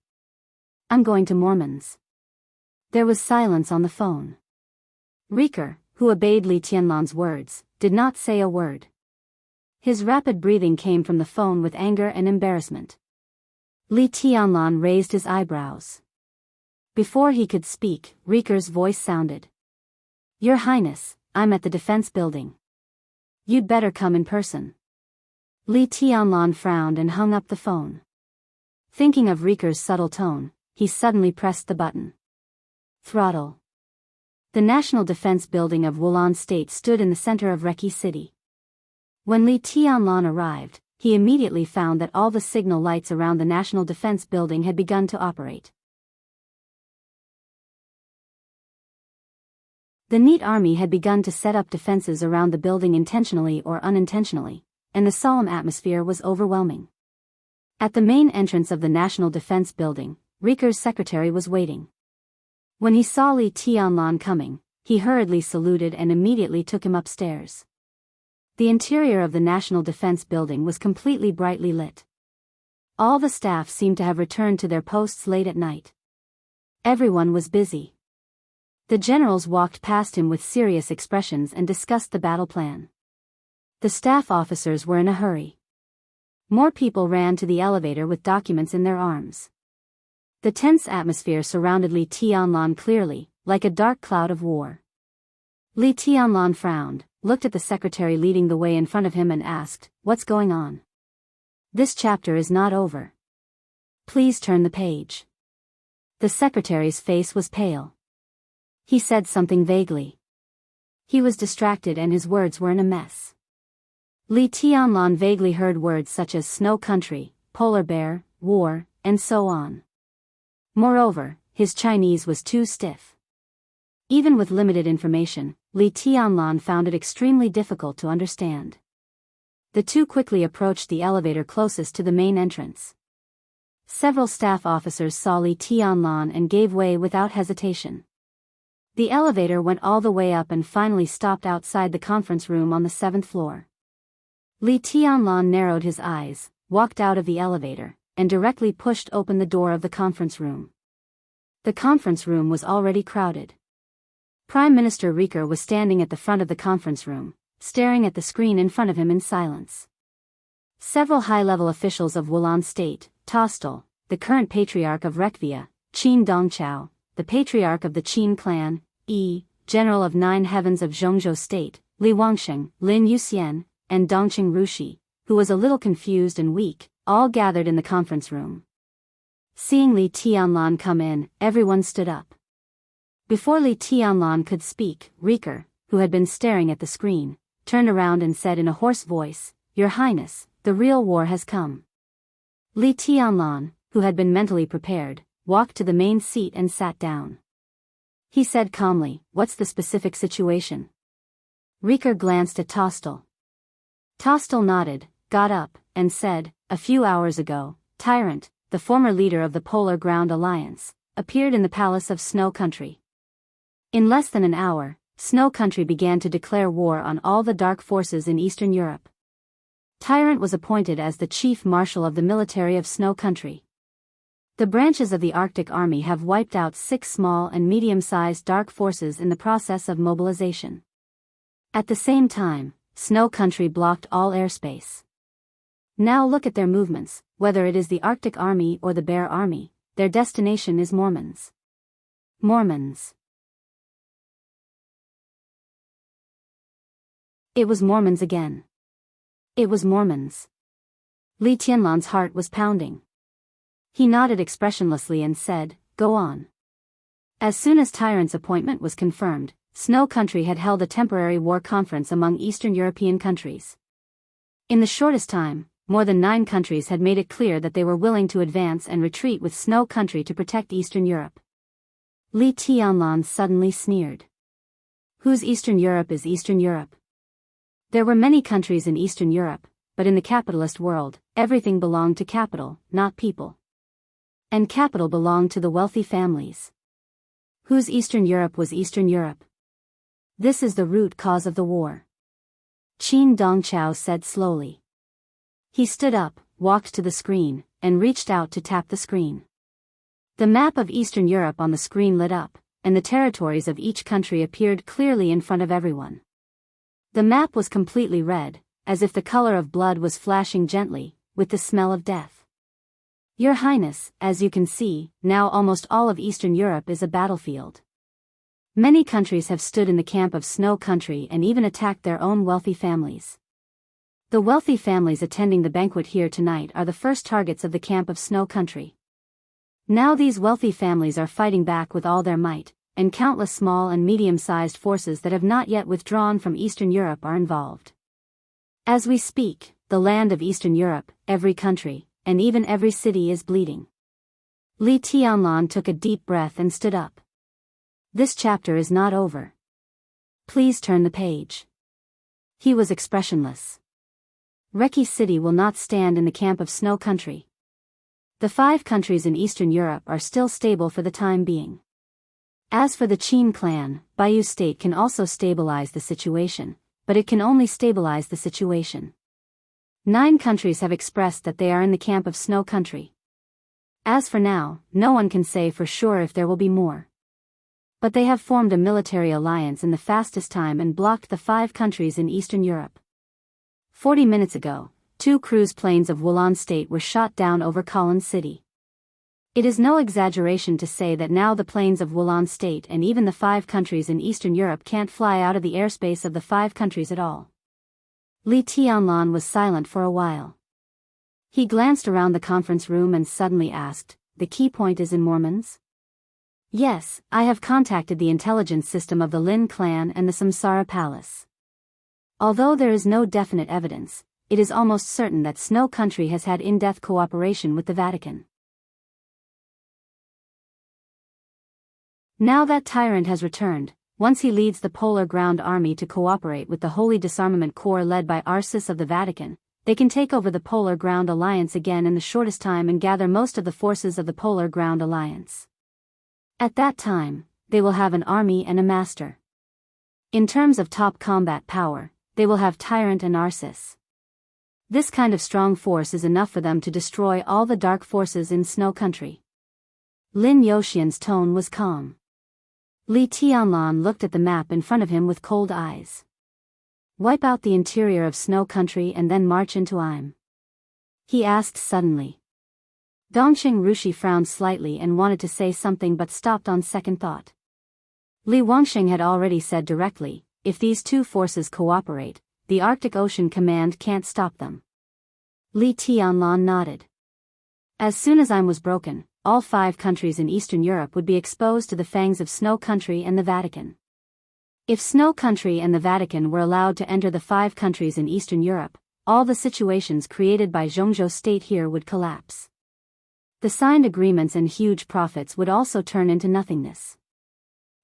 I'm going to Mormon's. There was silence on the phone. Riker, who obeyed Li Tianlan's words, did not say a word. His rapid breathing came from the phone with anger and embarrassment. Li Tianlan raised his eyebrows. Before he could speak, Riker's voice sounded. Your Highness, I'm at the defense building. You'd better come in person. Li Tianlan frowned and hung up the phone. Thinking of Riker's subtle tone, he suddenly pressed the button. Throttle. The National Defense Building of Wulan State stood in the center of Reki City. When Li Tianlan arrived, he immediately found that all the signal lights around the National Defense Building had begun to operate. The NEET army had begun to set up defenses around the building intentionally or unintentionally, and the solemn atmosphere was overwhelming. At the main entrance of the National Defense Building, Riker's secretary was waiting. When he saw Li Tianlan coming, he hurriedly saluted and immediately took him upstairs. The interior of the National Defense Building was completely brightly lit. All the staff seemed to have returned to their posts late at night. Everyone was busy. The generals walked past him with serious expressions and discussed the battle plan. The staff officers were in a hurry. More people ran to the elevator with documents in their arms. The tense atmosphere surrounded Li Tianlan clearly, like a dark cloud of war. Li Tianlan frowned, looked at the secretary leading the way in front of him and asked, "What's going on?" This chapter is not over. Please turn the page. The secretary's face was pale. He said something vaguely. He was distracted and his words were in a mess. Li Tianlan vaguely heard words such as snow country, polar bear, war, and so on. Moreover, his Chinese was too stiff. Even with limited information, Li Tianlan found it extremely difficult to understand. The two quickly approached the elevator closest to the main entrance. Several staff officers saw Li Tianlan and gave way without hesitation. The elevator went all the way up and finally stopped outside the conference room on the 7th floor. Li Tianlan narrowed his eyes, walked out of the elevator, and directly pushed open the door of the conference room. The conference room was already crowded. Prime Minister Rieker was standing at the front of the conference room, staring at the screen in front of him in silence. Several high-level officials of Wulan State, Tostel, the current patriarch of Rekvia, Qin Dongchao, the patriarch of the Qin clan, General of 9 Heavens of Zhongzhou State, Li Wangsheng, Lin Yuxian, and Dongqing Rushi, who was a little confused and weak, all gathered in the conference room. Seeing Li Tianlan come in, everyone stood up. Before Li Tianlan could speak, Rieker, who had been staring at the screen, turned around and said in a hoarse voice, "Your Highness, the real war has come." Li Tianlan, who had been mentally prepared, walked to the main seat and sat down. He said calmly, "What's the specific situation?" Rieker glanced at Tostel. Tostel nodded, got up, and said, "A few hours ago, Tyrant, the former leader of the Polar Ground Alliance, appeared in the palace of Snow Country. In less than an hour, Snow Country began to declare war on all the dark forces in Eastern Europe. Tyrant was appointed as the chief marshal of the military of Snow Country. The branches of the Arctic Army have wiped out 6 small and medium-sized dark forces in the process of mobilization. At the same time, Snow Country blocked all airspace. Now look at their movements, whether it is the Arctic Army or the Bear Army, their destination is Mormons. Mormons. It was Mormons again. It was Mormons. Li Tianlan's heart was pounding. He nodded expressionlessly and said, "Go on." As soon as Tyrant's appointment was confirmed, Snow Country had held a temporary war conference among Eastern European countries. In the shortest time, more than 9 countries had made it clear that they were willing to advance and retreat with Snow Country to protect Eastern Europe. Li Tianlan suddenly sneered. Whose Eastern Europe is Eastern Europe? There were many countries in Eastern Europe, but in the capitalist world, everything belonged to capital, not people. And capital belonged to the wealthy families. Whose Eastern Europe was Eastern Europe? This is the root cause of the war. Qin Dongchao said slowly. He stood up, walked to the screen, and reached out to tap the screen. The map of Eastern Europe on the screen lit up, and the territories of each country appeared clearly in front of everyone. The map was completely red, as if the color of blood was flashing gently, with the smell of death. Your Highness, as you can see, now almost all of Eastern Europe is a battlefield. Many countries have stood in the camp of Snow Country and even attacked their own wealthy families. The wealthy families attending the banquet here tonight are the first targets of the camp of Snow Country. Now these wealthy families are fighting back with all their might, and countless small and medium-sized forces that have not yet withdrawn from Eastern Europe are involved. As we speak, the land of Eastern Europe, every country, and even every city is bleeding. Li Tianlan took a deep breath and stood up. This chapter is not over. Please turn the page. He was expressionless. Reki City will not stand in the camp of Snow Country. The 5 countries in Eastern Europe are still stable for the time being. As for the Qin clan, Bayou State can also stabilize the situation, but it can only stabilize the situation. 9 countries have expressed that they are in the camp of Snow Country. As for now, no one can say for sure if there will be more. But they have formed a military alliance in the fastest time and blocked the 5 countries in Eastern Europe. 40 minutes ago, 2 cruise planes of Wulan State were shot down over Kolin City. It is no exaggeration to say that now the planes of Wulan State and even the 5 countries in Eastern Europe can't fly out of the airspace of the 5 countries at all. Li Tianlan was silent for a while. He glanced around the conference room and suddenly asked, "The key point is in Mormons?" "Yes, I have contacted the intelligence system of the Lin clan and the Samsara Palace. Although there is no definite evidence, it is almost certain that Snow Country has had in-depth cooperation with the Vatican. Now that Tyrant has returned, once he leads the Polar Ground Army to cooperate with the Holy Disarmament Corps led by Arsis of the Vatican, they can take over the Polar Ground Alliance again in the shortest time and gather most of the forces of the Polar Ground Alliance. At that time, they will have an army and a master. In terms of top combat power, they will have Tyrant and Arsis. This kind of strong force is enough for them to destroy all the dark forces in Snow Country." Lin Yoxian's tone was calm. Li Tianlan looked at the map in front of him with cold eyes. "Wipe out the interior of Snow Country and then march into Im?" he asked suddenly. Dongxing Rushi frowned slightly and wanted to say something but stopped on second thought. Li Wangxing had already said directly, if these two forces cooperate, the Arctic Ocean Command can't stop them. Li Tianlan nodded. As soon as Im was broken, all 5 countries in Eastern Europe would be exposed to the fangs of Snow Country and the Vatican. If Snow Country and the Vatican were allowed to enter the 5 countries in Eastern Europe, all the situations created by Zhongzhou state here would collapse. The signed agreements and huge profits would also turn into nothingness.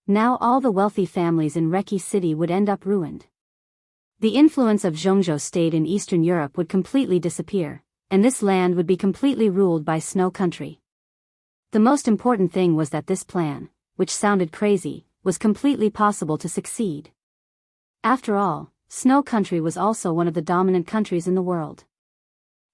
Now all the wealthy families in Reki City would end up ruined. The influence of Zhongzhou state in Eastern Europe would completely disappear, and this land would be completely ruled by Snow Country. The most important thing was that this plan, which sounded crazy, was completely possible to succeed. After all, Snow Country was also one of the dominant countries in the world.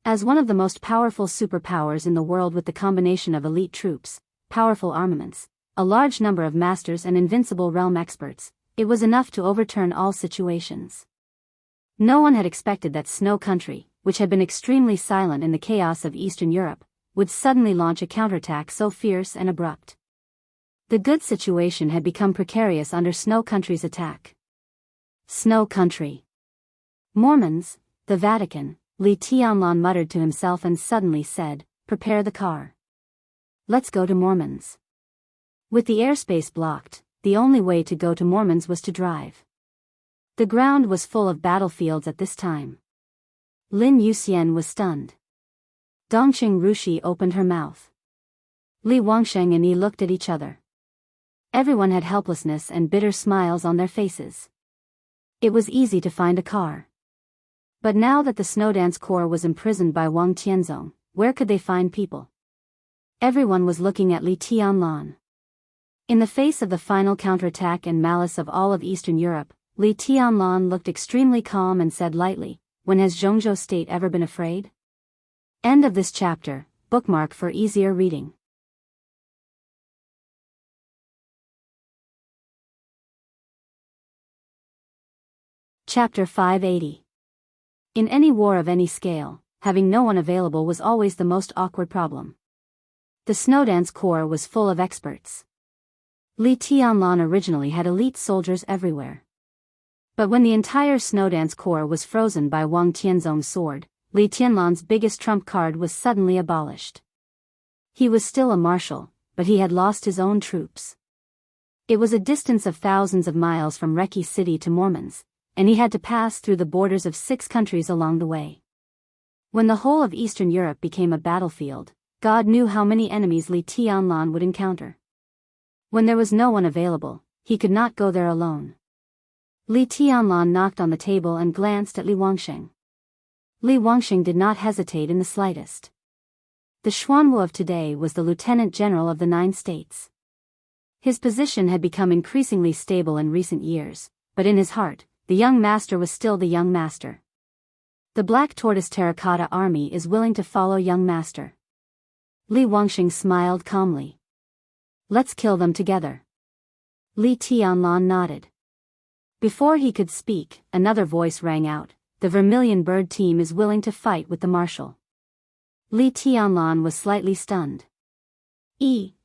As one of the most powerful superpowers in the world with the combination of elite troops, powerful armaments, a large number of masters and invincible realm experts, it was enough to overturn all situations. No one had expected that Snow Country, which had been extremely silent in the chaos of Eastern Europe, would suddenly launch a counterattack so fierce and abrupt. The good situation had become precarious under Snow Country's attack. Snow Country. Mormons, the Vatican, Li Tianlan muttered to himself and suddenly said, "Prepare the car. Let's go to Mormons." With the airspace blocked, the only way to go to Mormons was to drive. The ground was full of battlefields at this time. Lin Yuxian was stunned. Dongxing Rushi opened her mouth. Li Wangsheng and Yi looked at each other. Everyone had helplessness and bitter smiles on their faces. It was easy to find a car. But now that the Snowdance Corps was imprisoned by Wang Tianzong, where could they find people? Everyone was looking at Li Tianlan. In the face of the final counterattack and malice of all of Eastern Europe, Li Tianlan looked extremely calm and said lightly, "When has Zhongzhou state ever been afraid?" End of this chapter. Bookmark for easier reading. Chapter 580. In any war of any scale, having no one available was always the most awkward problem. The Snowdance Corps was full of experts. Li Tianlan originally had elite soldiers everywhere. But when the entire Snowdance Corps was frozen by Wang Tianzong's sword, Li Tianlan's biggest trump card was suddenly abolished. He was still a marshal, but he had lost his own troops. It was a distance of thousands of miles from Reki City to Mormons, and he had to pass through the borders of 6 countries along the way. When the whole of Eastern Europe became a battlefield, God knew how many enemies Li Tianlan would encounter. When there was no one available, he could not go there alone. Li Tianlan knocked on the table and glanced at Li Wangsheng. Li Wangsheng did not hesitate in the slightest. The Xuanwu of today was the lieutenant general of the 9 states. His position had become increasingly stable in recent years, but in his heart, the young master was still the young master. The Black Tortoise Terracotta Army is willing to follow young master. Li Wangxing smiled calmly. Let's kill them together. Li Tianlan nodded. Before he could speak, another voice rang out. The Vermilion Bird team is willing to fight with the marshal. Li Tianlan was slightly stunned.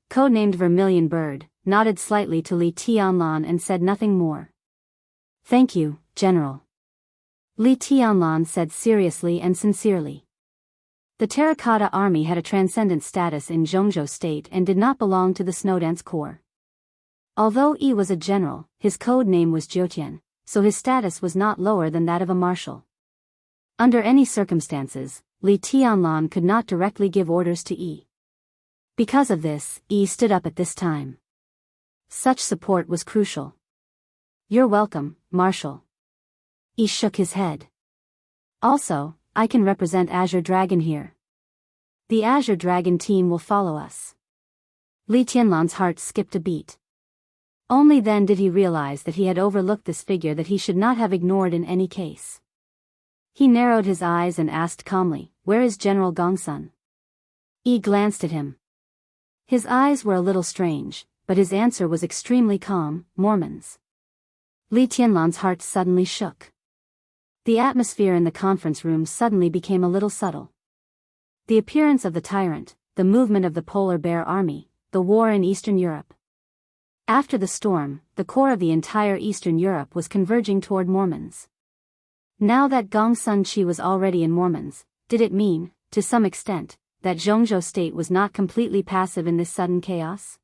Codenamed Vermilion Bird, nodded slightly to Li Tianlan and said nothing more. Thank you, General. Li Tianlan said seriously and sincerely. The Terracotta Army had a transcendent status in Zhongzhou State and did not belong to the Snowdance Corps. Although Yi was a general, his code name was Jiutian, so his status was not lower than that of a marshal. Under any circumstances, Li Tianlan could not directly give orders to Yi. Because of this, Yi stood up at this time. Such support was crucial. "You're welcome, Marshal." Yi shook his head. "Also, I can represent Azure Dragon here. The Azure Dragon team will follow us." Li Tianlan's heart skipped a beat. Only then did he realize that he had overlooked this figure that he should not have ignored in any case. He narrowed his eyes and asked calmly, "Where is General Gongsun?" Yi glanced at him. His eyes were a little strange, but his answer was extremely calm, "Mormons." Li Tianlan's heart suddenly shook. The atmosphere in the conference room suddenly became a little subtle. The appearance of the tyrant, the movement of the Polar Bear Army, the war in Eastern Europe. After the storm, the core of the entire Eastern Europe was converging toward Mormons. Now that Gongsun Qi was already in Mormons, did it mean, to some extent, that Zhongzhou State was not completely passive in this sudden chaos?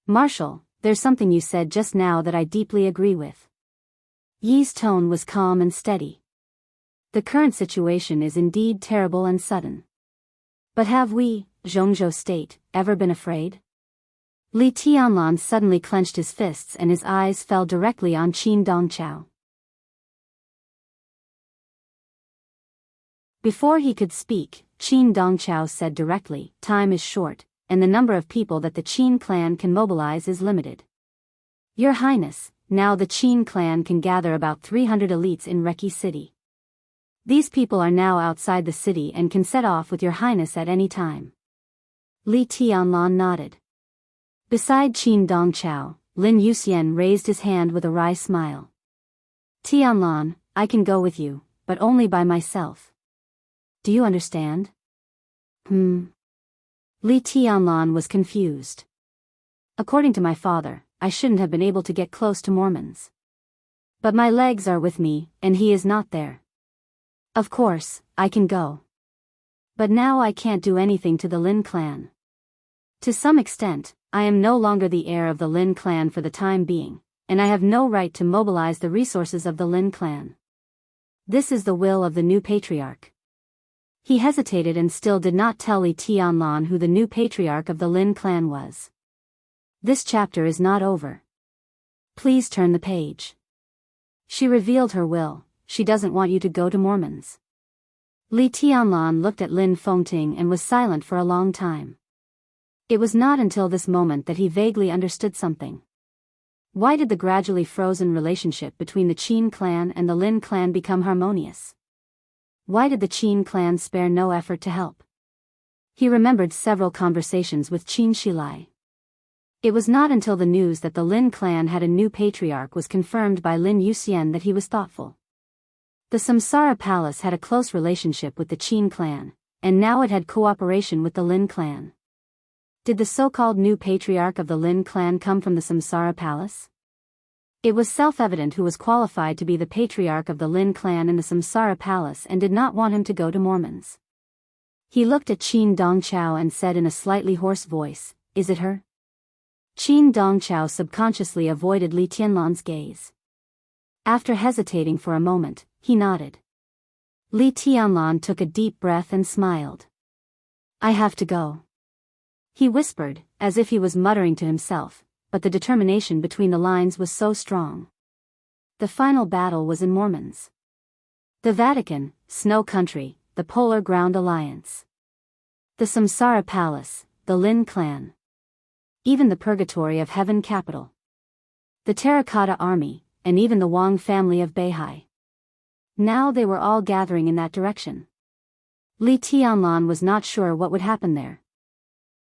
"Marshal, there's something you said just now that I deeply agree with." Yi's tone was calm and steady. "The current situation is indeed terrible and sudden. But have we, Zhongzhou State, ever been afraid?" Li Tianlan suddenly clenched his fists and his eyes fell directly on Qin Dongqiao. Before he could speak, Qin Dongqiao said directly, "Time is short, and the number of people that the Qin clan can mobilize is limited. Your Highness, now the Qin clan can gather about 300 elites in Reki City. These people are now outside the city and can set off with your Highness at any time." Li Tianlan nodded. Beside Qin Dongqiao, Lin Yuxian raised his hand with a wry smile. "Tianlan, I can go with you, but only by myself. Do you understand?" Li Tianlan was confused. "According to my father, I shouldn't have been able to get close to Mormons. But my legs are with me, and he is not there. Of course, I can go. But now I can't do anything to the Lin clan. To some extent, I am no longer the heir of the Lin clan for the time being, and I have no right to mobilize the resources of the Lin clan. This is the will of the new patriarch." He hesitated and still did not tell Li Tianlan who the new patriarch of the Lin clan was. "This chapter is not over. Please turn the page. She revealed her will, she doesn't want you to go to Mormons." Li Tianlan looked at Lin Fengting and was silent for a long time. It was not until this moment that he vaguely understood something. Why did the gradually frozen relationship between the Qin clan and the Lin clan become harmonious? Why did the Qin clan spare no effort to help? He remembered several conversations with Qin Shilai. It was not until the news that the Lin clan had a new patriarch was confirmed by Lin Yuxian that he was thoughtful. The Samsara Palace had a close relationship with the Qin clan, and now it had cooperation with the Lin clan. Did the so-called new patriarch of the Lin clan come from the Samsara Palace? It was self-evident who was qualified to be the patriarch of the Lin clan in the Samsara Palace and did not want him to go to Mormons. He looked at Qin Dongqiao and said in a slightly hoarse voice, "Is it her?" Qin Dongqiao subconsciously avoided Li Tianlan's gaze. After hesitating for a moment, he nodded. Li Tianlan took a deep breath and smiled. "I have to go," he whispered, as if he was muttering to himself, but the determination between the lines was so strong. The final battle was in Mormons. The Vatican, Snow Country, the Polar Ground Alliance. The Samsara Palace, the Lin clan. Even the Purgatory of Heaven capital. The Terracotta Army, and even the Wang family of Beihai. Now they were all gathering in that direction. Li Tianlan was not sure what would happen there.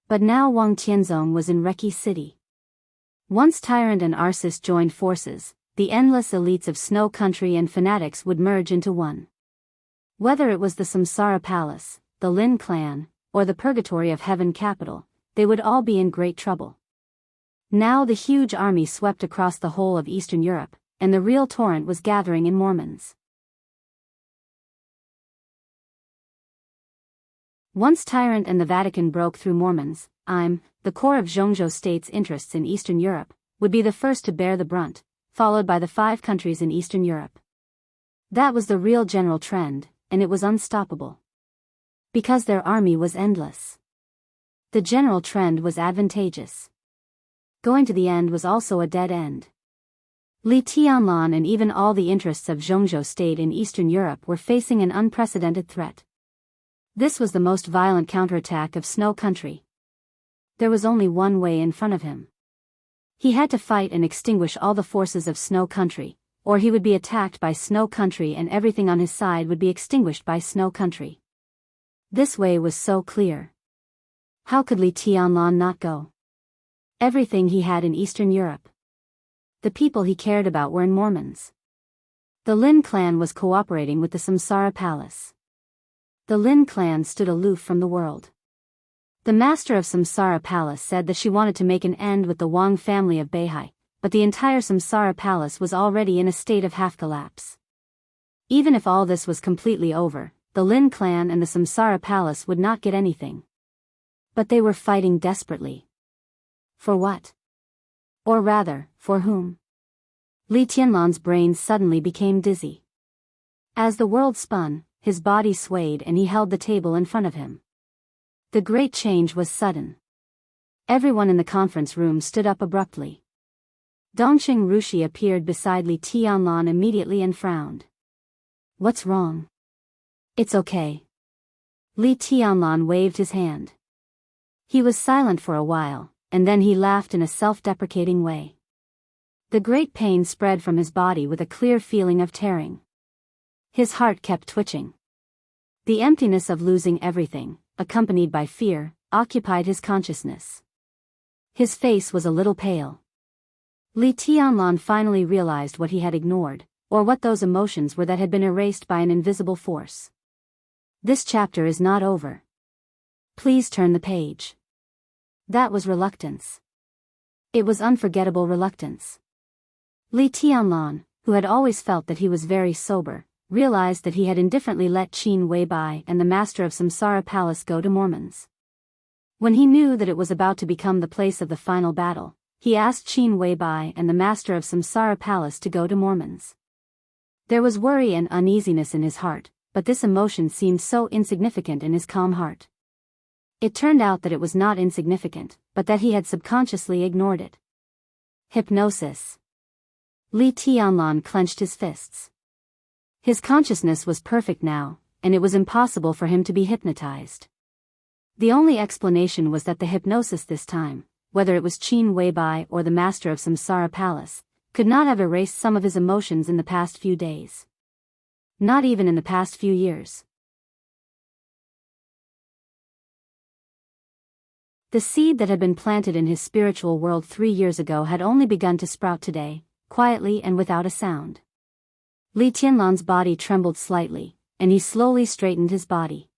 But now Wang Tianzong was in Reki City. Once Tyrant and Arsis joined forces, the endless elites of Snow Country and fanatics would merge into one. Whether it was the Samsara Palace, the Lin clan, or the Purgatory of Heaven capital, they would all be in great trouble. Now the huge army swept across the whole of Eastern Europe, and the real torrent was gathering in Mormons. Once tyrant and the Vatican broke through Mormons, the core of Zhongzhou state's interests in Eastern Europe, would be the first to bear the brunt, followed by the 5 countries in Eastern Europe. That was the real general trend, and it was unstoppable. Because their army was endless. The general trend was advantageous. Going to the end was also a dead end. Li Tianlan and even all the interests of Zhongzhou state in Eastern Europe were facing an unprecedented threat. This was the most violent counterattack of Snow Country. There was only one way in front of him. He had to fight and extinguish all the forces of Snow Country, or he would be attacked by Snow Country and everything on his side would be extinguished by Snow Country. This way was so clear. How could Li Tianlan not go? Everything he had in Eastern Europe. The people he cared about were in Mormons. The Lin clan was cooperating with the Samsara Palace. The Lin clan stood aloof from the world. The master of Samsara Palace said that she wanted to make an end with the Wang family of Beihai, but the entire Samsara Palace was already in a state of half-collapse. Even if all this was completely over, the Lin clan and the Samsara Palace would not get anything. But they were fighting desperately. For what? Or rather, for whom? Li Tianlan's brain suddenly became dizzy. As the world spun, his body swayed and he held the table in front of him. The great change was sudden. Everyone in the conference room stood up abruptly. Dongqing Rushi appeared beside Li Tianlan immediately and frowned. What's wrong? It's okay. Li Tianlan waved his hand. He was silent for a while, and then he laughed in a self-deprecating way. The great pain spread from his body with a clear feeling of tearing. His heart kept twitching. The emptiness of losing everything, accompanied by fear, occupied his consciousness. His face was a little pale. Li Tianlan finally realized what he had ignored, or what those emotions were that had been erased by an invisible force. This chapter is not over. Please turn the page. That was reluctance. It was unforgettable reluctance. Li Tianlan, who had always felt that he was very sober, realized that he had indifferently let Qin Weibai and the master of Samsara Palace go to Mormons. When he knew that it was about to become the place of the final battle, he asked Qin Weibai and the master of Samsara Palace to go to Mormons. There was worry and uneasiness in his heart, but this emotion seemed so insignificant in his calm heart. It turned out that it was not insignificant, but that he had subconsciously ignored it. Hypnosis. Li Tianlan clenched his fists. His consciousness was perfect now, and it was impossible for him to be hypnotized. The only explanation was that the hypnosis this time, whether it was Qin Weibai or the master of Samsara Palace, could not have erased some of his emotions in the past few days. Not even in the past few years. The seed that had been planted in his spiritual world 3 years ago had only begun to sprout today, quietly and without a sound. Li Tianlan's body trembled slightly, and he slowly straightened his body.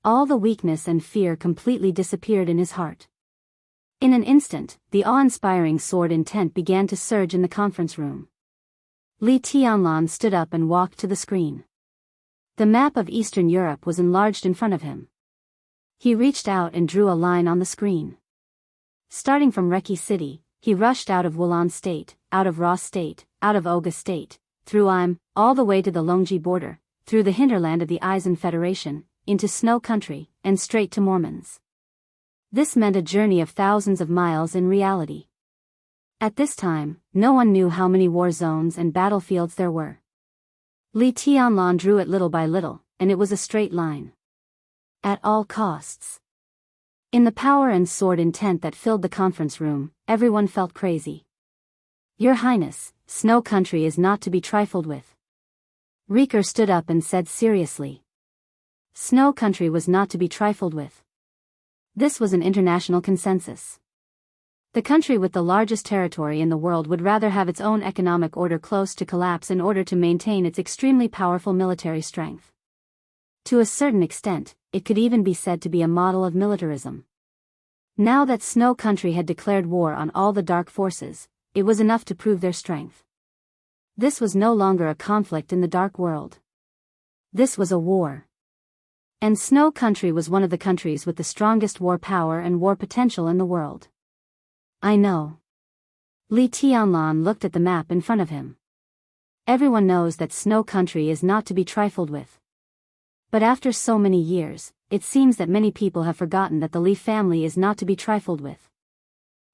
All the weakness and fear completely disappeared in his heart. In an instant, the awe-inspiring sword intent began to surge in the conference room. Li Tianlan stood up and walked to the screen. The map of Eastern Europe was enlarged in front of him. He reached out and drew a line on the screen. Starting from Reki City, he rushed out of Wulan State, out of Ra State, out of Oga State, through all the way to the Longji border, through the hinterland of the Eisen Federation, into Snow Country, and straight to Mormons. This meant a journey of thousands of miles in reality. At this time, no one knew how many war zones and battlefields there were. Li Tianlan drew it little by little, and it was a straight line. At all costs. In the power and sword intent that filled the conference room, everyone felt crazy. Your Highness, Snow Country is not to be trifled with. Rieker stood up and said seriously. Snow Country was not to be trifled with. This was an international consensus. The country with the largest territory in the world would rather have its own economic order close to collapse in order to maintain its extremely powerful military strength. To a certain extent, it could even be said to be a model of militarism. Now that Snow Country had declared war on all the dark forces, it was enough to prove their strength. This was no longer a conflict in the dark world. This was a war. And Snow Country was one of the countries with the strongest war power and war potential in the world. I know. Li Tianlan looked at the map in front of him. Everyone knows that Snow Country is not to be trifled with. But after so many years, it seems that many people have forgotten that the Li family is not to be trifled with.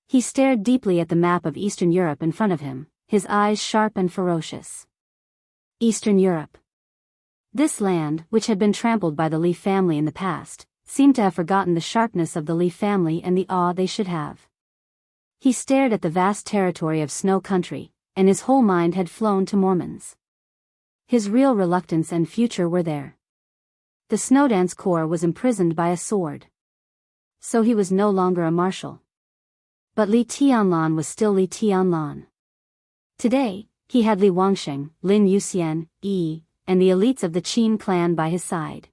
He stared deeply at the map of Eastern Europe in front of him, his eyes sharp and ferocious. Eastern Europe. This land, which had been trampled by the Li family in the past, seemed to have forgotten the sharpness of the Li family and the awe they should have. He stared at the vast territory of Snow Country, and his whole mind had flown to Mormons. His real reluctance and future were there. The Snowdance Corps was imprisoned by a sword. So he was no longer a marshal. But Li Tianlan was still Li Tianlan. Today, he had Li Wangsheng, Lin Yuxian, Yi, and the elites of the Qin clan by his side.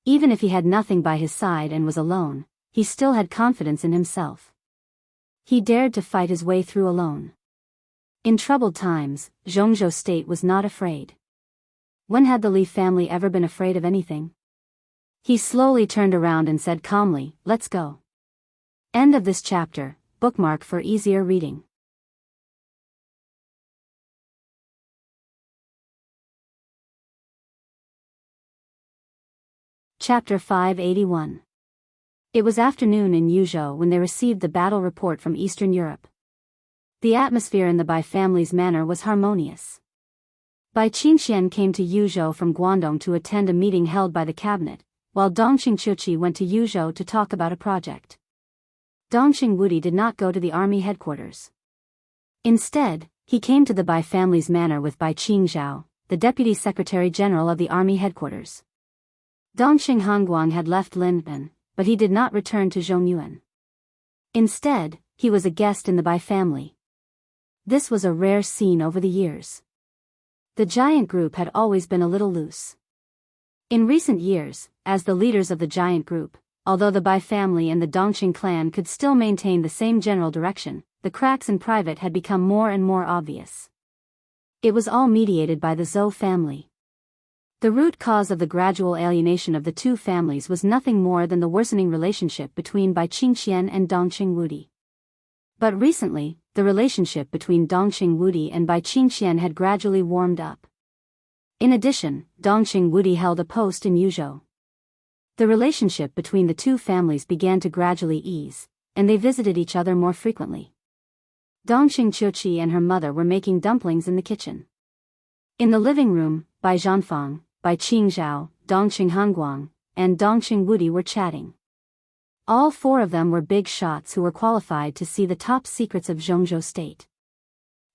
Even if he had nothing by his side and was alone, he still had confidence in himself. He dared to fight his way through alone. In troubled times, Zhongzhou state was not afraid. When had the Li family ever been afraid of anything? He slowly turned around and said calmly, "Let's go." End of this chapter, bookmark for easier reading. Chapter 581. It was afternoon in Yuzhou when they received the battle report from Eastern Europe. The atmosphere in the Bai family's manor was harmonious. Bai Qingxian came to Yuzhou from Guangdong to attend a meeting held by the cabinet, while Dongqing Chuqi went to Yuzhou to talk about a project. Dongqing Wudi did not go to the army headquarters. Instead, he came to the Bai family's manor with Bai Qingzhao, the deputy secretary general of the army headquarters. Dongqing Hongguang had left Linban, but he did not return to Zhongyuan. Instead, he was a guest in the Bai family. This was a rare scene over the years. The giant group had always been a little loose. In recent years, as the leaders of the giant group, although the Bai family and the Dongqing clan could still maintain the same general direction, the cracks in private had become more and more obvious. It was all mediated by the Zhou family. The root cause of the gradual alienation of the two families was nothing more than the worsening relationship between Bai Qingxian and Dongqing Wudi. But recently, the relationship between Dongqing Wudi and Bai Qingxian had gradually warmed up. In addition, Dongqing Wudi held a post in Yuzhou. The relationship between the two families began to gradually ease, and they visited each other more frequently. Dongqing Chuqi and her mother were making dumplings in the kitchen. In the living room, Bai Zhanfang, Bai Qingzhao, Dongqing Hongguang, and Dongqing Wudi were chatting. All four of them were big shots who were qualified to see the top secrets of Zhongzhou state.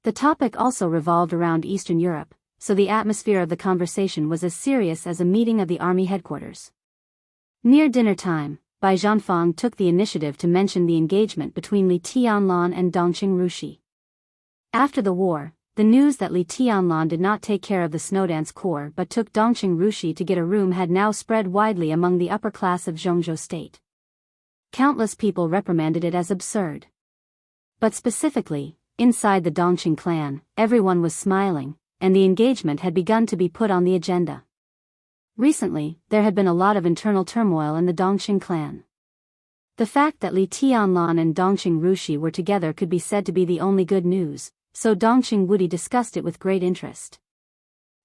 The topic also revolved around Eastern Europe, so the atmosphere of the conversation was as serious as a meeting of the army headquarters. Near dinner time, Bai Zhanfang took the initiative to mention the engagement between Li Tianlan and Dongqing Rushi. After the war, the news that Li Tianlan did not take care of the Snowdance Corps but took Dongqing Rushi to get a room had now spread widely among the upper class of Zhongzhou state. Countless people reprimanded it as absurd. But specifically, inside the Dongqing clan, everyone was smiling, and the engagement had begun to be put on the agenda. Recently, there had been a lot of internal turmoil in the Dongqing clan. The fact that Li Tianlan and Dongqing Rushi were together could be said to be the only good news, so Dongqing Wudi discussed it with great interest.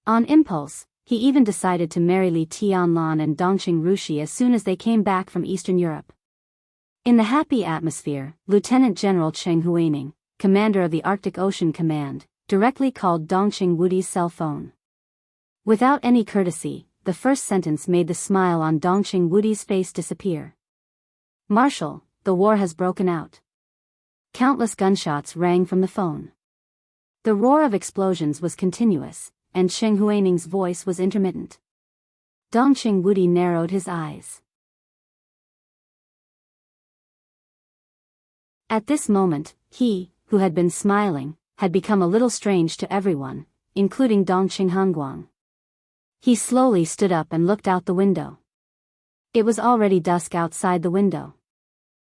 On impulse, he even decided to marry Li Tianlan and Dongqing Rushi as soon as they came back from Eastern Europe. In the happy atmosphere, Lieutenant General Cheng Huaining, commander of the Arctic Ocean Command, directly called Dongqing Wudi's cell phone. Without any courtesy, the first sentence made the smile on Dongqing Wudi's face disappear. "Marshal, the war has broken out." Countless gunshots rang from the phone. The roar of explosions was continuous, and Cheng Huaining's voice was intermittent. Dongqing Wudi narrowed his eyes. At this moment, he, who had been smiling, had become a little strange to everyone, including Dongqing Hongguang. He slowly stood up and looked out the window. It was already dusk outside the window.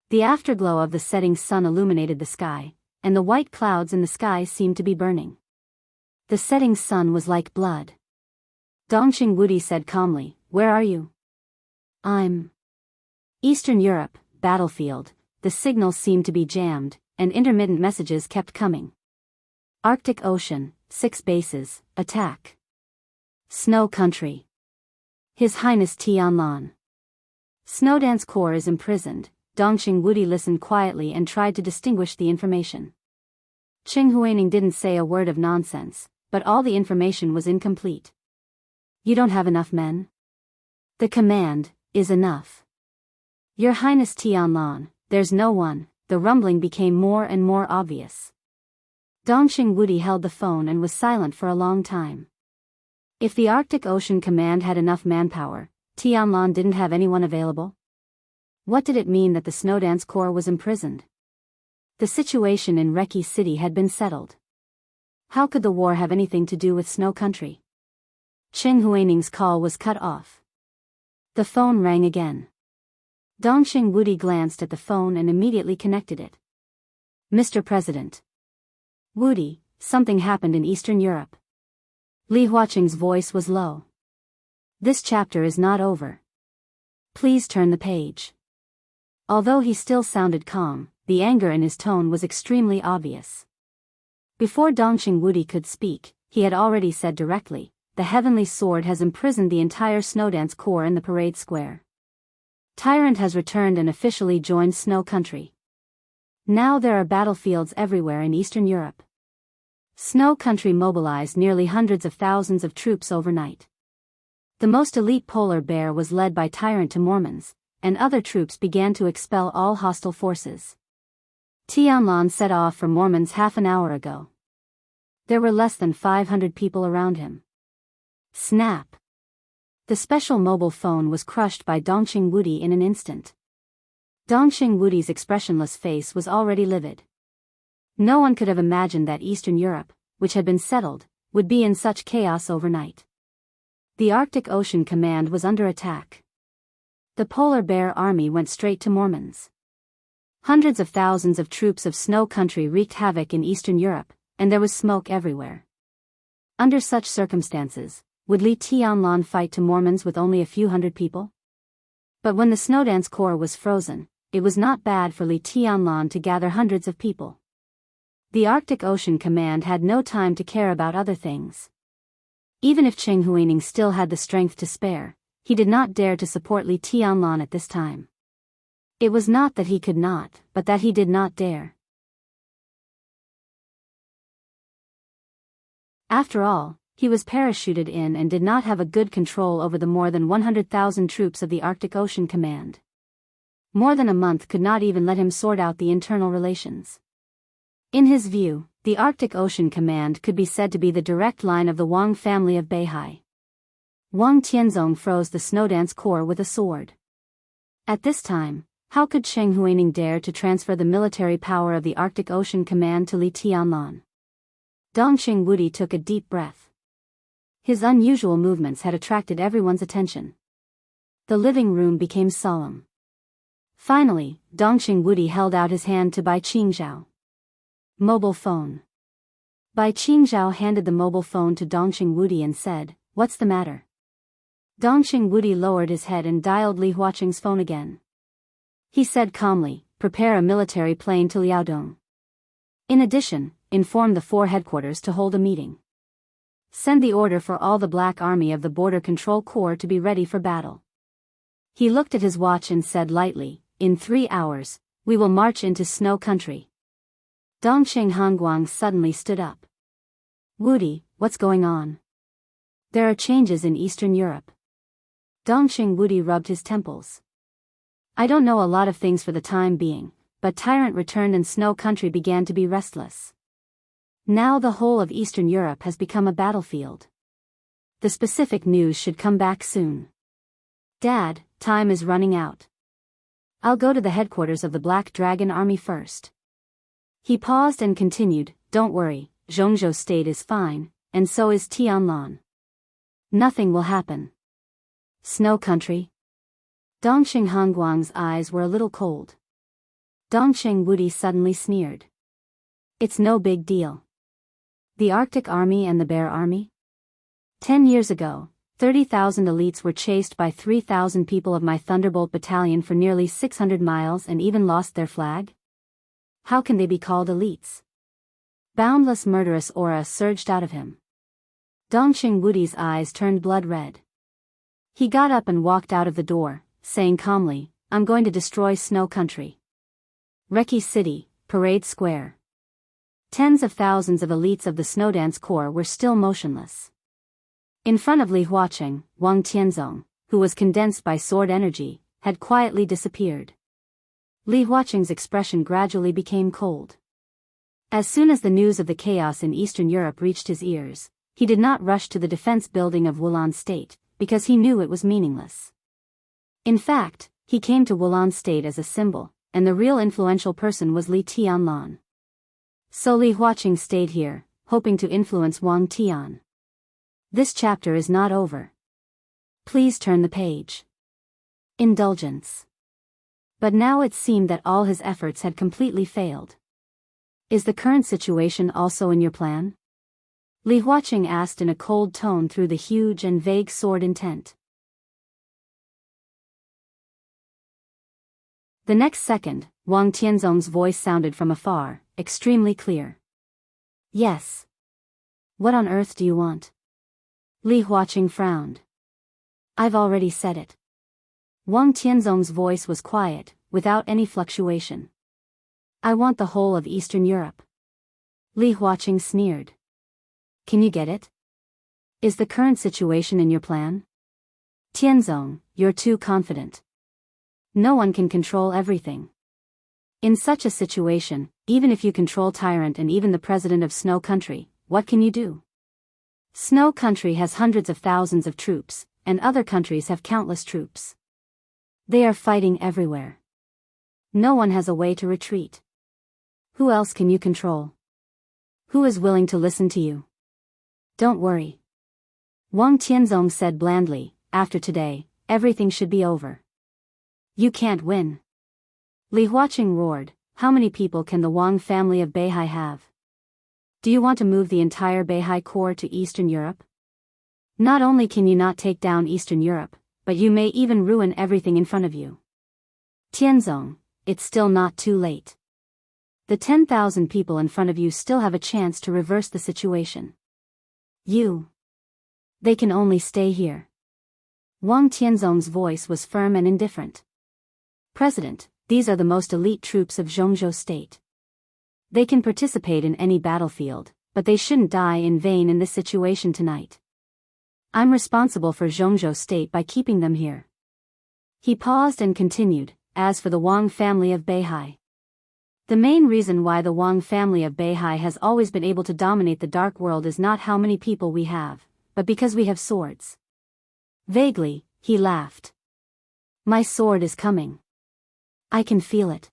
The afterglow of the setting sun illuminated the sky, and the white clouds in the sky seemed to be burning. The setting sun was like blood. Dongqing Wudi said calmly, "Where are you?" I'm Eastern Europe, battlefield. The signal seemed to be jammed, and intermittent messages kept coming. Arctic Ocean, 6 bases, attack. Snow Country. His Highness Tianlan. Snowdance Corps is imprisoned. Dongxing Wudi listened quietly and tried to distinguish the information. Qing Huaining didn't say a word of nonsense, but all the information was incomplete. You don't have enough men? The command is enough. Your Highness Tianlan, there's no one. The rumbling became more and more obvious. Dongxing Wudi held the phone and was silent for a long time. If the Arctic Ocean Command had enough manpower, Tianlan didn't have anyone available? What did it mean that the Snowdance Corps was imprisoned? The situation in Reki City had been settled. How could the war have anything to do with Snow Country? Qing Huaining's call was cut off. The phone rang again. Dongxing Wudi glanced at the phone and immediately connected it. Mr. President. Wudi, something happened in Eastern Europe. Li Huaqing's voice was low. This chapter is not over. Please turn the page. Although he still sounded calm, the anger in his tone was extremely obvious. Before Dongxing Wudi could speak, he had already said directly, the Heavenly Sword has imprisoned the entire Snowdance Corps in the parade square. Tyrant has returned and officially joined Snow Country. Now there are battlefields everywhere in Eastern Europe. Snow Country mobilized nearly hundreds of thousands of troops overnight. The most elite polar bear was led by Tyrant to Mormons, and other troops began to expel all hostile forces. Tianlan set off for Mormons half an hour ago. There were less than 500 people around him. Snap! The special mobile phone was crushed by Dongxing Wudi in an instant. Dongxing Wudi's expressionless face was already livid. No one could have imagined that Eastern Europe, which had been settled, would be in such chaos overnight. The Arctic Ocean Command was under attack. The Polar Bear Army went straight to Mormons. Hundreds of thousands of troops of Snow Country wreaked havoc in Eastern Europe, and there was smoke everywhere. Under such circumstances, would Li Tianlan fight to Mormons with only a few hundred people? But when the Snowdance Corps was frozen, it was not bad for Li Tianlan to gather hundreds of people. The Arctic Ocean Command had no time to care about other things. Even if Qing Huaining still had the strength to spare, he did not dare to support Li Tianlan at this time. It was not that he could not, but that he did not dare. After all, he was parachuted in and did not have a good control over the more than 100,000 troops of the Arctic Ocean Command. More than a month could not even let him sort out the internal relations. In his view, the Arctic Ocean Command could be said to be the direct line of the Wang family of Beihai. Wang Tianzong froze the Snowdance Corps with a sword. At this time, how could Qing Huaining dare to transfer the military power of the Arctic Ocean Command to Li Tianlan? Dongxing Wudi took a deep breath. His unusual movements had attracted everyone's attention. The living room became solemn. Finally, Dongxing Wudi held out his hand to Bai Qingzhao. Mobile phone. Bai Qingzhao handed the mobile phone to Dongxing Wudi and said, "What's the matter?" Dongxing Wudi lowered his head and dialed Li Huaqing's phone again. He said calmly, "Prepare a military plane to Liaodong. In addition, inform the 4 headquarters to hold a meeting. Send the order for all the Black Army of the Border Control Corps to be ready for battle." He looked at his watch and said lightly, "In 3 hours, we will march into Snow Country." Dongxing Hongguang suddenly stood up. "Wudi, what's going on?" "There are changes in Eastern Europe." Dongxing Wudi rubbed his temples. "I don't know a lot of things for the time being, but Tyrant returned and Snow Country began to be restless. Now the whole of Eastern Europe has become a battlefield. The specific news should come back soon. Dad, time is running out. I'll go to the headquarters of the Black Dragon Army first." He paused and continued, "Don't worry, Zhongzhou State is fine, and so is Tianlan. Nothing will happen." Snow Country? Dongxing Hongguang's eyes were a little cold. Dongxing Wudi suddenly sneered. "It's no big deal. The Arctic Army and the Bear Army? 10 years ago, 30,000 elites were chased by 3,000 people of my Thunderbolt battalion for nearly 600 miles and even lost their flag? How can they be called elites? Boundless murderous aura surged out of him. Dongqing Wudi's eyes turned blood red. He got up and walked out of the door, saying calmly, I'm going to destroy Snow Country. Reki City, Parade Square. Tens of thousands of elites of the Snowdance Corps were still motionless. In front of Li Huaqing, Wang Tianzong, who was condensed by sword energy, had quietly disappeared. Li Huaqing's expression gradually became cold. As soon as the news of the chaos in Eastern Europe reached his ears, he did not rush to the defense building of Wulan State, because he knew it was meaningless. In fact, he came to Wulan State as a symbol, and the real influential person was Li Tianlan. So Li Huaqing stayed here, hoping to influence Wang Tian. This chapter is not over. Please turn the page. Indulgence. But now it seemed that all his efforts had completely failed. Is the current situation also in your plan? Li Huaqing asked in a cold tone through the huge and vague sword intent. The next second, Wang Tianzong's voice sounded from afar, extremely clear. Yes. What on earth do you want? Li Huaqing frowned. I've already said it. Wang Tianzong's voice was quiet, without any fluctuation. I want the whole of Eastern Europe. Li Huaqing sneered. Can you get it? Is the current situation in your plan? Tianzong, you're too confident. No one can control everything. In such a situation, even if you control Tyrant and even the president of Snow Country, what can you do? Snow Country has hundreds of thousands of troops, and other countries have countless troops. They are fighting everywhere. No one has a way to retreat. Who else can you control? Who is willing to listen to you? Don't worry. Wang Tianzong said blandly, after today, everything should be over. You can't win. Li Huaqing roared, how many people can the Wang family of Beihai have? Do you want to move the entire Beihai Corps to Eastern Europe? Not only can you not take down Eastern Europe, but you may even ruin everything in front of you. Tianzong, it's still not too late. The 10,000 people in front of you still have a chance to reverse the situation. They can only stay here. Wang Tianzong's voice was firm and indifferent. President, these are the most elite troops of Zhongzhou State. They can participate in any battlefield, but they shouldn't die in vain in this situation tonight. I'm responsible for Zhongzhou State by keeping them here. He paused and continued, as for the Wang family of Beihai. The main reason why the Wang family of Beihai has always been able to dominate the dark world is not how many people we have, but because we have swords. Vaguely, he laughed. My sword is coming. I can feel it.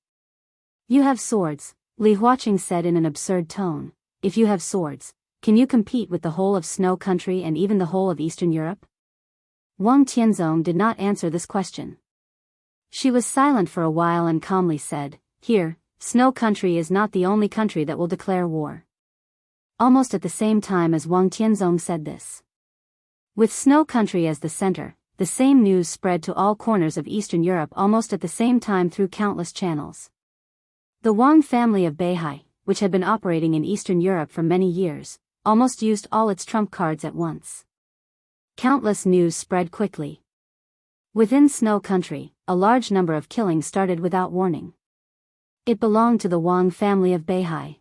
You have swords, Li Huaqing said in an absurd tone. If you have swords, can you compete with the whole of Snow Country and even the whole of Eastern Europe? Wang Tianzong did not answer this question. She was silent for a while and calmly said, Here, Snow Country is not the only country that will declare war. Almost at the same time as Wang Tianzong said this. With Snow Country as the center, the same news spread to all corners of Eastern Europe almost at the same time through countless channels. The Wang family of Beihai, which had been operating in Eastern Europe for many years, almost used all its trump cards at once. Countless news spread quickly. Within Snow Country, a large number of killings started without warning. It belonged to the Wang family of Beihai.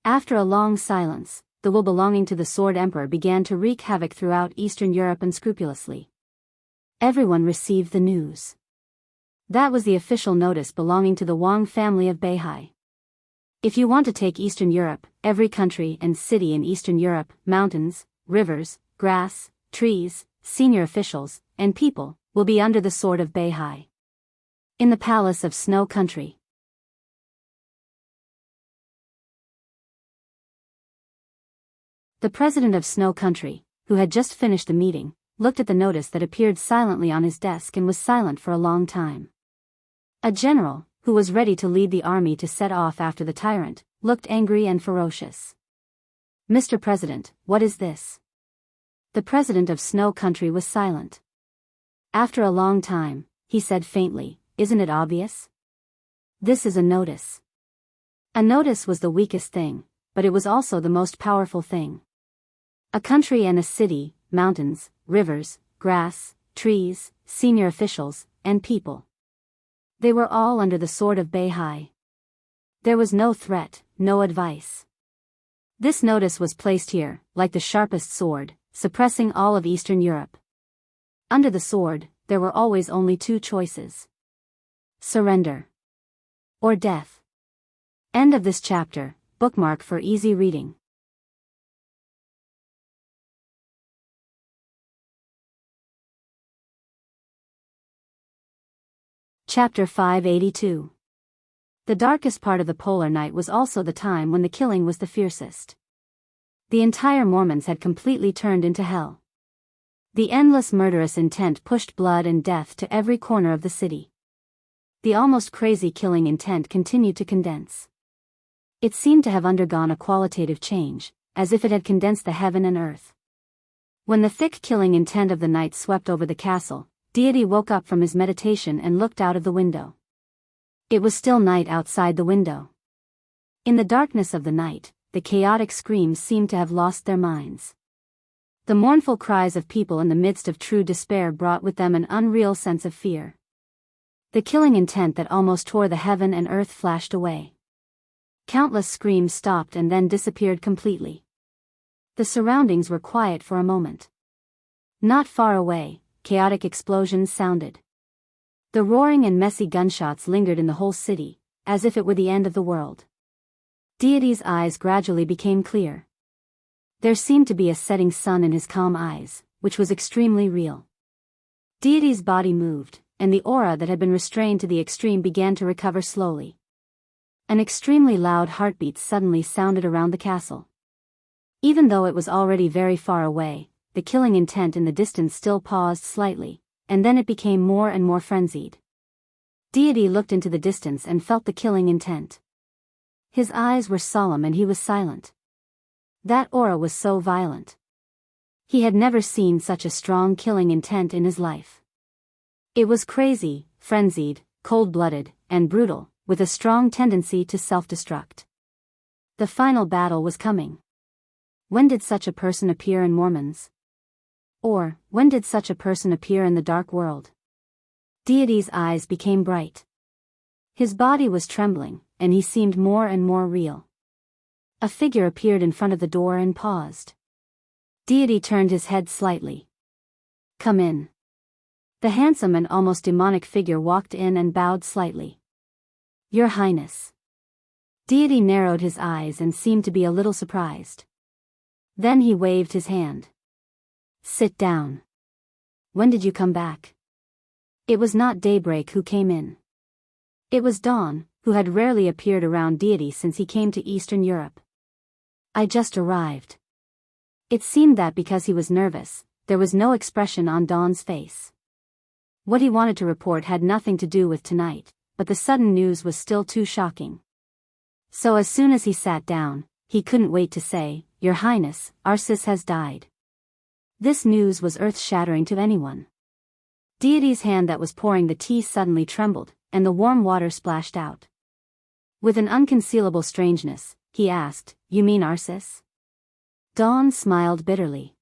After a long silence, the will belonging to the Sword Emperor began to wreak havoc throughout Eastern Europe unscrupulously. Everyone received the news. That was the official notice belonging to the Wang family of Beihai. If you want to take Eastern Europe, every country and city in Eastern Europe, mountains, rivers, grass, trees, senior officials, and people, will be under the sword of Beihai. In the palace of Snow Country. The president of Snow Country, who had just finished the meeting, looked at the notice that appeared silently on his desk and was silent for a long time. A general, who was ready to lead the army to set off after the tyrant, looked angry and ferocious. Mr. President, what is this? The president of Snow Country was silent. After a long time, he said faintly, "Isn't it obvious? This is a notice." A notice was the weakest thing, but it was also the most powerful thing. A country and a city, mountains, rivers, grass, trees, senior officials, and people. They were all under the sword of Beihai. There was no threat, no advice. This notice was placed here, like the sharpest sword, suppressing all of Eastern Europe. Under the sword, there were always only two choices: surrender or death. End of this chapter. Bookmark for easy reading. Chapter 582. The darkest part of the polar night was also the time when the killing was the fiercest. The entire Mormons had completely turned into hell. The endless murderous intent pushed blood and death to every corner of the city. The almost crazy killing intent continued to condense. It seemed to have undergone a qualitative change, as if it had condensed the heaven and earth. When the thick killing intent of the night swept over the castle, Deity woke up from his meditation and looked out of the window. It was still night outside the window. In the darkness of the night, the chaotic screams seemed to have lost their minds. The mournful cries of people in the midst of true despair brought with them an unreal sense of fear. The killing intent that almost tore the heaven and earth flashed away. Countless screams stopped and then disappeared completely. The surroundings were quiet for a moment. Not far away, chaotic explosions sounded. The roaring and messy gunshots lingered in the whole city, as if it were the end of the world. Deity's eyes gradually became clear. There seemed to be a setting sun in his calm eyes, which was extremely real. Deity's body moved, and the aura that had been restrained to the extreme began to recover slowly. An extremely loud heartbeat suddenly sounded around the castle. Even though it was already very far away, the killing intent in the distance still paused slightly, and then it became more and more frenzied. Deity looked into the distance and felt the killing intent. His eyes were solemn and he was silent. That aura was so violent. He had never seen such a strong killing intent in his life. It was crazy, frenzied, cold-blooded, and brutal, with a strong tendency to self-destruct. The final battle was coming. When did such a person appear in Mormons? Or, when did such a person appear in the dark world? Deity's eyes became bright. His body was trembling, and he seemed more and more real. A figure appeared in front of the door and paused. Deity turned his head slightly. "Come in." The handsome and almost demonic figure walked in and bowed slightly. "Your Highness." Deity narrowed his eyes and seemed to be a little surprised. Then he waved his hand. "Sit down. When did you come back?" It was not Daybreak who came in. It was Dawn, who had rarely appeared around Deity since he came to Eastern Europe. "I just arrived." It seemed that because he was nervous, there was no expression on Dawn's face. What he wanted to report had nothing to do with tonight, but the sudden news was still too shocking. So as soon as he sat down, he couldn't wait to say, "Your Highness, our sis has died." This news was earth-shattering to anyone. Deity's hand that was pouring the tea suddenly trembled, and the warm water splashed out. With an unconcealable strangeness, he asked, "You mean our sis?" Dawn smiled bitterly.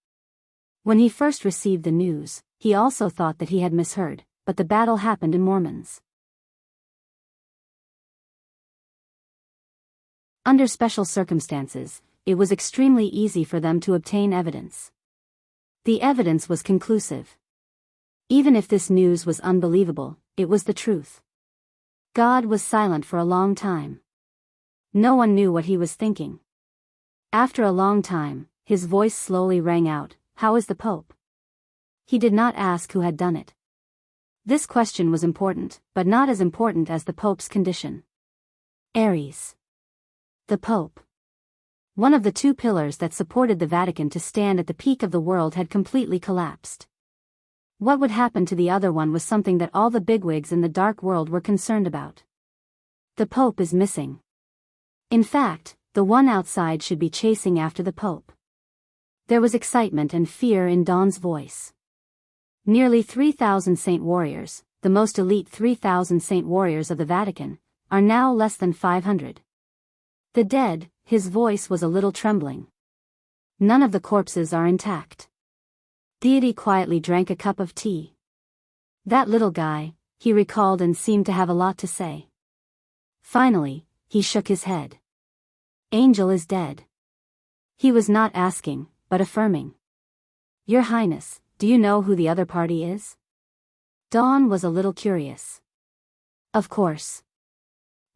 When he first received the news, he also thought that he had misheard, but the battle happened in Mormons. Under special circumstances, it was extremely easy for them to obtain evidence. The evidence was conclusive. Even if this news was unbelievable, it was the truth. God was silent for a long time. No one knew what he was thinking. After a long time, his voice slowly rang out, "How is the Pope?" He did not ask who had done it. This question was important, but not as important as the Pope's condition. Aries. The Pope. One of the two pillars that supported the Vatican to stand at the peak of the world had completely collapsed. What would happen to the other one was something that all the bigwigs in the dark world were concerned about. The Pope is missing. In fact, the one outside should be chasing after the Pope. There was excitement and fear in Dawn's voice. Nearly 3,000 saint warriors, the most elite 3,000 saint warriors of the Vatican, are now less than 500. The dead, his voice was a little trembling. None of the corpses are intact. Deity quietly drank a cup of tea. That little guy, he recalled, and seemed to have a lot to say. Finally, he shook his head. Angel is dead. He was not asking, but affirming. Your Highness, do you know who the other party is? Dawn was a little curious. Of course.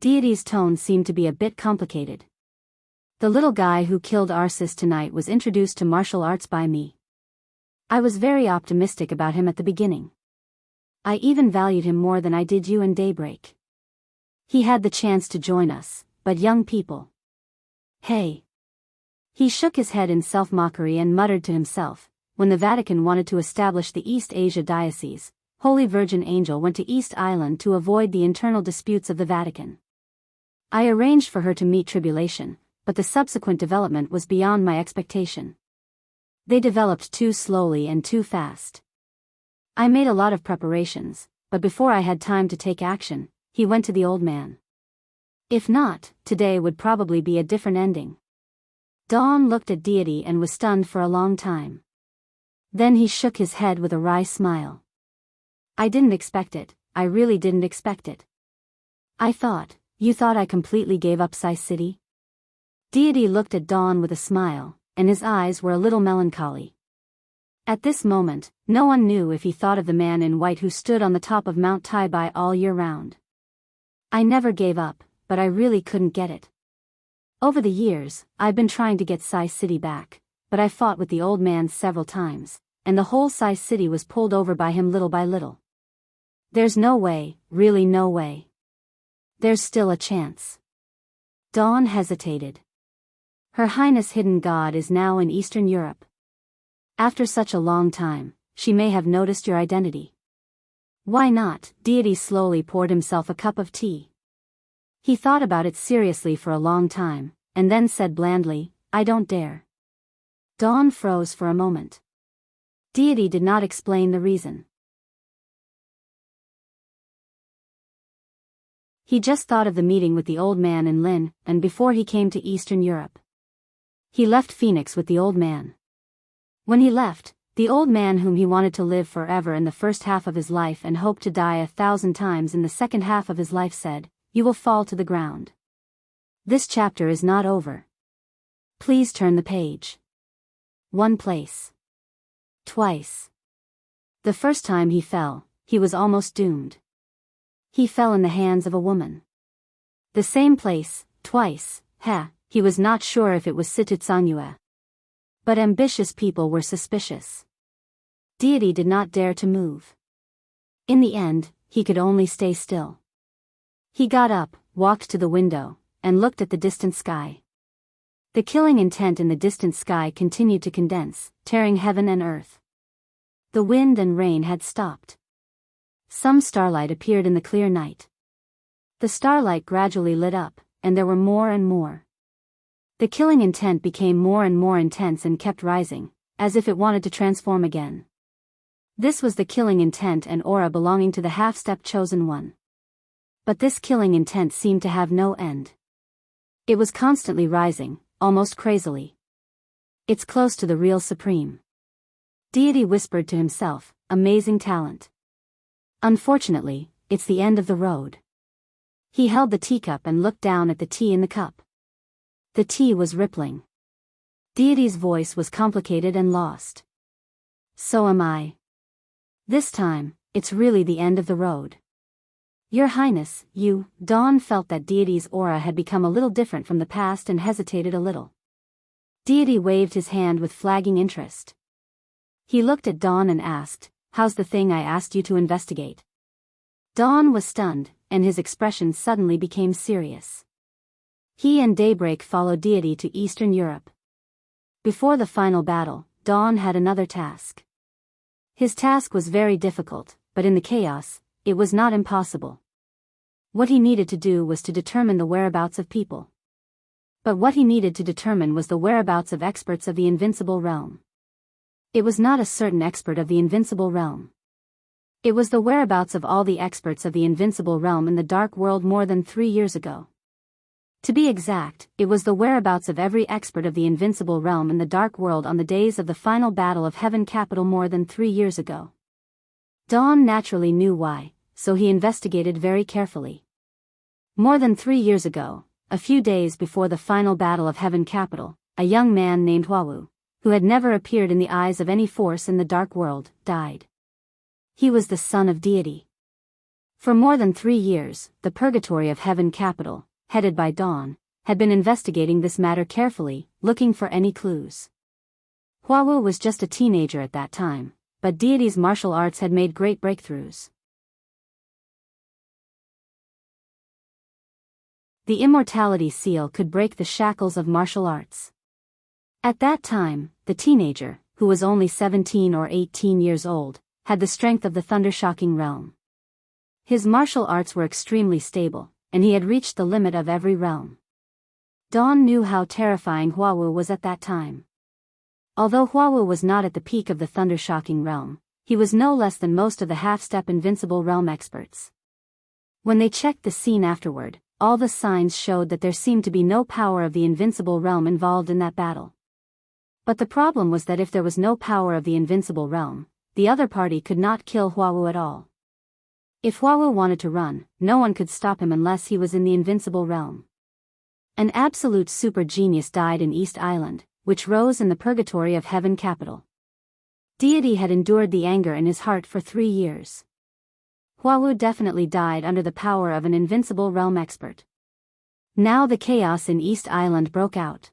Deity's tone seemed to be a bit complicated. The little guy who killed Arsis tonight was introduced to martial arts by me. I was very optimistic about him at the beginning. I even valued him more than I did you and Daybreak. He had the chance to join us, but young people. Hey. He shook his head in self-mockery and muttered to himself, when the Vatican wanted to establish the East Asia Diocese, Holy Virgin Angel went to East Island to avoid the internal disputes of the Vatican. I arranged for her to meet tribulation, but the subsequent development was beyond my expectation. They developed too slowly and too fast. I made a lot of preparations, but before I had time to take action, he went to the old man. If not, today would probably be a different ending. Dawn looked at Deity and was stunned for a long time. Then he shook his head with a wry smile. I didn't expect it, I really didn't expect it. You thought I completely gave up Sai City? Deity looked at Dawn with a smile, and his eyes were a little melancholy. At this moment, no one knew if he thought of the man in white who stood on the top of Mount Taibai all year round. I never gave up, but I really couldn't get it. Over the years, I've been trying to get Sai City back, but I fought with the old man several times, and the whole Sai City was pulled over by him little by little. There's no way, really no way. There's still a chance. Dawn hesitated. Her Highness Hidden God is now in Eastern Europe. After such a long time, she may have noticed your identity. Why not? Deity slowly poured himself a cup of tea. He thought about it seriously for a long time, and then said blandly, I don't dare. Dawn froze for a moment. Deity did not explain the reason. He just thought of the meeting with the old man in Lin, and before he came to Eastern Europe. He left Phoenix with the old man. When he left, the old man whom he wanted to live forever in the first half of his life and hoped to die 1,000 times in the second half of his life said, you will fall to the ground. This chapter is not over. Please turn the page. One place. Twice. The first time he fell, he was almost doomed. He fell in the hands of a woman. The same place, twice, he was not sure if it was Situtsanyue. But ambitious people were suspicious. Deity did not dare to move. In the end, he could only stay still. He got up, walked to the window, and looked at the distant sky. The killing intent in the distant sky continued to condense, tearing heaven and earth. The wind and rain had stopped. Some starlight appeared in the clear night. The starlight gradually lit up, and there were more and more. The killing intent became more and more intense and kept rising, as if it wanted to transform again. This was the killing intent and aura belonging to the half-step chosen one. But this killing intent seemed to have no end. It was constantly rising, almost crazily. It's close to the real supreme. Deity whispered to himself, amazing talent. Unfortunately, it's the end of the road. He held the teacup and looked down at the tea in the cup. The tea was rippling. Deity's voice was complicated and lost. So am I. This time, it's really the end of the road. Your Highness, Dawn felt that Deity's aura had become a little different from the past and hesitated a little. Deity waved his hand with flagging interest. He looked at Dawn and asked, how's the thing I asked you to investigate? Dawn was stunned, and his expression suddenly became serious. He and Daybreak followed Deity to Eastern Europe. Before the final battle, Dawn had another task. His task was very difficult, but in the chaos, it was not impossible. What he needed to do was to determine the whereabouts of people. But what he needed to determine was the whereabouts of experts of the Invincible Realm. It was not a certain expert of the Invincible Realm. It was the whereabouts of all the experts of the Invincible Realm in the Dark World more than 3 years ago. To be exact, it was the whereabouts of every expert of the Invincible Realm in the Dark World on the days of the final battle of Heaven Capital more than 3 years ago. Dawn naturally knew why, so he investigated very carefully. More than 3 years ago, a few days before the final battle of Heaven Capital, a young man named Huawu, who had never appeared in the eyes of any force in the Dark World, died. He was the son of deity. For more than 3 years, the Purgatory of Heaven Capital, headed by Dawn, had been investigating this matter carefully, looking for any clues. Huawu was just a teenager at that time, but deity's martial arts had made great breakthroughs. The immortality seal could break the shackles of martial arts. At that time, the teenager, who was only 17 or 18 years old, had the strength of the thunder-shocking realm. His martial arts were extremely stable, and he had reached the limit of every realm. Dawn knew how terrifying Huawu was at that time. Although Huawu was not at the peak of the thunder-shocking realm, he was no less than most of the half-step Invincible Realm experts. When they checked the scene afterward, all the signs showed that there seemed to be no power of the Invincible Realm involved in that battle. But the problem was that if there was no power of the Invincible Realm, the other party could not kill Huawu at all. If Huawu wanted to run, no one could stop him unless he was in the Invincible Realm. An absolute super genius died in East Island, which rose in the Purgatory of Heaven Capital. Deity had endured the anger in his heart for 3 years. Huawu definitely died under the power of an Invincible Realm expert. Now the chaos in East Island broke out.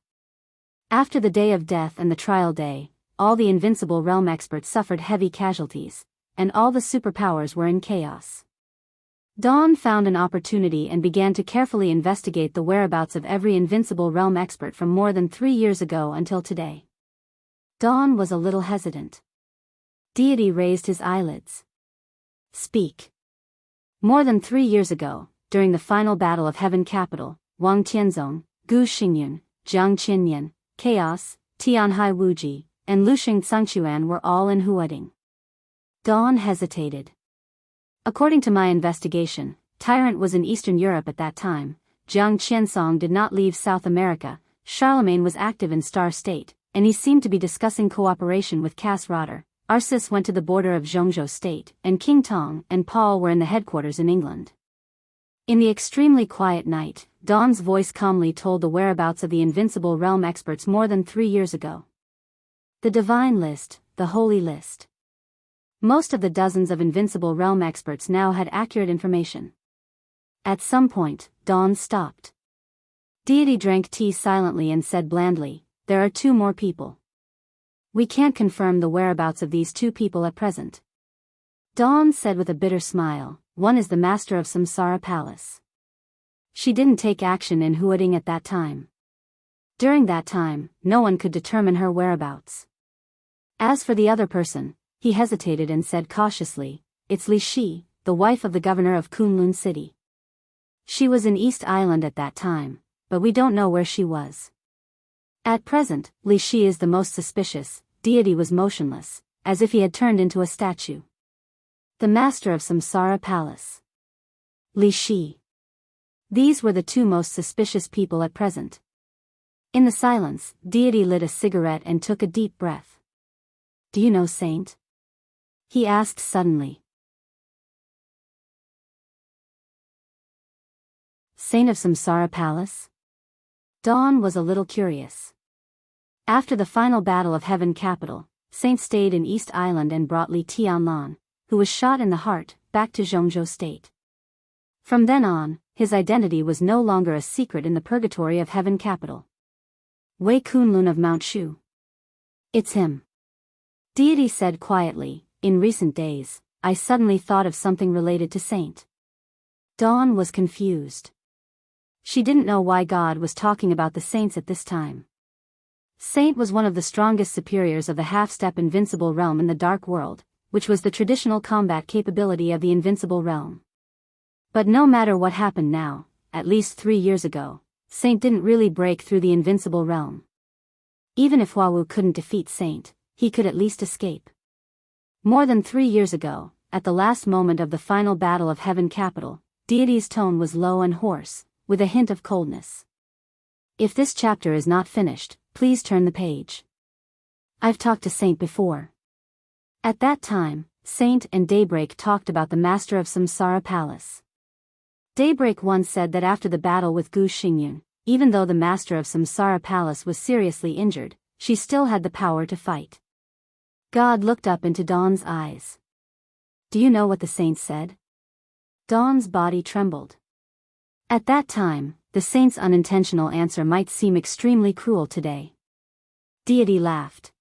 After the day of death and the trial day, all the Invincible Realm experts suffered heavy casualties, and all the superpowers were in chaos. Dawn found an opportunity and began to carefully investigate the whereabouts of every Invincible Realm expert from more than 3 years ago until today. Dawn was a little hesitant. Deity raised his eyelids. Speak. More than 3 years ago, during the final battle of Heaven Capital, Wang Tianzong, Gu Xingyun, Jiang Qinyan, Chaos, Tianhai Wuji, and Luxing Tsangquan were all in Huading. Dawn hesitated. According to my investigation, Tyrant was in Eastern Europe at that time, Jiang Qiansong did not leave South America, Charlemagne was active in Star State, and he seemed to be discussing cooperation with Cass Rotter, Arsis went to the border of Zhongzhou State, and King Tong and Paul were in the headquarters in England. In the extremely quiet night, Dawn's voice calmly told the whereabouts of the Invincible Realm experts more than 3 years ago. The Divine List, the Holy List. Most of the dozens of Invincible Realm experts now had accurate information. At some point, Dawn stopped. Deity drank tea silently and said blandly, "There are 2 more people. We can't confirm the whereabouts of these 2 people at present." Dawn said with a bitter smile, "One is the master of Samsara Palace." She didn't take action in Huading at that time. During that time, no one could determine her whereabouts. As for the other person, he hesitated and said cautiously, "It's Li Shi, the wife of the governor of Kunlun City. She was in East Island at that time, but we don't know where she was." At present, Li Shi is the most suspicious. Deity was motionless, as if he had turned into a statue. The master of Samsara Palace. Li Shi. These were the 2 most suspicious people at present. In the silence, Deity lit a cigarette and took a deep breath. "Do you know Saint?" he asked suddenly. Saint of Samsara Palace? Dawn was a little curious. After the final battle of Heaven Capital, Saint stayed in East Island and brought Li Tianlan, who was shot in the heart, back to Zhongzhou State. From then on, his identity was no longer a secret in the Purgatory of Heaven Capital. Wei Kunlun of Mount Shu. "It's him." Deity said quietly, "In recent days, I suddenly thought of something related to Saint." Dawn was confused. She didn't know why God was talking about the saints at this time. Saint was one of the strongest superiors of the half-step Invincible Realm in the Dark World, which was the traditional combat capability of the Invincible Realm. But no matter what happened now, at least 3 years ago, Saint didn't really break through the invincible realm. Even if Huawu couldn't defeat Saint, he could at least escape. More than 3 years ago, at the last moment of the final battle of Heaven Capital, Deity's tone was low and hoarse, with a hint of coldness. If this chapter is not finished, please turn the page. I've talked to Saint before. At that time, Saint and Daybreak talked about the master of Samsara Palace. Daybreak once said that after the battle with Gu Xingyun, even though the master of Samsara Palace was seriously injured, she still had the power to fight. God looked up into Dawn's eyes. Do you know what the saint said? Dawn's body trembled. At that time, the saint's unintentional answer might seem extremely cruel today. Deity laughed.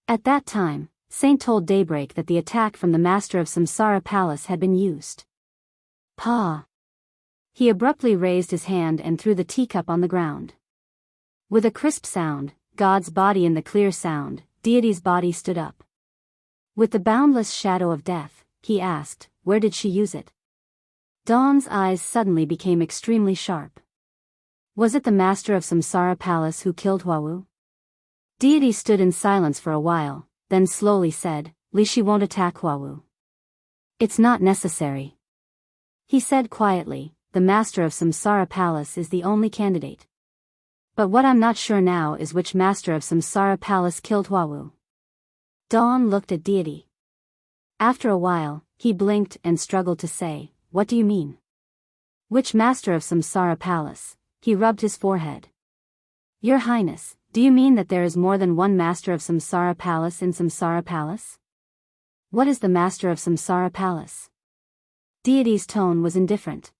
At that time, Saint told Daybreak that the attack from the master of Samsara Palace had been used. Pa! He abruptly raised his hand and threw the teacup on the ground. With a crisp sound, God's body in the clear sound, Deity's body stood up. With the boundless shadow of death, he asked, where did she use it? Dawn's eyes suddenly became extremely sharp. Was it the master of Samsara Palace who killed Huawu? Deity stood in silence for a while, then slowly said, Li she won't attack Huawu. It's not necessary. He said quietly, the master of Samsara Palace is the only candidate. But what I'm not sure now is which master of Samsara Palace killed Huawu. Dawn looked at Deity. After a while, he blinked and struggled to say, what do you mean? Which master of Samsara Palace? He rubbed his forehead. Your Highness, do you mean that there is more than one master of Samsara Palace in Samsara Palace? What is the master of Samsara Palace? Deity's tone was indifferent.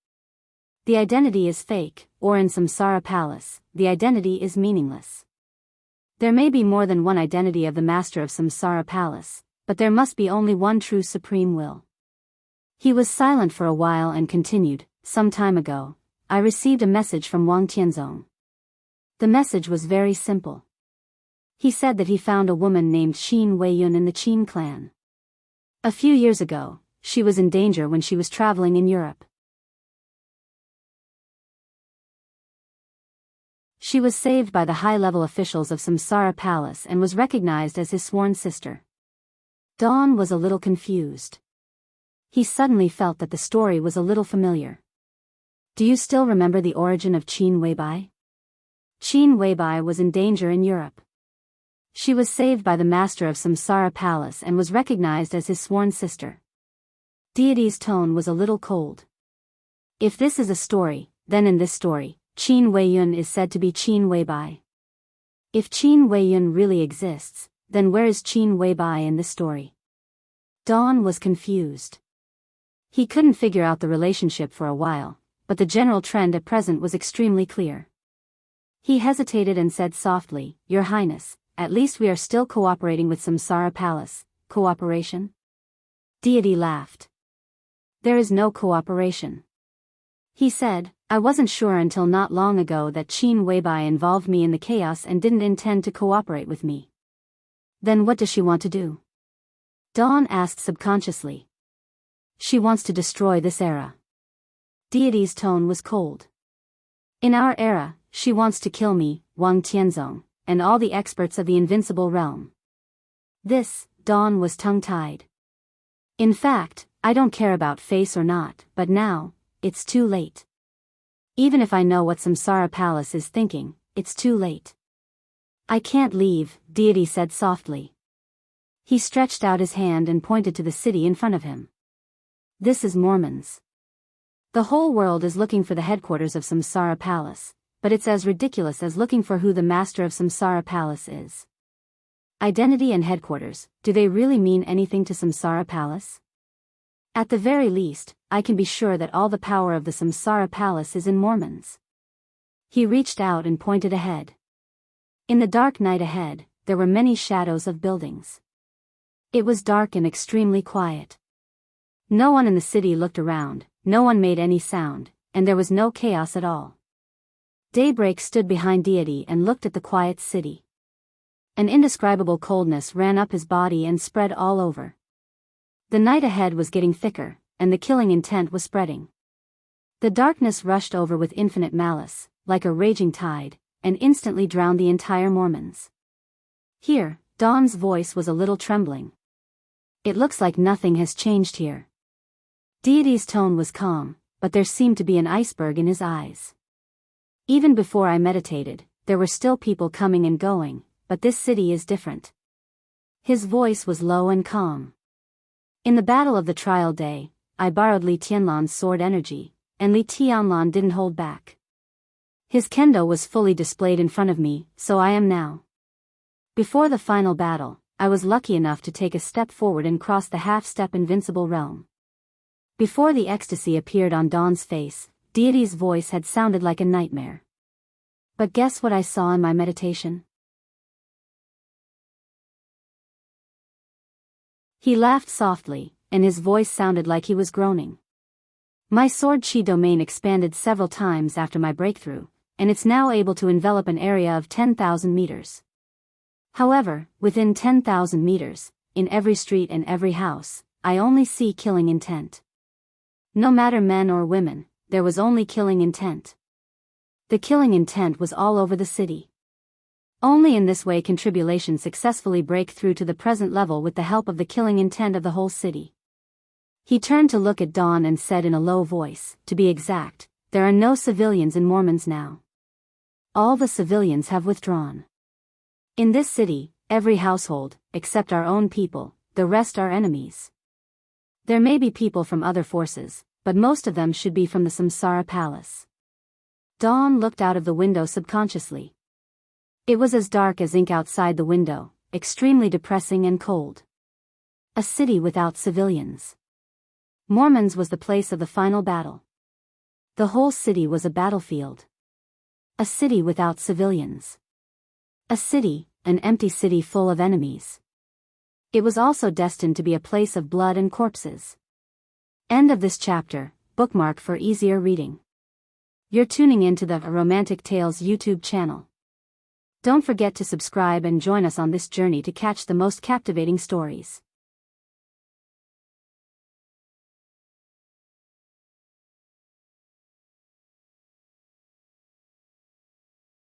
The identity is fake, or in Samsara Palace, the identity is meaningless. There may be more than one identity of the master of Samsara Palace, but there must be only one true supreme will. He was silent for a while and continued, some time ago, I received a message from Wang Tianzong. The message was very simple. He said that he found a woman named Qin Weiyun in the Qin clan. A few years ago, she was in danger when she was traveling in Europe. She was saved by the high-level officials of Samsara Palace and was recognized as his sworn sister. Dawn was a little confused. He suddenly felt that the story was a little familiar. Do you still remember the origin of Qin Weibai? Qin Weibai was in danger in Europe. She was saved by the master of Samsara Palace and was recognized as his sworn sister. Deity's tone was a little cold. If this is a story, then in this story, Qin Weiyun is said to be Qin Weibai. If Qin Weiyun really exists, then where is Qin Weibai in this story? Dawn was confused. He couldn't figure out the relationship for a while, but the general trend at present was extremely clear. He hesitated and said softly, Your Highness, at least we are still cooperating with Samsara Palace. Cooperation? Deity laughed. There is no cooperation. He said, I wasn't sure until not long ago that Qin Weibai involved me in the chaos and didn't intend to cooperate with me. Then what does she want to do? Dawn asked subconsciously. She wants to destroy this era. Deity's tone was cold. In our era, she wants to kill me, Wang Tianzong, and all the experts of the invincible realm. This, Dawn was tongue-tied. In fact, I don't care about face or not, but now, it's too late. Even if I know what Samsara Palace is thinking, it's too late. I can't leave, Deity said softly. He stretched out his hand and pointed to the city in front of him. This is Mormon's. The whole world is looking for the headquarters of Samsara Palace, but it's as ridiculous as looking for who the master of Samsara Palace is. Identity and headquarters, do they really mean anything to Samsara Palace? At the very least, I can be sure that all the power of the Samsara Palace is in Mormons. He reached out and pointed ahead. In the dark night ahead, there were many shadows of buildings. It was dark and extremely quiet. No one in the city looked around, no one made any sound, and there was no chaos at all. Daybreak stood behind Deity and looked at the quiet city. An indescribable coldness ran up his body and spread all over. The night ahead was getting thicker, and the killing intent was spreading. The darkness rushed over with infinite malice, like a raging tide, and instantly drowned the entire Mormons. Here, Dawn's voice was a little trembling. It looks like nothing has changed here. Deity's tone was calm, but there seemed to be an iceberg in his eyes. Even before I meditated, there were still people coming and going, but this city is different. His voice was low and calm. In the battle of the trial day, I borrowed Li Tianlan's sword energy, and Li Tianlan didn't hold back. His kendo was fully displayed in front of me, so I am now. Before the final battle, I was lucky enough to take a step forward and cross the half-step invincible realm. Before the ecstasy appeared on Dawn's face, Deity's voice had sounded like a nightmare. But guess what I saw in my meditation? He laughed softly, and his voice sounded like he was groaning. My sword chi domain expanded several times after my breakthrough, and it's now able to envelop an area of 10,000 meters. However, within 10,000 meters, in every street and every house, I only see killing intent. No matter men or women, there was only killing intent. The killing intent was all over the city. Only in this way can tribulation successfully break through to the present level with the help of the killing intent of the whole city. He turned to look at Dawn and said in a low voice, to be exact, there are no civilians in Mormons now. All the civilians have withdrawn. In this city, every household, except our own people, the rest are enemies. There may be people from other forces, but most of them should be from the Samsara Palace. Dawn looked out of the window subconsciously. It was as dark as ink outside the window, extremely depressing and cold. A city without civilians. Mormons was the place of the final battle. The whole city was a battlefield. A city without civilians. A city, an empty city full of enemies. It was also destined to be a place of blood and corpses. End of this chapter, bookmark for easier reading. You're tuning into the Romantic Tales YouTube channel. Don't forget to subscribe and join us on this journey to catch the most captivating stories.